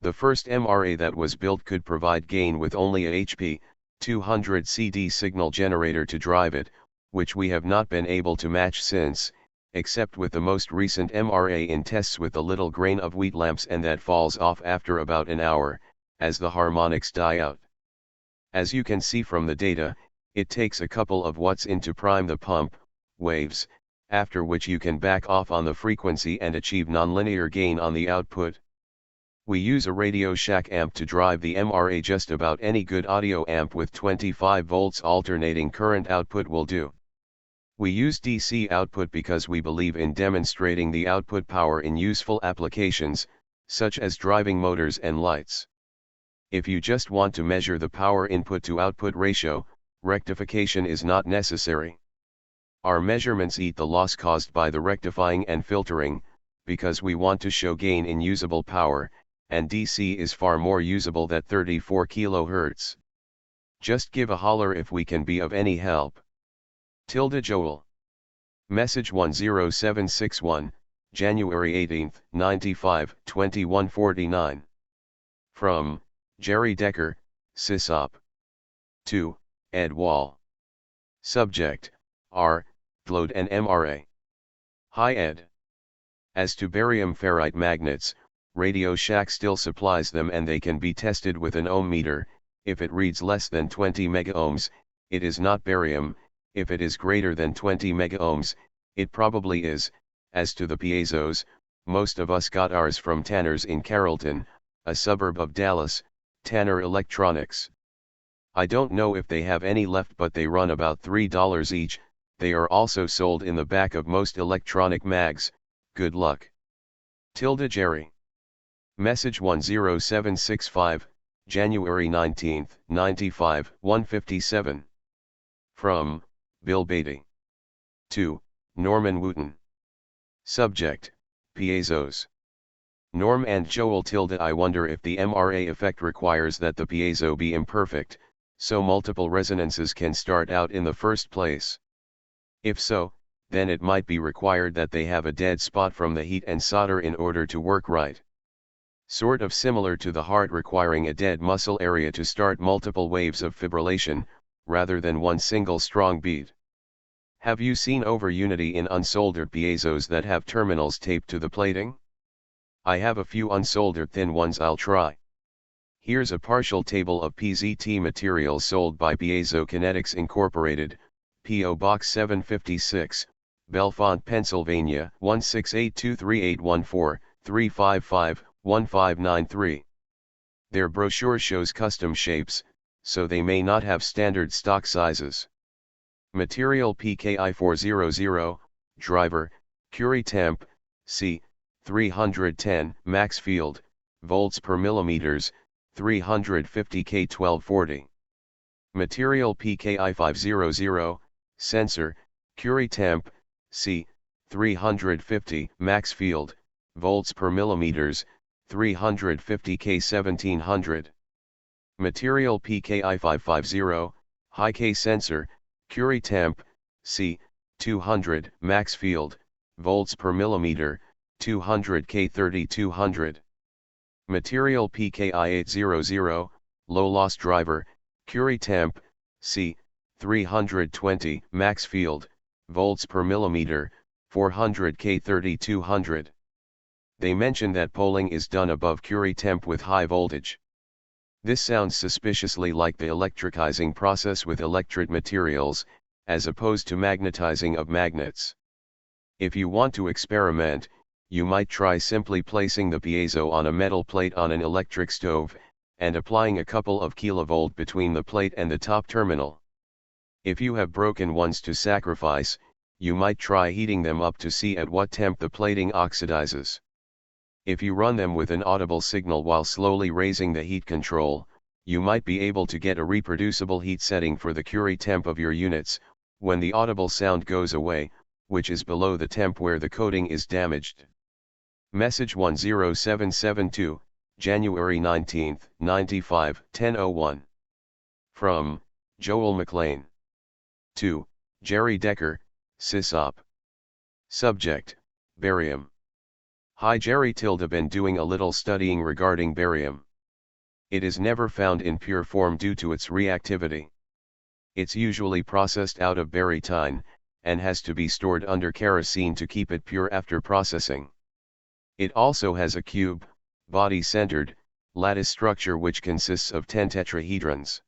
The first MRA that was built could provide gain with only a HP 200 CD signal generator to drive it, which we have not been able to match since, except with the most recent MRA in tests with a little grain of wheat lamps, and that falls off after about an hour, as the harmonics die out. As you can see from the data, it takes a couple of watts in to prime the pump, waves, after which you can back off on the frequency and achieve nonlinear gain on the output. We use a Radio Shack amp to drive the MRA. Just about any good audio amp with 25 volts alternating current output will do. We use DC output because we believe in demonstrating the output power in useful applications, such as driving motors and lights. If you just want to measure the power input to output ratio, rectification is not necessary. Our measurements eat the loss caused by the rectifying and filtering, because we want to show gain in usable power, and DC is far more usable than 34 kHz. Just give a holler if we can be of any help. Joel. Message 10761, January 18, 95, 2149. From, Jerry Decker, SysOp. 2, Ed Wall. Subject, R, Glode and MRA. Hi Ed. As to barium ferrite magnets, Radio Shack still supplies them and they can be tested with an ohm meter. If it reads less than 20 megaohms, it is not barium. If it is greater than 20 megaohms, it probably is. As to the piezos, most of us got ours from Tanner's in Carrollton, a suburb of Dallas, Tanner Electronics. I don't know if they have any left, but they run about $3 each. They are also sold in the back of most electronic mags. Good luck. Jerry. Message 10765, January 19, 95, 157. From, Bill Beatty. 2, Norman Wooten. Subject, Piezos. Norm and Joel. I wonder if the MRA effect requires that the piezo be imperfect, so multiple resonances can start out in the first place. If so, then it might be required that they have a dead spot from the heat and solder in order to work right. Sort of similar to the heart requiring a dead muscle area to start multiple waves of fibrillation, rather than one single strong beat. Have you seen over unity in unsoldered piezos that have terminals taped to the plating? I have a few unsoldered thin ones I'll try. Here's a partial table of PZT materials sold by Piezo Kinetics Incorporated, P.O. Box 756, Bellefonte, Pennsylvania 168238143551593. Their brochure shows custom shapes, so they may not have standard stock sizes. Material PKI 400, driver, Curie temp, C, 310, max field, volts per millimeters, 350 K 1240. Material PKI 500, sensor, Curie temp, C, 350, max field, volts per millimeters, 350 K 1700. Material PKI 550, high K sensor, Curie temp, C, 200, max field, volts per millimeter, 200 K 3200. Material PKI 800, low loss driver, Curie temp, C, 320, max field, volts per millimeter, 400 K 3200. They mention that polling is done above Curie temp with high voltage. This sounds suspiciously like the electricizing process with electret materials, as opposed to magnetizing of magnets. If you want to experiment, you might try simply placing the piezo on a metal plate on an electric stove, and applying a couple of kilovolt between the plate and the top terminal. If you have broken ones to sacrifice, you might try heating them up to see at what temp the plating oxidizes. If you run them with an audible signal while slowly raising the heat control, you might be able to get a reproducible heat setting for the Curie temp of your units, when the audible sound goes away, which is below the temp where the coating is damaged. Message 10772, January 19, 95, 10:01. From, Joel McLean. 2, Jerry Decker, SysOp. Subject, barium. Hi Jerry. Been doing a little studying regarding barium. It is never found in pure form due to its reactivity. It's usually processed out of barytine, and has to be stored under kerosene to keep it pure after processing. It also has a cube, body-centered, lattice structure which consists of 10 tetrahedrons.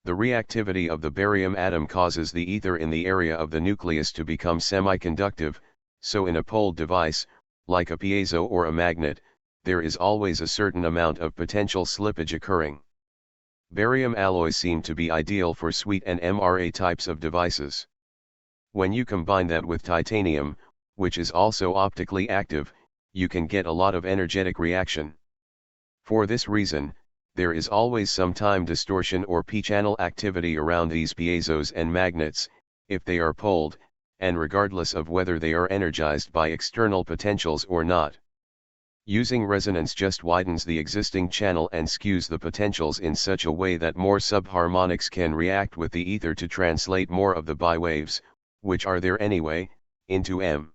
The reactivity of the barium atom causes the ether in the area of the nucleus to become semiconductive, so in a poled device, like a piezo or a magnet, there is always a certain amount of potential slippage occurring. Barium alloys seem to be ideal for sweet and MRA types of devices. When you combine that with titanium, which is also optically active, you can get a lot of energetic reaction. For this reason, there is always some time distortion or p-channel activity around these piezos and magnets, if they are poled, and regardless of whether they are energized by external potentials or not. Using resonance just widens the existing channel and skews the potentials in such a way that more subharmonics can react with the ether to translate more of the biwaves, which are there anyway, into M.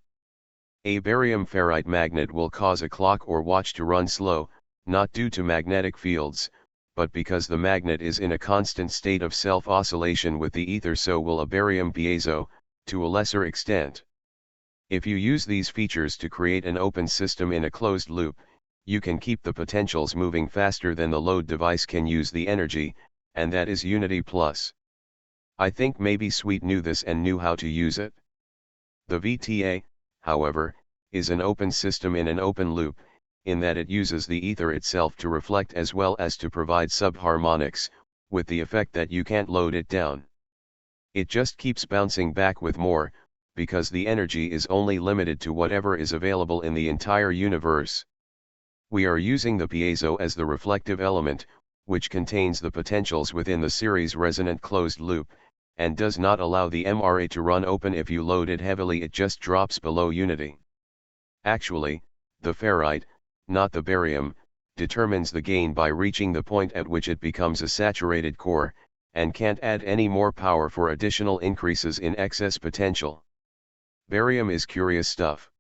A barium ferrite magnet will cause a clock or watch to run slow, not due to magnetic fields, but because the magnet is in a constant state of self-oscillation with the ether, so will a barium piezo, to a lesser extent. If you use these features to create an open system in a closed loop, you can keep the potentials moving faster than the load device can use the energy, and that is unity plus. I think maybe Sweet knew this and knew how to use it. The VTA, however, is an open system in an open loop, in that it uses the ether itself to reflect as well as to provide subharmonics, with the effect that you can't load it down. It just keeps bouncing back with more, because the energy is only limited to whatever is available in the entire universe. We are using the piezo as the reflective element, which contains the potentials within the series resonant closed loop, and does not allow the MRA to run open. If you load it heavily, it just drops below unity. Actually, the ferrite, not the barium, determines the gain by reaching the point at which it becomes a saturated core, and can't add any more power for additional increases in excess potential. Barium is curious stuff.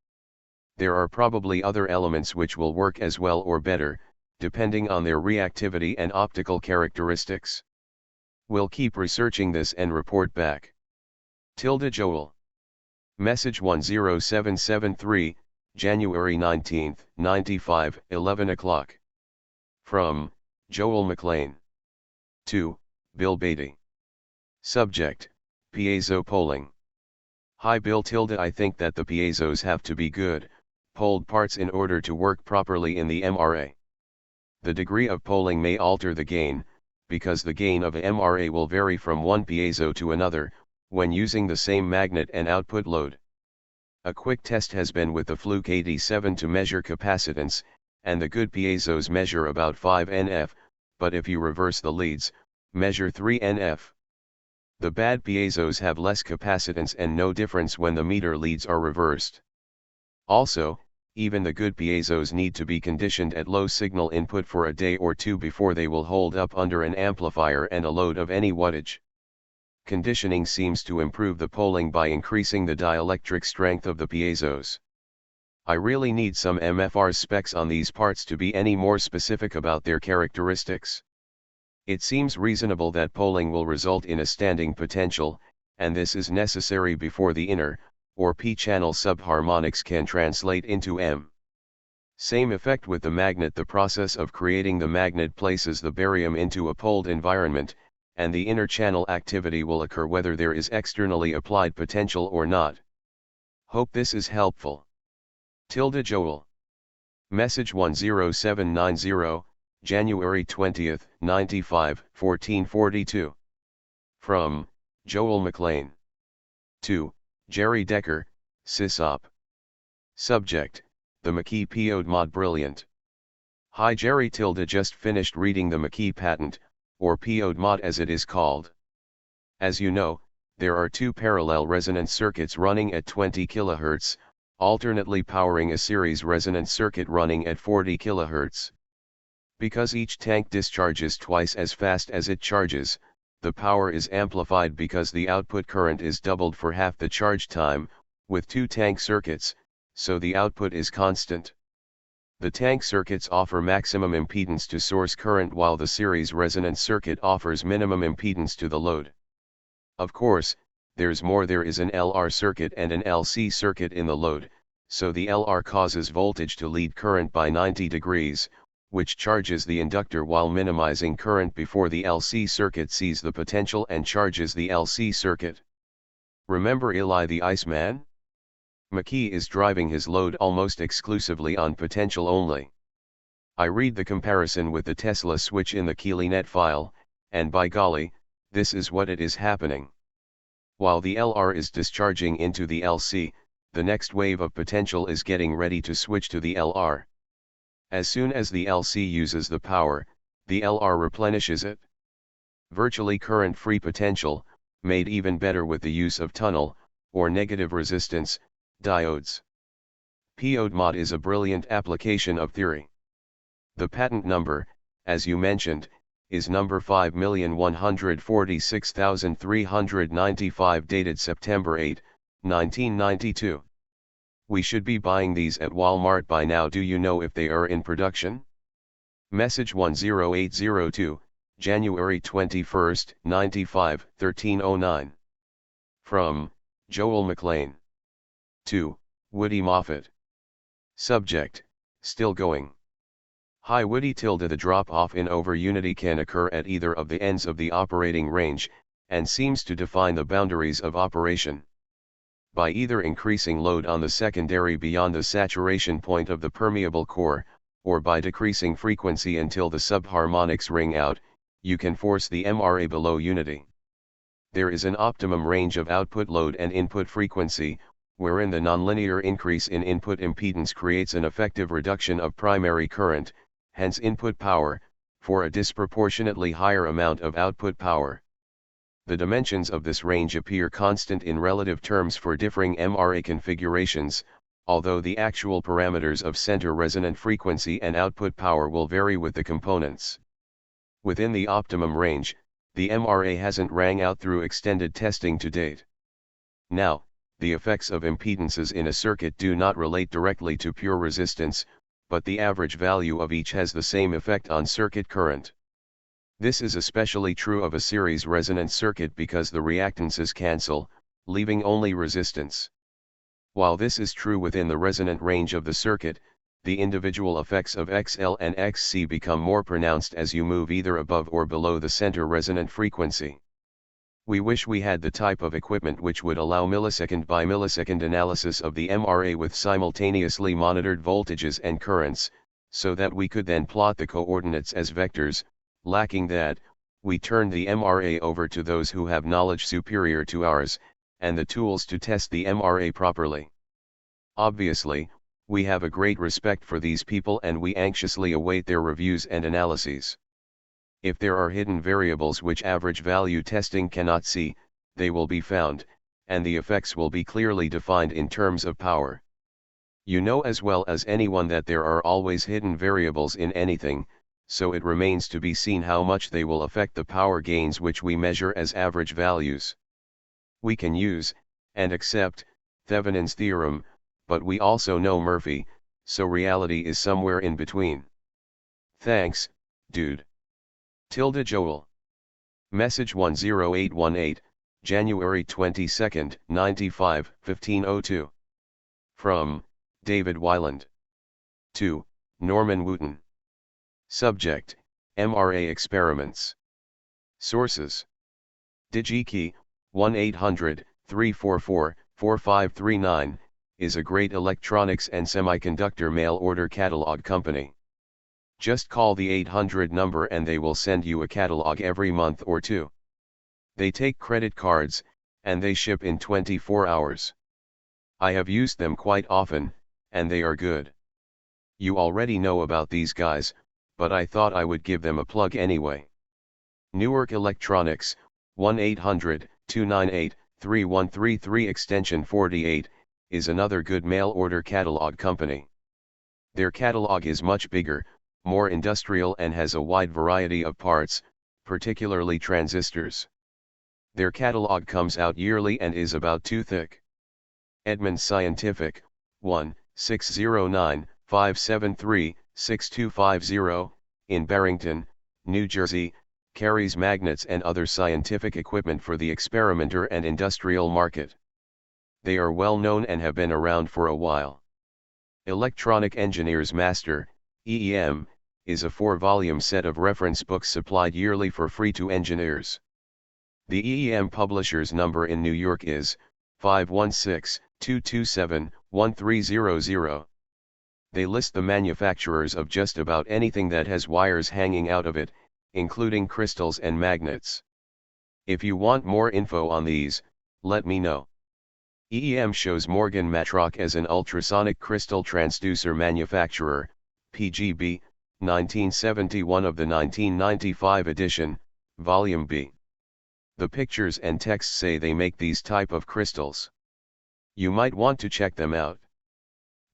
There are probably other elements which will work as well or better, depending on their reactivity and optical characteristics. We'll keep researching this and report back. Joel. Message 10773, January 19, 95, 11 o'clock. From Joel McLean. 2. Bill Beatty. Subject: Piezo polling. Hi Bill. I think that the piezos have to be good, poled parts in order to work properly in the MRA. The degree of polling may alter the gain, because the gain of a MRA will vary from one piezo to another, when using the same magnet and output load. A quick test has been with the Fluke 87 to measure capacitance, and the good piezos measure about 5 NF, but if you reverse the leads, measure 3 NF. The bad piezos have less capacitance and no difference when the meter leads are reversed. Also, even the good piezos need to be conditioned at low signal input for a day or two before they will hold up under an amplifier and a load of any wattage. Conditioning seems to improve the polling by increasing the dielectric strength of the piezos. I really need some MFR specs on these parts to be any more specific about their characteristics. It seems reasonable that polling will result in a standing potential, and this is necessary before the inner, or P-channel subharmonics can translate into M. Same effect with the magnet. The process of creating the magnet places the barium into a poled environment, and the inner channel activity will occur whether there is externally applied potential or not. Hope this is helpful. Joel. Message 10790, January 20, 95, 1442. From Joel McLean. 2. Jerry Decker, SysOp. Subject: the McKee PO'd mod brilliant. Hi Jerry. Just finished reading the McKee patent, or PO'd mod as it is called. As you know, there are two parallel resonance circuits running at 20 kHz, alternately powering a series resonance circuit running at 40 kHz. Because each tank discharges twice as fast as it charges, the power is amplified because the output current is doubled for half the charge time, with two tank circuits, so the output is constant. The tank circuits offer maximum impedance to source current while the series resonance circuit offers minimum impedance to the load. Of course, there's more. There is an LR circuit and an LC circuit in the load, so the LR causes voltage to lead current by 90 degrees, which charges the inductor while minimizing current before the LC circuit sees the potential and charges the LC circuit. Remember Eli the Iceman? McKee is driving his load almost exclusively on potential only. I read the comparison with the Tesla switch in the KeelyNet file, and by golly, this is what it is happening. While the LR is discharging into the LC, the next wave of potential is getting ready to switch to the LR. As soon as the LC uses the power, the LR replenishes it. Virtually current-free potential, made even better with the use of tunnel, or negative resistance, diodes. PO'd mod is a brilliant application of theory. The patent number, as you mentioned, is number 5,146,395 dated September 8, 1992. We should be buying these at Walmart by now. Do you know if they are in production? Message 10802, January 21, 95, 1309. From, Joel McLean. To, Woody Moffat. Subject, still going. Hi Woody. The drop-off in over unity can occur at either of the ends of the operating range, and seems to define the boundaries of operation. By either increasing load on the secondary beyond the saturation point of the permeable core, or by decreasing frequency until the subharmonics ring out, you can force the MRA below unity. There is an optimum range of output load and input frequency, wherein the nonlinear increase in input impedance creates an effective reduction of primary current, hence input power, for a disproportionately higher amount of output power. The dimensions of this range appear constant in relative terms for differing MRA configurations, although the actual parameters of center resonant frequency and output power will vary with the components. Within the optimum range, the MRA hasn't rang out through extended testing to date. Now, the effects of impedances in a circuit do not relate directly to pure resistance, but the average value of each has the same effect on circuit current. This is especially true of a series resonant circuit because the reactances cancel, leaving only resistance. While this is true within the resonant range of the circuit, the individual effects of XL and XC become more pronounced as you move either above or below the center resonant frequency. We wish we had the type of equipment which would allow millisecond by millisecond analysis of the MRA with simultaneously monitored voltages and currents, so that we could then plot the coordinates as vectors. Lacking that, we turn the MRA over to those who have knowledge superior to ours, and the tools to test the MRA properly. Obviously, we have a great respect for these people and we anxiously await their reviews and analyses. If there are hidden variables which average value testing cannot see, they will be found, and the effects will be clearly defined in terms of power. You know as well as anyone that there are always hidden variables in anything, so it remains to be seen how much they will affect the power gains which we measure as average values. We can use, and accept, Thevenin's theorem, but we also know Murphy, so reality is somewhere in between. Thanks, dude. Joel. Message 10818, January 22, 95, 1502. From, David Weiland. To, Norman Wooten. Subject, MRA experiments. Sources. DigiKey, 1-800-344-4539, is a great electronics and semiconductor mail order catalog company. Just call the 800 number and they will send you a catalog every month or two. They take credit cards, and they ship in 24 hours. I have used them quite often, and they are good. You already know about these guys, but I thought I would give them a plug anyway. Newark Electronics, 1-800-298-3133 extension 48, is another good mail order catalog company. Their catalog is much bigger, more industrial and has a wide variety of parts, particularly transistors. Their catalog comes out yearly and is about 2 thick. Edmunds Scientific, 1-609-573-6250, in Barrington, New Jersey, carries magnets and other scientific equipment for the experimenter and industrial market. They are well known and have been around for a while. Electronic Engineer's Master, EEM, is a 4-volume set of reference books supplied yearly for free to engineers. The EEM publisher's number in New York is 516-227-1300. They list the manufacturers of just about anything that has wires hanging out of it, including crystals and magnets. If you want more info on these, let me know. EEM shows Morgan Matrock as an ultrasonic crystal transducer manufacturer, PGB, 1971 of the 1995 edition, Volume B. The pictures and text say they make these type of crystals. You might want to check them out.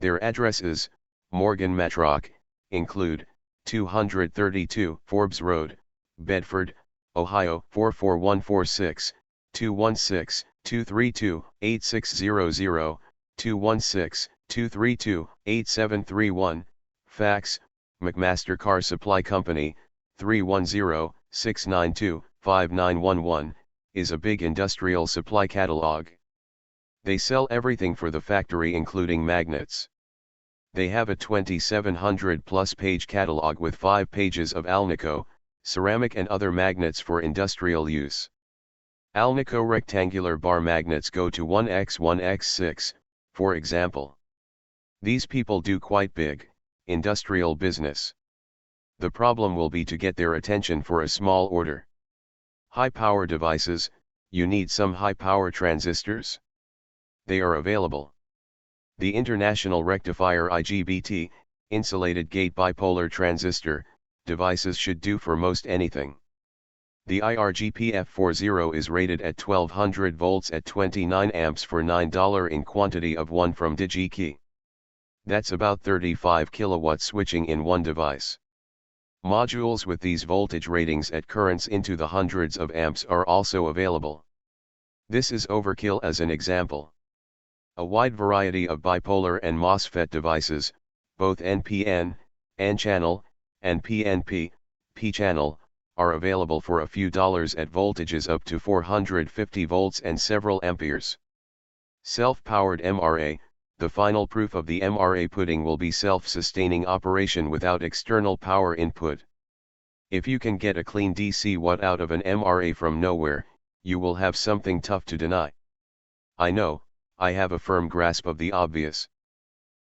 Their addresses, Morgan Matrock, include 232 Forbes Road, Bedford, Ohio 44146, 216-232-8600, 216-232-8731, fax McMaster Car Supply Company, 310-692-5911, is a big industrial supply catalog. They sell everything for the factory including magnets. They have a 2700 plus page catalog with 5 pages of Alnico, ceramic and other magnets for industrial use. Alnico rectangular bar magnets go to 1x1x6, for example. These people do quite big, industrial business. The problem will be to get their attention for a small order. High power devices, you need some high power transistors? They are available. The International Rectifier IGBT, insulated gate bipolar transistor, devices should do for most anything. The IRGPF40 is rated at 1200 volts at 29 amps for $9 in quantity of 1 from DigiKey. That's about 35 kilowatts switching in one device. Modules with these voltage ratings at currents into the hundreds of amps are also available. This is overkill as an example. A wide variety of bipolar and MOSFET devices, both NPN, N-channel, and PNP, P-channel, are available for a few dollars at voltages up to 450 volts and several amperes. Self-powered MRA, the final proof of the MRA pudding will be self-sustaining operation without external power input. If you can get a clean DC watt out of an MRA from nowhere, you will have something tough to deny. I know, I have a firm grasp of the obvious.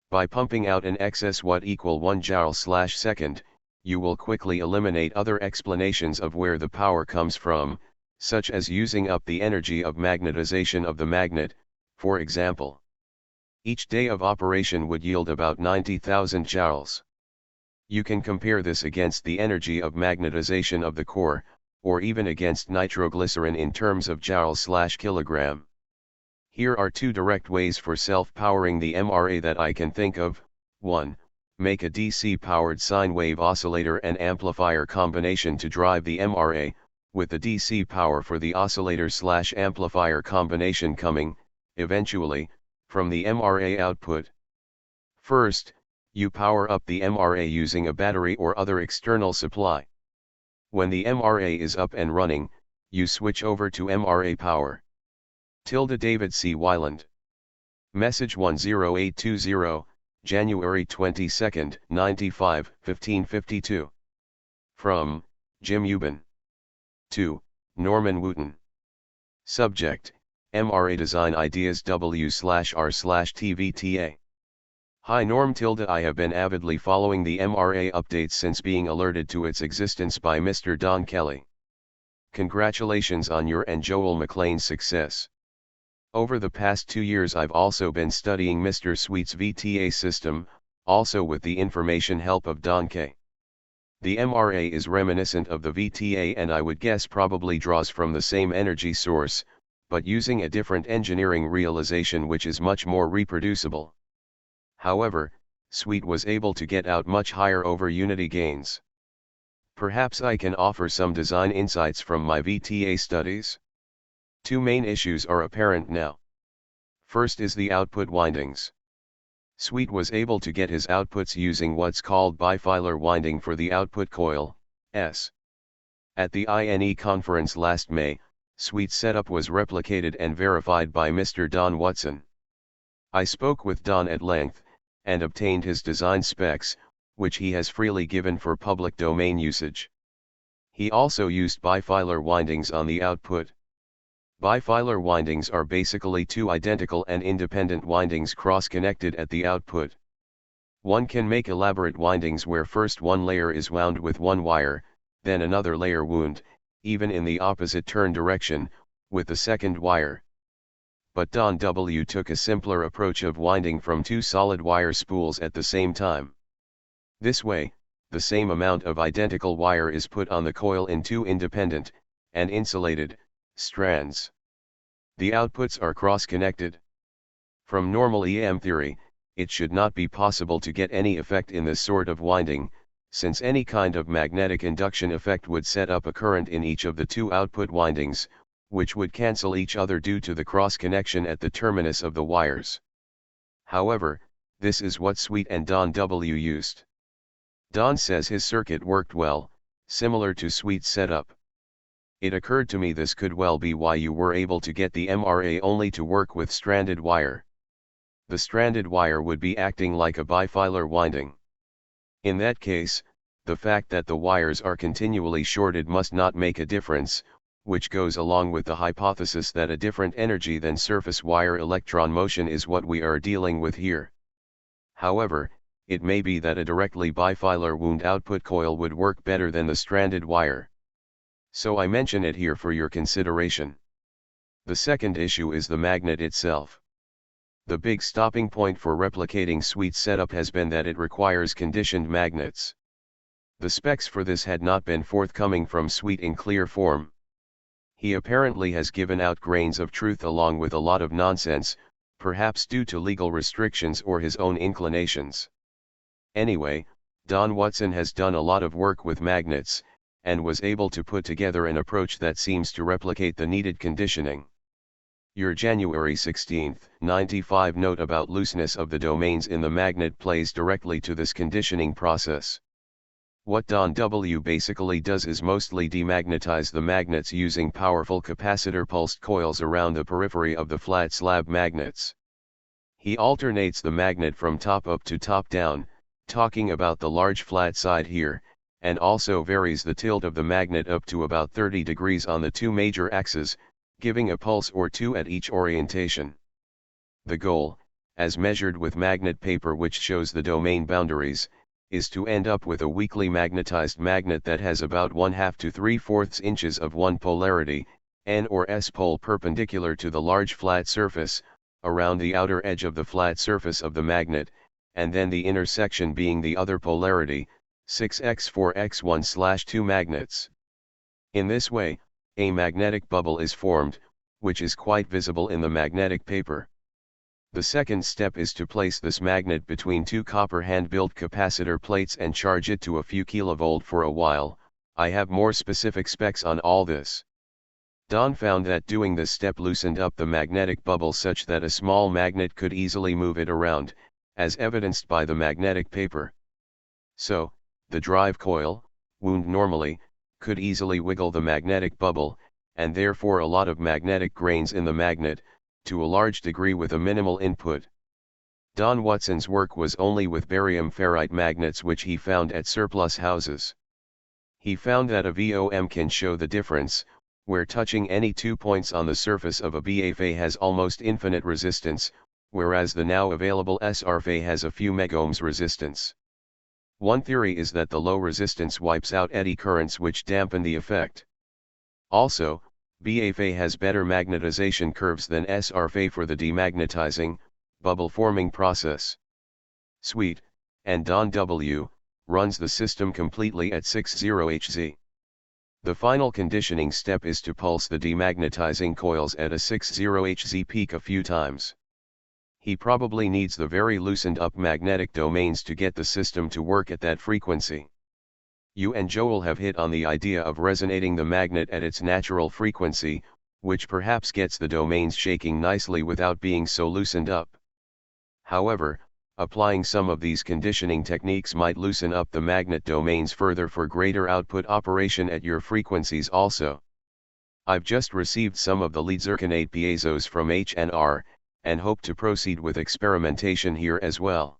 By pumping out an excess watt equal 1 joule/second, you will quickly eliminate other explanations of where the power comes from, such as using up the energy of magnetization of the magnet, for example. Each day of operation would yield about 90,000 joules. You can compare this against the energy of magnetization of the core, or even against nitroglycerin in terms of joules/kilogram. Here are 2 direct ways for self-powering the MRA that I can think of. 1. Make a DC-powered sine wave oscillator and amplifier combination to drive the MRA, with the DC power for the oscillator/amplifier combination coming, eventually, from the MRA output. First, you power up the MRA using a battery or other external supply. When the MRA is up and running, you switch over to MRA power. David C. Weiland. Message 10820, January 22, 95, 1552. From, Jim Ubin. 2, Norman Wooten. Subject, MRA Design Ideas W/R/TVTA. Hi Norm. I have been avidly following the MRA updates since being alerted to its existence by Mr. Don Kelly. Congratulations on your and Joel McLean's success. Over the past 2 years I've also been studying Mr. Sweet's VTA system, also with the information help of Don K. The MRA is reminiscent of the VTA and I would guess probably draws from the same energy source, but using a different engineering realization which is much more reproducible. However, Sweet was able to get out much higher over unity gains. Perhaps I can offer some design insights from my VTA studies. 2 main issues are apparent now. First is the output windings. Sweet was able to get his outputs using what's called bifilar winding for the output coil, S. At the INE conference last May, Sweet's setup was replicated and verified by Mr. Don Watson. I spoke with Don at length, and obtained his design specs, which he has freely given for public domain usage. He also used bifilar windings on the output. Bifilar windings are basically 2 identical and independent windings cross-connected at the output. One can make elaborate windings where first one layer is wound with one wire, then another layer wound, even in the opposite turn direction, with the second wire. But Don W. took a simpler approach of winding from 2 solid wire spools at the same time. This way, the same amount of identical wire is put on the coil in 2 independent, and insulated, strands. The outputs are cross-connected. From normal EM theory, it should not be possible to get any effect in this sort of winding, since any kind of magnetic induction effect would set up a current in each of the 2 output windings, which would cancel each other due to the cross-connection at the terminus of the wires. However, this is what Sweet and Don W. used. Don says his circuit worked well, similar to Sweet's setup. It occurred to me this could well be why you were able to get the MRA only to work with stranded wire. The stranded wire would be acting like a bifilar winding. In that case, the fact that the wires are continually shorted must not make a difference, which goes along with the hypothesis that a different energy than surface wire electron motion is what we are dealing with here. However, it may be that a directly bifilar wound output coil would work better than the stranded wire. So I mention it here for your consideration. The second issue is the magnet itself. The big stopping point for replicating Sweet's setup has been that it requires conditioned magnets. The specs for this had not been forthcoming from Sweet in clear form. He apparently has given out grains of truth along with a lot of nonsense, perhaps due to legal restrictions or his own inclinations. Anyway, Don Watson has done a lot of work with magnets, and was able to put together an approach that seems to replicate the needed conditioning. Your January 16, 95 note about looseness of the domains in the magnet plays directly to this conditioning process. What Don W basically does is mostly demagnetize the magnets using powerful capacitor pulsed coils around the periphery of the flat slab magnets. He alternates the magnet from top up to top down, talking about the large flat side here, and also varies the tilt of the magnet up to about 30 degrees on the two major axes, giving a pulse or two at each orientation. The goal, as measured with magnet paper which shows the domain boundaries, is to end up with a weakly magnetized magnet that has about 1/2 to 3/4 inches of one polarity, N or S pole perpendicular to the large flat surface, around the outer edge of the flat surface of the magnet, and then the intersection being the other polarity, 6x4x1/2 magnets. In this way, a magnetic bubble is formed, which is quite visible in the magnetic paper. The second step is to place this magnet between two copper hand-built capacitor plates and charge it to a few kilovolt for a while. I have more specific specs on all this. Don found that doing this step loosened up the magnetic bubble such that a small magnet could easily move it around, as evidenced by the magnetic paper. So, the drive coil, wound normally, could easily wiggle the magnetic bubble, and therefore a lot of magnetic grains in the magnet, to a large degree with a minimal input. Don Watson's work was only with barium ferrite magnets which he found at surplus houses. He found that a VOM can show the difference, where touching any 2 points on the surface of a BFA has almost infinite resistance, whereas the now available SRFA has a few megohms resistance. One theory is that the low resistance wipes out eddy currents which dampen the effect. Also, BFA has better magnetization curves than SRFA for the demagnetizing, bubble-forming process. Sweet, and Don W, runs the system completely at 60Hz. The final conditioning step is to pulse the demagnetizing coils at a 60Hz peak a few times. He probably needs the very loosened up magnetic domains to get the system to work at that frequency. You and Joel have hit on the idea of resonating the magnet at its natural frequency, which perhaps gets the domains shaking nicely without being so loosened up. However, applying some of these conditioning techniques might loosen up the magnet domains further for greater output operation at your frequencies also. I've just received some of the lead zirconate piezos from H&R, and hope to proceed with experimentation here as well.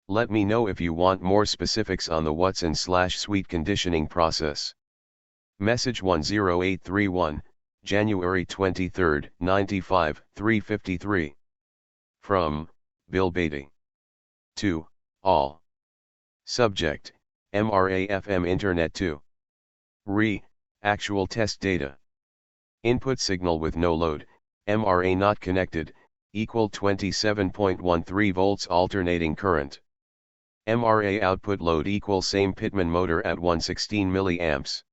Let me know if you want more specifics on the Watson/Sweet conditioning process. Message 10831, January 23, 95, 3:53. From Bill Beatty. 2. All. Subject, MRA-FM Internet 2. Re, actual test data. Input signal with no load, MRA not connected, equal 27.13 volts alternating current. MRA output load equal same Pitman motor at 116 milliamps.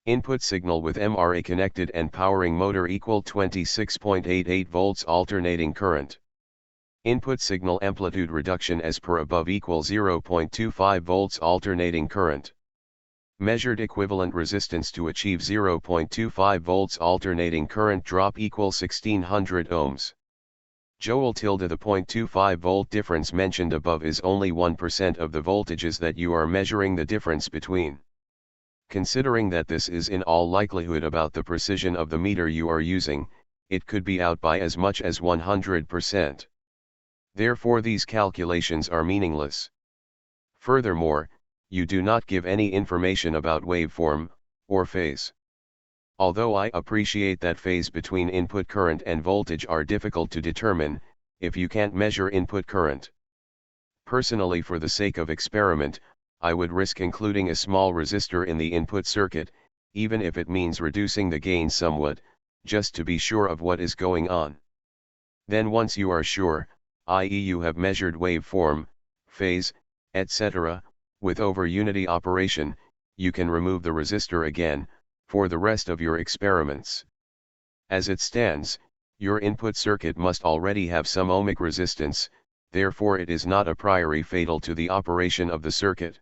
Input signal with MRA connected and powering motor equal 26.88 volts alternating current. Input signal amplitude reduction as per above equal 0.25 volts alternating current. Measured equivalent resistance to achieve 0.25 volts alternating current drop equal 1600 ohms. Joel tilde the 0.25 volt difference mentioned above is only 1% of the voltages that you are measuring the difference between. Considering that this is in all likelihood about the precision of the meter you are using, it could be out by as much as 100%. Therefore these calculations are meaningless. Furthermore, you do not give any information about waveform, or phase. Although I appreciate that phase between input current and voltage are difficult to determine, if you can't measure input current. Personally, for the sake of experiment, I would risk including a small resistor in the input circuit, even if it means reducing the gain somewhat, just to be sure of what is going on. Then once you are sure, i.e. you have measured waveform, phase, etc., with over unity operation, you can remove the resistor again, for the rest of your experiments. As it stands, your input circuit must already have some ohmic resistance, therefore it is not a priori fatal to the operation of the circuit.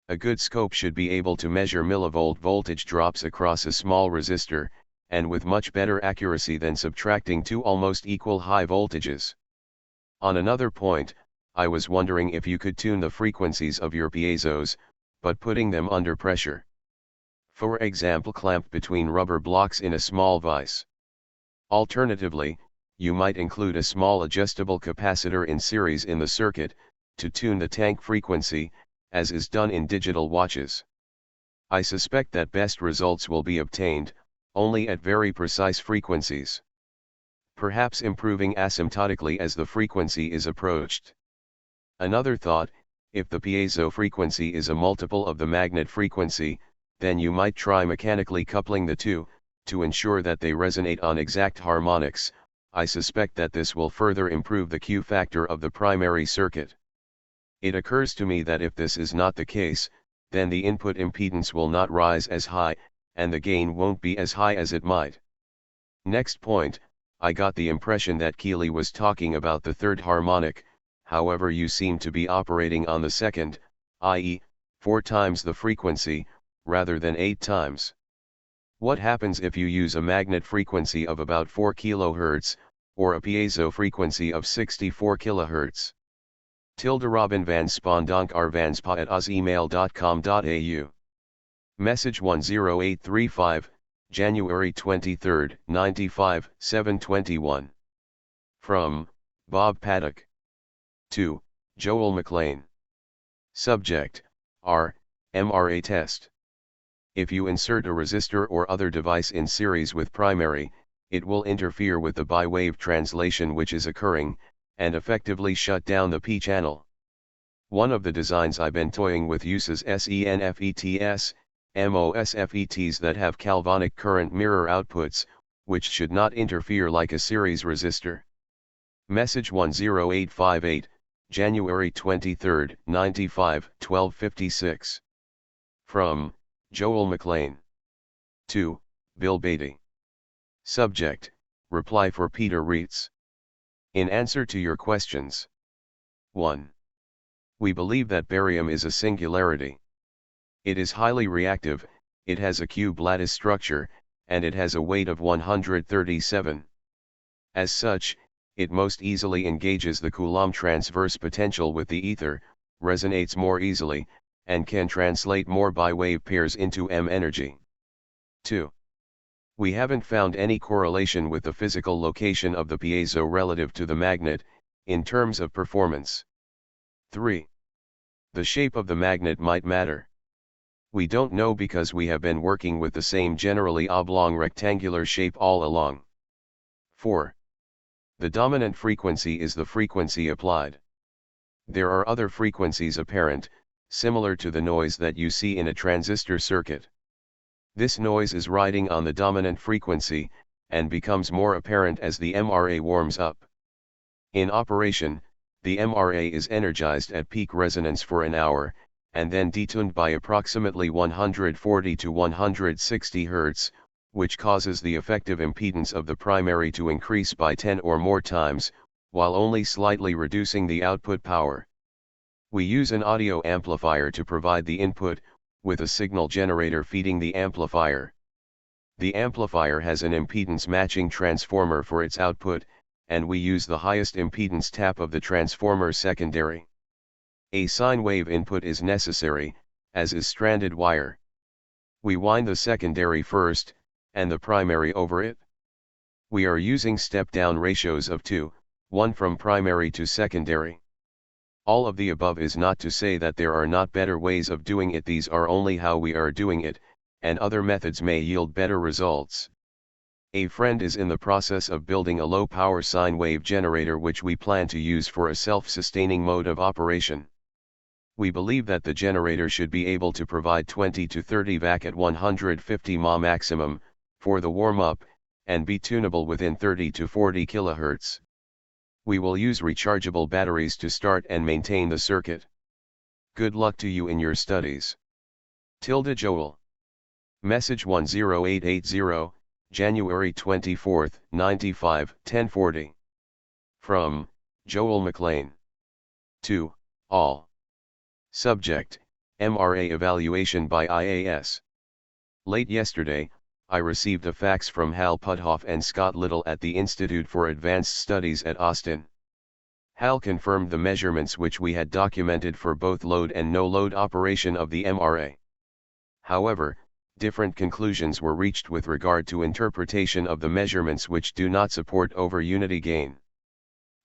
A good scope should be able to measure millivolt voltage drops across a small resistor, and with much better accuracy than subtracting two almost equal high voltages. On another point, I was wondering if you could tune the frequencies of your piezos, but putting them under pressure. For example, clamped between rubber blocks in a small vise. Alternatively, you might include a small adjustable capacitor in series in the circuit, to tune the tank frequency, as is done in digital watches. I suspect that best results will be obtained, only at very precise frequencies. Perhaps improving asymptotically as the frequency is approached. Another thought, if the piezo frequency is a multiple of the magnet frequency, then you might try mechanically coupling the two, to ensure that they resonate on exact harmonics. I suspect that this will further improve the Q factor of the primary circuit. It occurs to me that if this is not the case, then the input impedance will not rise as high, and the gain won't be as high as it might. Next point, I got the impression that Keeley was talking about the third harmonic, however you seem to be operating on the second, i.e., 4 times the frequency, rather than 8 times. What happens if you use a magnet frequency of about 4 kHz, or a piezo frequency of 64 kHz? Robin van Spondonk @email.com.au. Message 10835, January 23, 95, 7:21. From Bob Paddock. To Joel McLean. Subject: MRA test. If you insert a resistor or other device in series with primary, it will interfere with the bi-wave translation which is occurring, and effectively shut down the P channel. One of the designs I've been toying with uses SENFETs, MOSFETs that have galvanic current mirror outputs, which should not interfere like a series resistor. Message 10858, January 23, 95, 12:56. From Joel McLean. To Bill Beatty. Subject: reply for Peter Reitz. In answer to your questions. 1. We believe that barium is a singularity. It is highly reactive, it has a cube lattice structure, and it has a weight of 137. As such, it most easily engages the Coulomb transverse potential with the ether, resonates more easily, and can translate more bi-wave pairs into M energy. 2. We haven't found any correlation with the physical location of the piezo relative to the magnet, in terms of performance. 3. The shape of the magnet might matter. We don't know because we have been working with the same generally oblong rectangular shape all along. 4. The dominant frequency is the frequency applied. There are other frequencies apparent, similar to the noise that you see in a transistor circuit. This noise is riding on the dominant frequency, and becomes more apparent as the MRA warms up. In operation, the MRA is energized at peak resonance for an hour, and then detuned by approximately 140 to 160 Hz, which causes the effective impedance of the primary to increase by 10 or more times, while only slightly reducing the output power. We use an audio amplifier to provide the input, with a signal generator feeding the amplifier. The amplifier has an impedance matching transformer for its output, and we use the highest impedance tap of the transformer secondary. A sine wave input is necessary, as is stranded wire. We wind the secondary first, and the primary over it. We are using step-down ratios of 2:1 from primary to secondary. All of the above is not to say that there are not better ways of doing it, these are only how we are doing it, and other methods may yield better results. A friend is in the process of building a low-power sine wave generator which we plan to use for a self-sustaining mode of operation. We believe that the generator should be able to provide 20 to 30 VAC at 150 mA maximum, for the warm-up, and be tunable within 30 to 40 kHz. We will use rechargeable batteries to start and maintain the circuit. Good luck to you in your studies. Joel. Message 10880, January 24, 95, 1040. From Joel McLean. 2. All. Subject, MRA evaluation by IAS. Late yesterday, I received a fax from Hal Puthoff and Scott Little at the Institute for Advanced Studies at Austin. Hal confirmed the measurements which we had documented for both load and no-load operation of the MRA. However, different conclusions were reached with regard to interpretation of the measurements which do not support over-unity gain.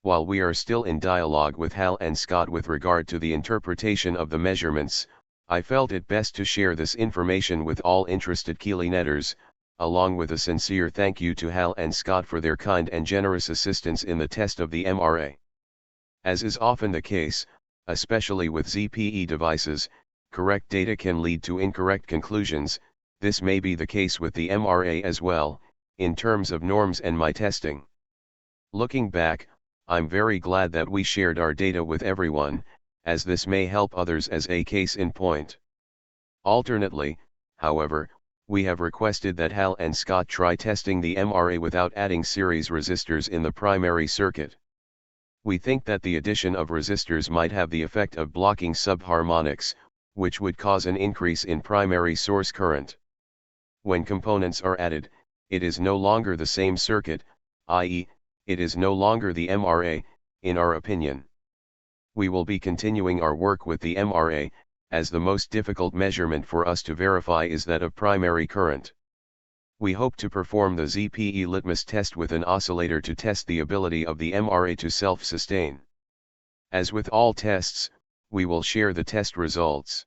While we are still in dialogue with Hal and Scott with regard to the interpretation of the measurements, I felt it best to share this information with all interested KeelyNetters, along with a sincere thank you to Hal and Scott for their kind and generous assistance in the test of the MRA. As is often the case, especially with ZPE devices, correct data can lead to incorrect conclusions. This may be the case with the MRA as well, in terms of norms and my testing. Looking back, I'm very glad that we shared our data with everyone, as this may help others as a case in point. Alternately, however, we have requested that Hal and Scott try testing the MRA without adding series resistors in the primary circuit. We think that the addition of resistors might have the effect of blocking subharmonics, which would cause an increase in primary source current. When components are added, it is no longer the same circuit, i.e., it is no longer the MRA, in our opinion. We will be continuing our work with the MRA, as the most difficult measurement for us to verify is that of primary current. We hope to perform the ZPE litmus test with an oscillator to test the ability of the MRA to self-sustain. As with all tests, we will share the test results.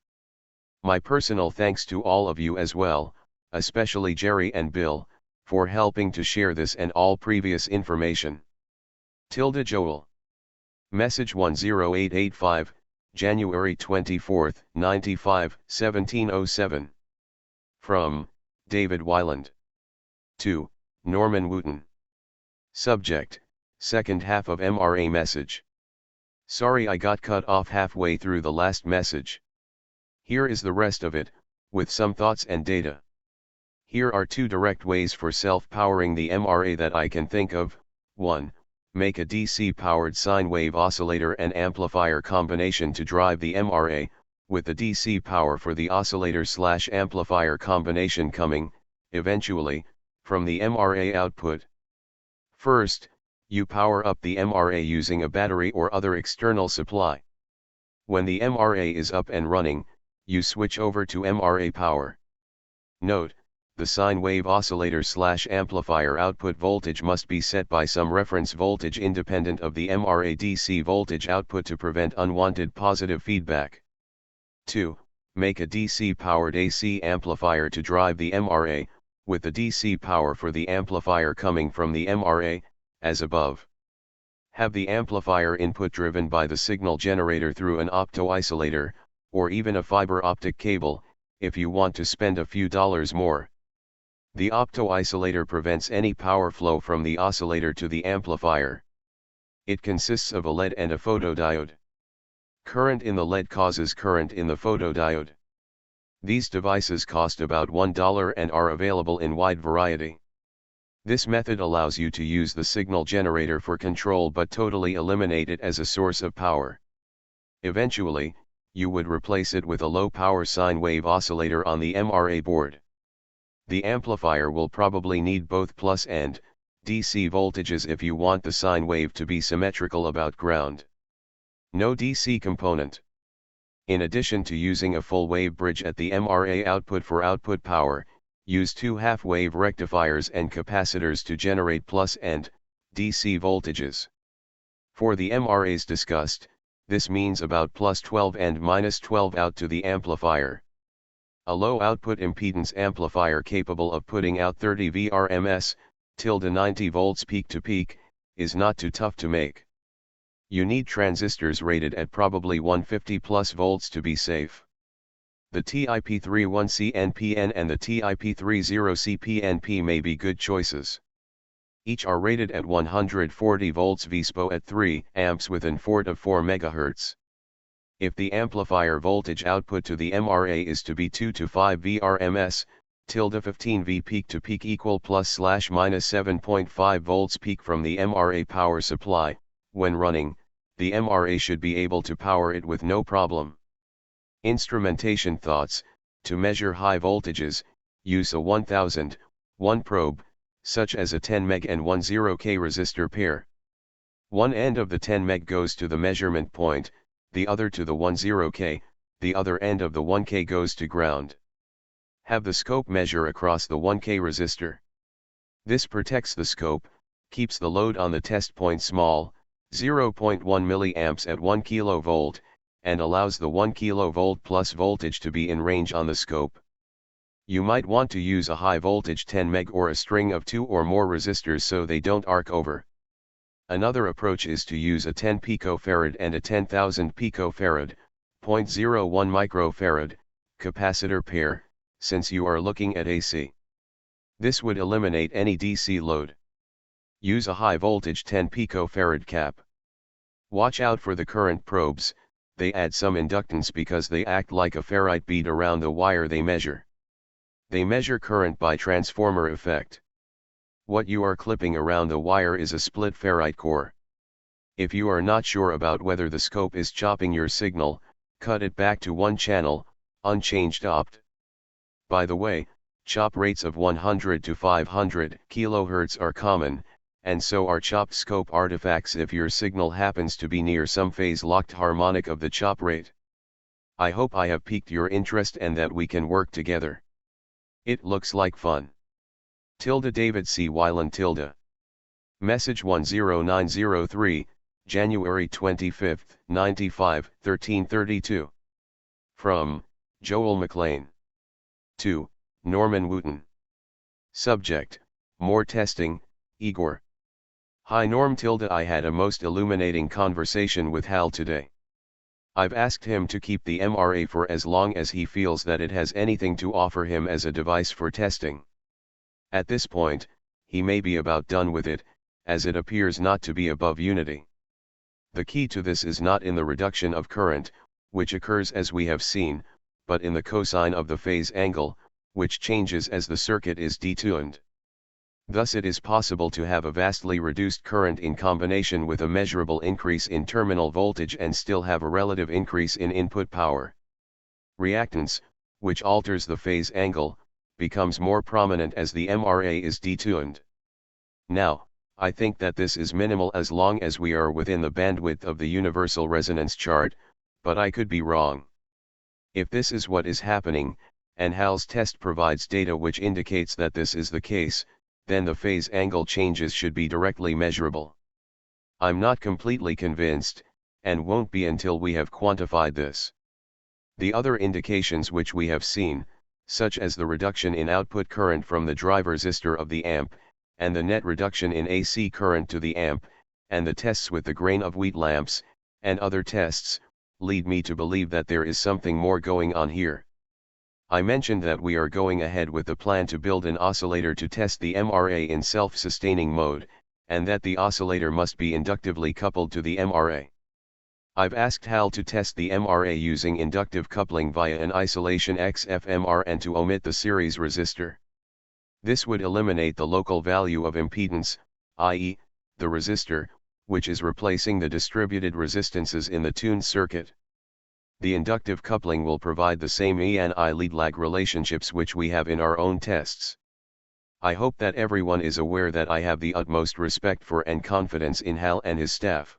My personal thanks to all of you as well, especially Jerry and Bill, for helping to share this and all previous information. Joel. Message 10885, January 24, 95, 1707. From David Weiland. 2. Norman Wooten. Subject, second half of MRA message. Sorry I got cut off halfway through the last message. Here is the rest of it, with some thoughts and data. Here are 2 direct ways for self-powering the MRA that I can think of. 1. Make a DC-powered sine wave oscillator and amplifier combination to drive the MRA, with the DC power for the oscillator/amplifier combination coming, eventually, from the MRA output. First, you power up the MRA using a battery or other external supply. When the MRA is up and running, you switch over to MRA power. Note, the sine wave oscillator/amplifier output voltage must be set by some reference voltage independent of the MRA DC voltage output to prevent unwanted positive feedback. 2. Make a DC-powered AC amplifier to drive the MRA, with the DC power for the amplifier coming from the MRA, as above. Have the amplifier input driven by the signal generator through an opto-isolator, or even a fiber optic cable, if you want to spend a few dollars more. The opto-isolator prevents any power flow from the oscillator to the amplifier. It consists of a LED and a photodiode. Current in the LED causes current in the photodiode. These devices cost about $1 and are available in wide variety. This method allows you to use the signal generator for control but totally eliminate it as a source of power. Eventually, you would replace it with a low-power sine wave oscillator on the MRA board. The amplifier will probably need both plus and DC voltages if you want the sine wave to be symmetrical about ground. No DC component. In addition to using a full wave bridge at the MRA output for output power, use two half-wave rectifiers and capacitors to generate plus and DC voltages. For the MRAs discussed, this means about plus 12 and minus 12 out to the amplifier. A low output impedance amplifier capable of putting out 30 VRMS, tilde 90 volts peak to peak, is not too tough to make. You need transistors rated at probably 150 plus volts to be safe. The TIP31CNPN and the TIP30CPNP may be good choices. Each are rated at 140 volts VSPO at 3 amps with an FORT of 4 MHz. If the amplifier voltage output to the MRA is to be 2 to 5 VRMS, tilde 15 V peak to peak equal plus / minus 7.5 volts peak from the MRA power supply, when running, the MRA should be able to power it with no problem. Instrumentation thoughts: to measure high voltages, use a 1000, 1 probe, such as a 10 meg and 10K resistor pair. One end of the 10 meg goes to the measurement point, the other to the 10K, the other end of the 1K goes to ground. Have the scope measure across the 1K resistor. This protects the scope, keeps the load on the test point small, 0.1 mA at 1 kV, and allows the 1 kV plus voltage to be in range on the scope. You might want to use a high voltage 10 meg or a string of 2 or more resistors so they don't arc over. Another approach is to use a 10 picofarad and a 10,000 picofarad, 0.01 microfarad, capacitor pair, since you are looking at AC. This would eliminate any DC load. Use a high voltage 10 picofarad cap. Watch out for the current probes, they add some inductance because they act like a ferrite bead around the wire they measure. They measure current by transformer effect. What you are clipping around the wire is a split ferrite core. If you are not sure about whether the scope is chopping your signal, cut it back to one channel, unchanged opt. By the way, chop rates of 100 to 500 kHz are common, and so are chopped scope artifacts if your signal happens to be near some phase-locked harmonic of the chop rate. I hope I have piqued your interest and that we can work together. It looks like fun. David C. Weiland. Message 10903, January 25, 95, 1332. From Joel McLean. To Norman Wooten. Subject: more testing, Igor. Hi Norm. I had a most illuminating conversation with Hal today. I've asked him to keep the MRA for as long as he feels that it has anything to offer him as a device for testing. At this point, he may be about done with it, as it appears not to be above unity. The key to this is not in the reduction of current, which occurs as we have seen, but in the cosine of the phase angle, which changes as the circuit is detuned. Thus it is possible to have a vastly reduced current in combination with a measurable increase in terminal voltage and still have a relative increase in input power. Reactance, which alters the phase angle, becomes more prominent as the MRA is detuned. Now, I think that this is minimal as long as we are within the bandwidth of the universal resonance chart, but I could be wrong. If this is what is happening, and Hal's test provides data which indicates that this is the case, then the phase angle changes should be directly measurable. I'm not completely convinced, and won't be until we have quantified this. The other indications which we have seen, such as the reduction in output current from the drive resistor of the amp, and the net reduction in AC current to the amp, and the tests with the grain of wheat lamps, and other tests, lead me to believe that there is something more going on here. I mentioned that we are going ahead with the plan to build an oscillator to test the MRA in self-sustaining mode, and that the oscillator must be inductively coupled to the MRA. I've asked Hal to test the MRA using inductive coupling via an isolation XFMR and to omit the series resistor. This would eliminate the local value of impedance, i.e., the resistor, which is replacing the distributed resistances in the tuned circuit. The inductive coupling will provide the same E and I lead-lag relationships which we have in our own tests. I hope that everyone is aware that I have the utmost respect for and confidence in Hal and his staff.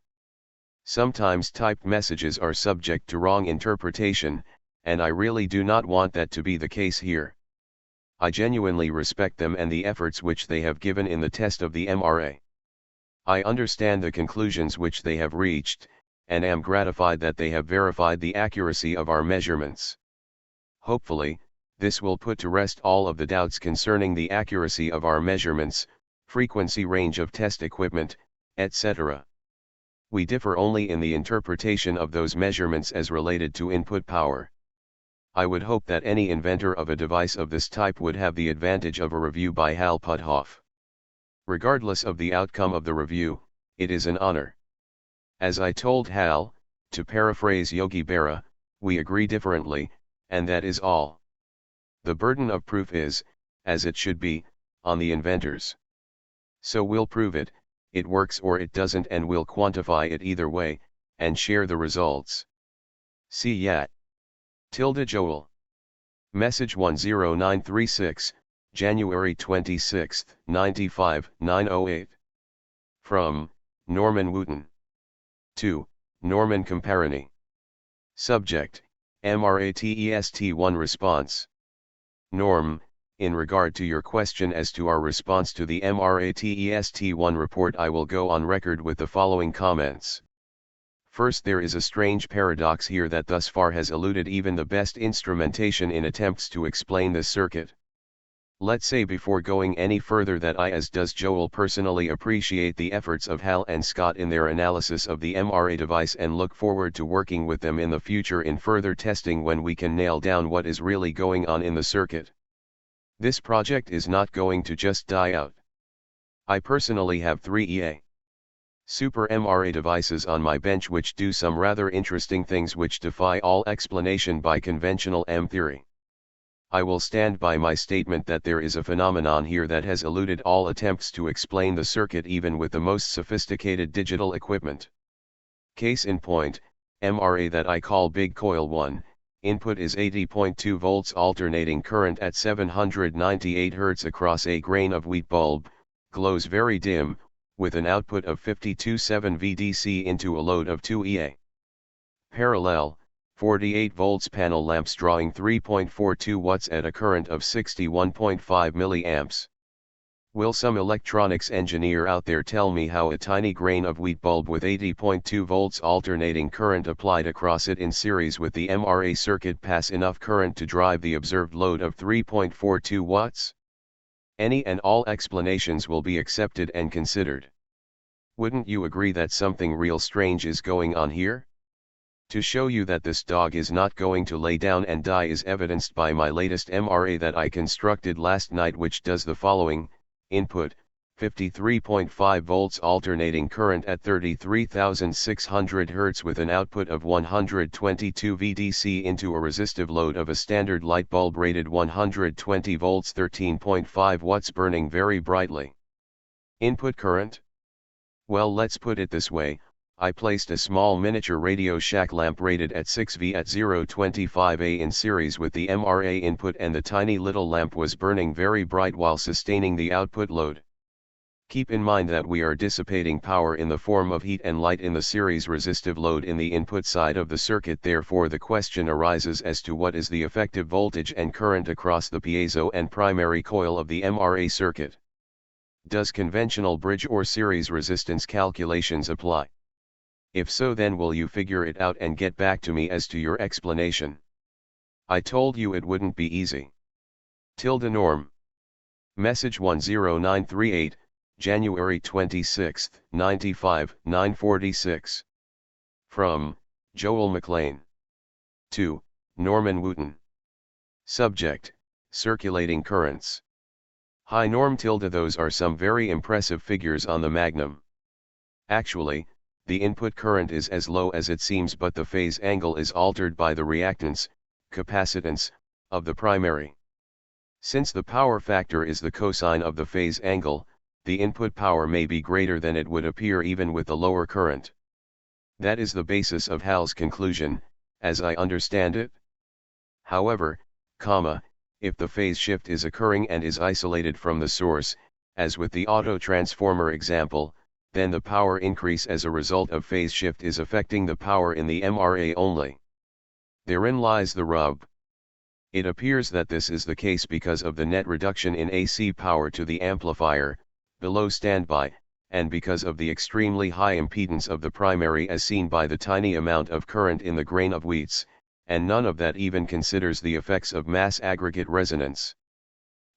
Sometimes typed messages are subject to wrong interpretation, and I really do not want that to be the case here. I genuinely respect them and the efforts which they have given in the test of the MRA. I understand the conclusions which they have reached, and am gratified that they have verified the accuracy of our measurements. Hopefully, this will put to rest all of the doubts concerning the accuracy of our measurements, frequency range of test equipment, etc. We differ only in the interpretation of those measurements as related to input power. I would hope that any inventor of a device of this type would have the advantage of a review by Hal Puthoff. Regardless of the outcome of the review, it is an honor. As I told Hal, to paraphrase Yogi Berra, we agree differently, and that is all. The burden of proof is, as it should be, on the inventors. So we'll prove it, it works or it doesn't, and we'll quantify it either way, and share the results. See ya. Joel. Message 10936, January 26, 95, 908. From, Norman Wooten. 2, Norman Comparini. Subject, MRATEST1 response. Norm, in regard to your question as to our response to the MRATEST1 report, I will go on record with the following comments. First, there is a strange paradox here that thus far has eluded even the best instrumentation in attempts to explain this circuit. Let's say before going any further that I, as does Joel, personally appreciate the efforts of Hal and Scott in their analysis of the MRA device and look forward to working with them in the future in further testing when we can nail down what is really going on in the circuit. This project is not going to just die out. I personally have 3 EA Super MRA devices on my bench which do some rather interesting things which defy all explanation by conventional M theory. I will stand by my statement that there is a phenomenon here that has eluded all attempts to explain the circuit even with the most sophisticated digital equipment. Case in point, MRA that I call Big Coil 1, input is 80.2 volts alternating current at 798 Hz across a grain of wheat bulb, glows very dim, with an output of 52.7 VDC into a load of 2 EA. Parallel, 48 volts panel lamps drawing 3.42 watts at a current of 61.5 milliamps. Will some electronics engineer out there tell me how a tiny grain of wheat bulb with 80.2 volts alternating current applied across it in series with the MRA circuit pass enough current to drive the observed load of 3.42 watts? Any and all explanations will be accepted and considered. Wouldn't you agree that something real strange is going on here? To show you that this dog is not going to lay down and die is evidenced by my latest MRA that I constructed last night, which does the following: input, 53.5 volts alternating current at 33,600 Hz with an output of 122 VDC into a resistive load of a standard light bulb rated 120 volts 13.5 watts burning very brightly. Input current? Well, let's put it this way, I placed a small miniature Radio Shack lamp rated at 6V at 0.25A in series with the MRA input, and the tiny little lamp was burning very bright while sustaining the output load. Keep in mind that we are dissipating power in the form of heat and light in the series resistive load in the input side of the circuit. Therefore the question arises as to what is the effective voltage and current across the piezo and primary coil of the MRA circuit. Does conventional bridge or series resistance calculations apply? If so, then will you figure it out and get back to me as to your explanation? I told you it wouldn't be easy. Norm. Message 10938, January 26, 95, 946. From, Joel McLean. 2, Norman Wooten. Subject, circulating currents. Hi Norm. Those are some very impressive figures on the Magnum. Actually, the input current is as low as it seems, but the phase angle is altered by the reactance, capacitance, of the primary. Since the power factor is the cosine of the phase angle, the input power may be greater than it would appear even with the lower current. That is the basis of Hal's conclusion, as I understand it. However, If the phase shift is occurring and is isolated from the source, as with the auto transformer example, then the power increase as a result of phase shift is affecting the power in the MRA only. Therein lies the rub. It appears that this is the case because of the net reduction in AC power to the amplifier, below standby, and because of the extremely high impedance of the primary as seen by the tiny amount of current in the grain of wheats, and none of that even considers the effects of mass aggregate resonance.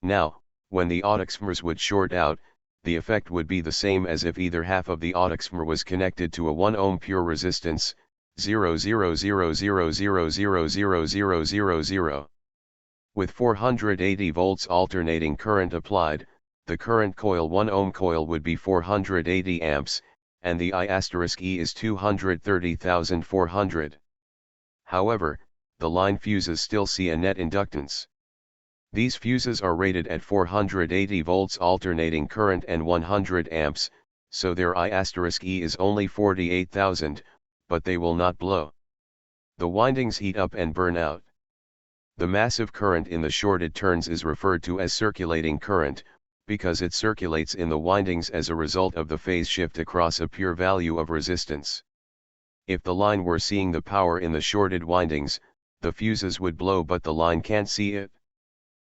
Now, when the autoxmers would short out, the effect would be the same as if either half of the autoxmer was connected to a 1 ohm pure resistance, 0.00000000000. With 480 volts alternating current applied, the current coil 1 ohm coil would be 480 amps, and the I*E is 230,400. However, the line fuses still see a net inductance. These fuses are rated at 480 volts alternating current and 100 amps, so their I*E is only 48,000, but they will not blow. The windings heat up and burn out. The massive current in the shorted turns is referred to as circulating current, because it circulates in the windings as a result of the phase shift across a pure value of resistance. If the line were seeing the power in the shorted windings, the fuses would blow but the line can't see it.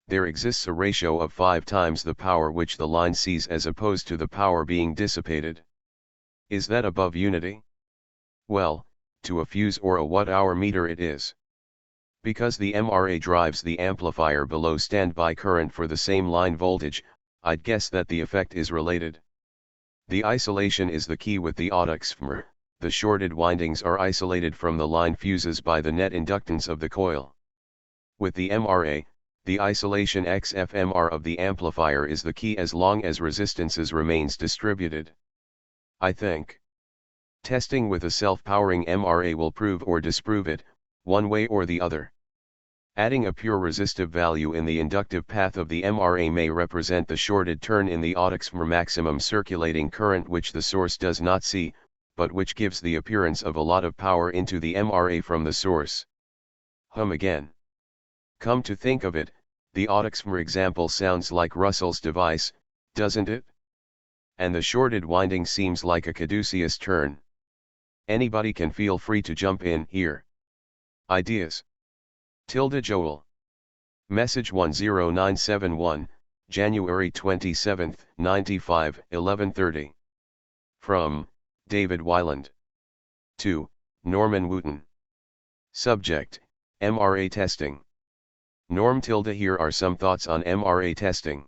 There exists a ratio of 5 times the power which the line sees as opposed to the power being dissipated. Is that above unity? Well, to a fuse or a watt-hour meter it is. Because the MRA drives the amplifier below standby current for the same line voltage, I'd guess that the effect is related. The isolation is the key with the autoxmer. The shorted windings are isolated from the line fuses by the net inductance of the coil. With the MRA, the isolation XFMR of the amplifier is the key as long as resistances remains distributed. I think testing with a self-powering MRA will prove or disprove it, one way or the other. Adding a pure resistive value in the inductive path of the MRA may represent the shorted turn in the autoxmer maximum circulating current which the source does not see, but which gives the appearance of a lot of power into the MRA from the source. Again. Come to think of it, the autoxmer example sounds like Russell's device, doesn't it? And the shorted winding seems like a caduceus turn. Anybody can feel free to jump in here. Ideas. Joel. Message 10971, January 27, 95, 11:30. From David Weiland. 2. Norman Wooten. Subject, MRA testing. Norm. Here are some thoughts on MRA testing.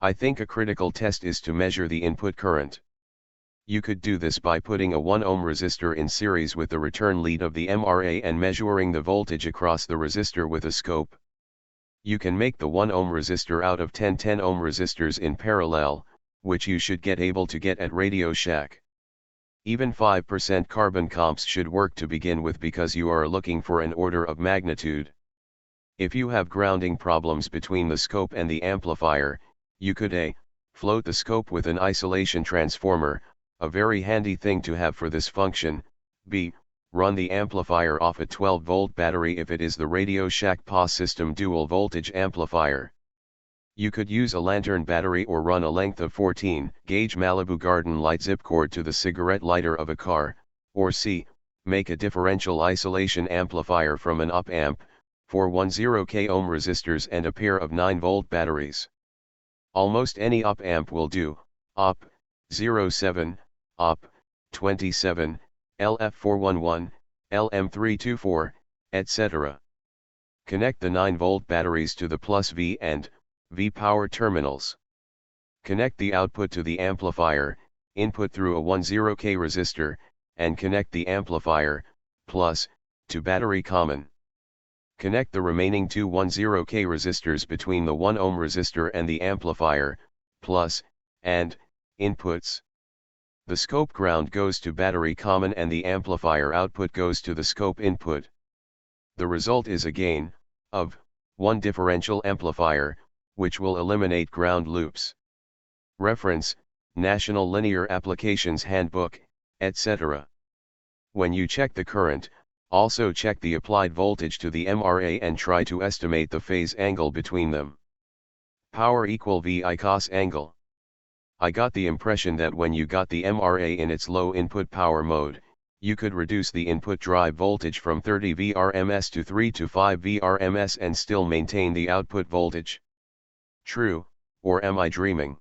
I think a critical test is to measure the input current. You could do this by putting a 1 ohm resistor in series with the return lead of the MRA and measuring the voltage across the resistor with a scope. You can make the 1 ohm resistor out of 10 10 ohm resistors in parallel, which you should get able to get at Radio Shack. Even 5% carbon comps should work to begin with because you are looking for an order of magnitude. If you have grounding problems between the scope and the amplifier, you could A. float the scope with an isolation transformer, a very handy thing to have for this function, B. run the amplifier off a 12-volt battery if it is the Radio Shack PA system dual voltage amplifier. You could use a lantern battery or run a length of 14-gauge Malibu garden light zip cord to the cigarette lighter of a car, or C. make a differential isolation amplifier from an op-amp, 410k ohm resistors and a pair of 9-volt batteries. Almost any op-amp will do, op. 07, op. 27, LF411, LM324, etc. Connect the 9-volt batteries to the plus V and V power terminals. Connect the output to the amplifier, input through a 10k resistor, and connect the amplifier, plus, to battery common. Connect the remaining two 10k resistors between the 1 ohm resistor and the amplifier, plus, and, inputs. The scope ground goes to battery common and the amplifier output goes to the scope input. The result is a gain, of, 1 differential amplifier, which will eliminate ground loops. Reference, National Linear Applications Handbook, etc. When you check the current, Also check the applied voltage to the MRA and try to estimate the phase angle between them. Power equal VI cos angle. I got the impression that when you got the MRA in its low input power mode, you could reduce the input drive voltage from 30 VRMS to 3 to 5 VRMS and still maintain the output voltage. True, or am I dreaming?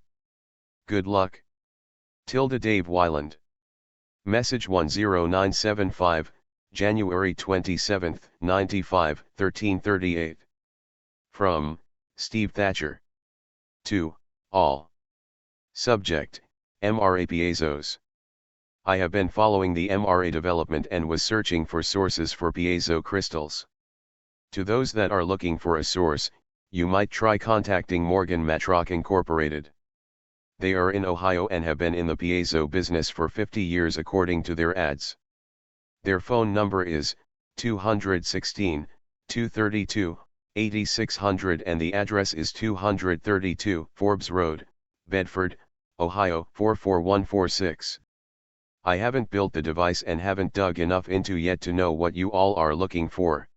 Good luck. Dave Weiland. Message 10975, January 27, 95, 1338. From, Steve Thatcher. To, all. Subject, MRA piezos. I have been following the MRA development and was searching for sources for piezo crystals. To those that are looking for a source, you might try contacting Morgan Matrock Incorporated. They are in Ohio and have been in the piezo business for 50 years according to their ads. Their phone number is 216-232-8600 and the address is 232 Forbes Road, Bedford, Ohio 44146. I haven't built the device and haven't dug enough into yet to know what you all are looking for.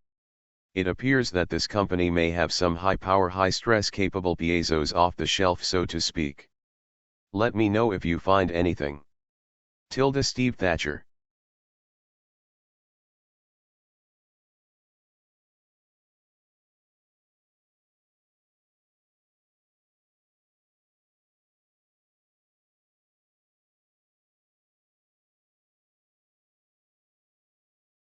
It appears that this company may have some high-power high-stress capable piezos off the shelf so to speak. Let me know if you find anything. Steve Thatcher.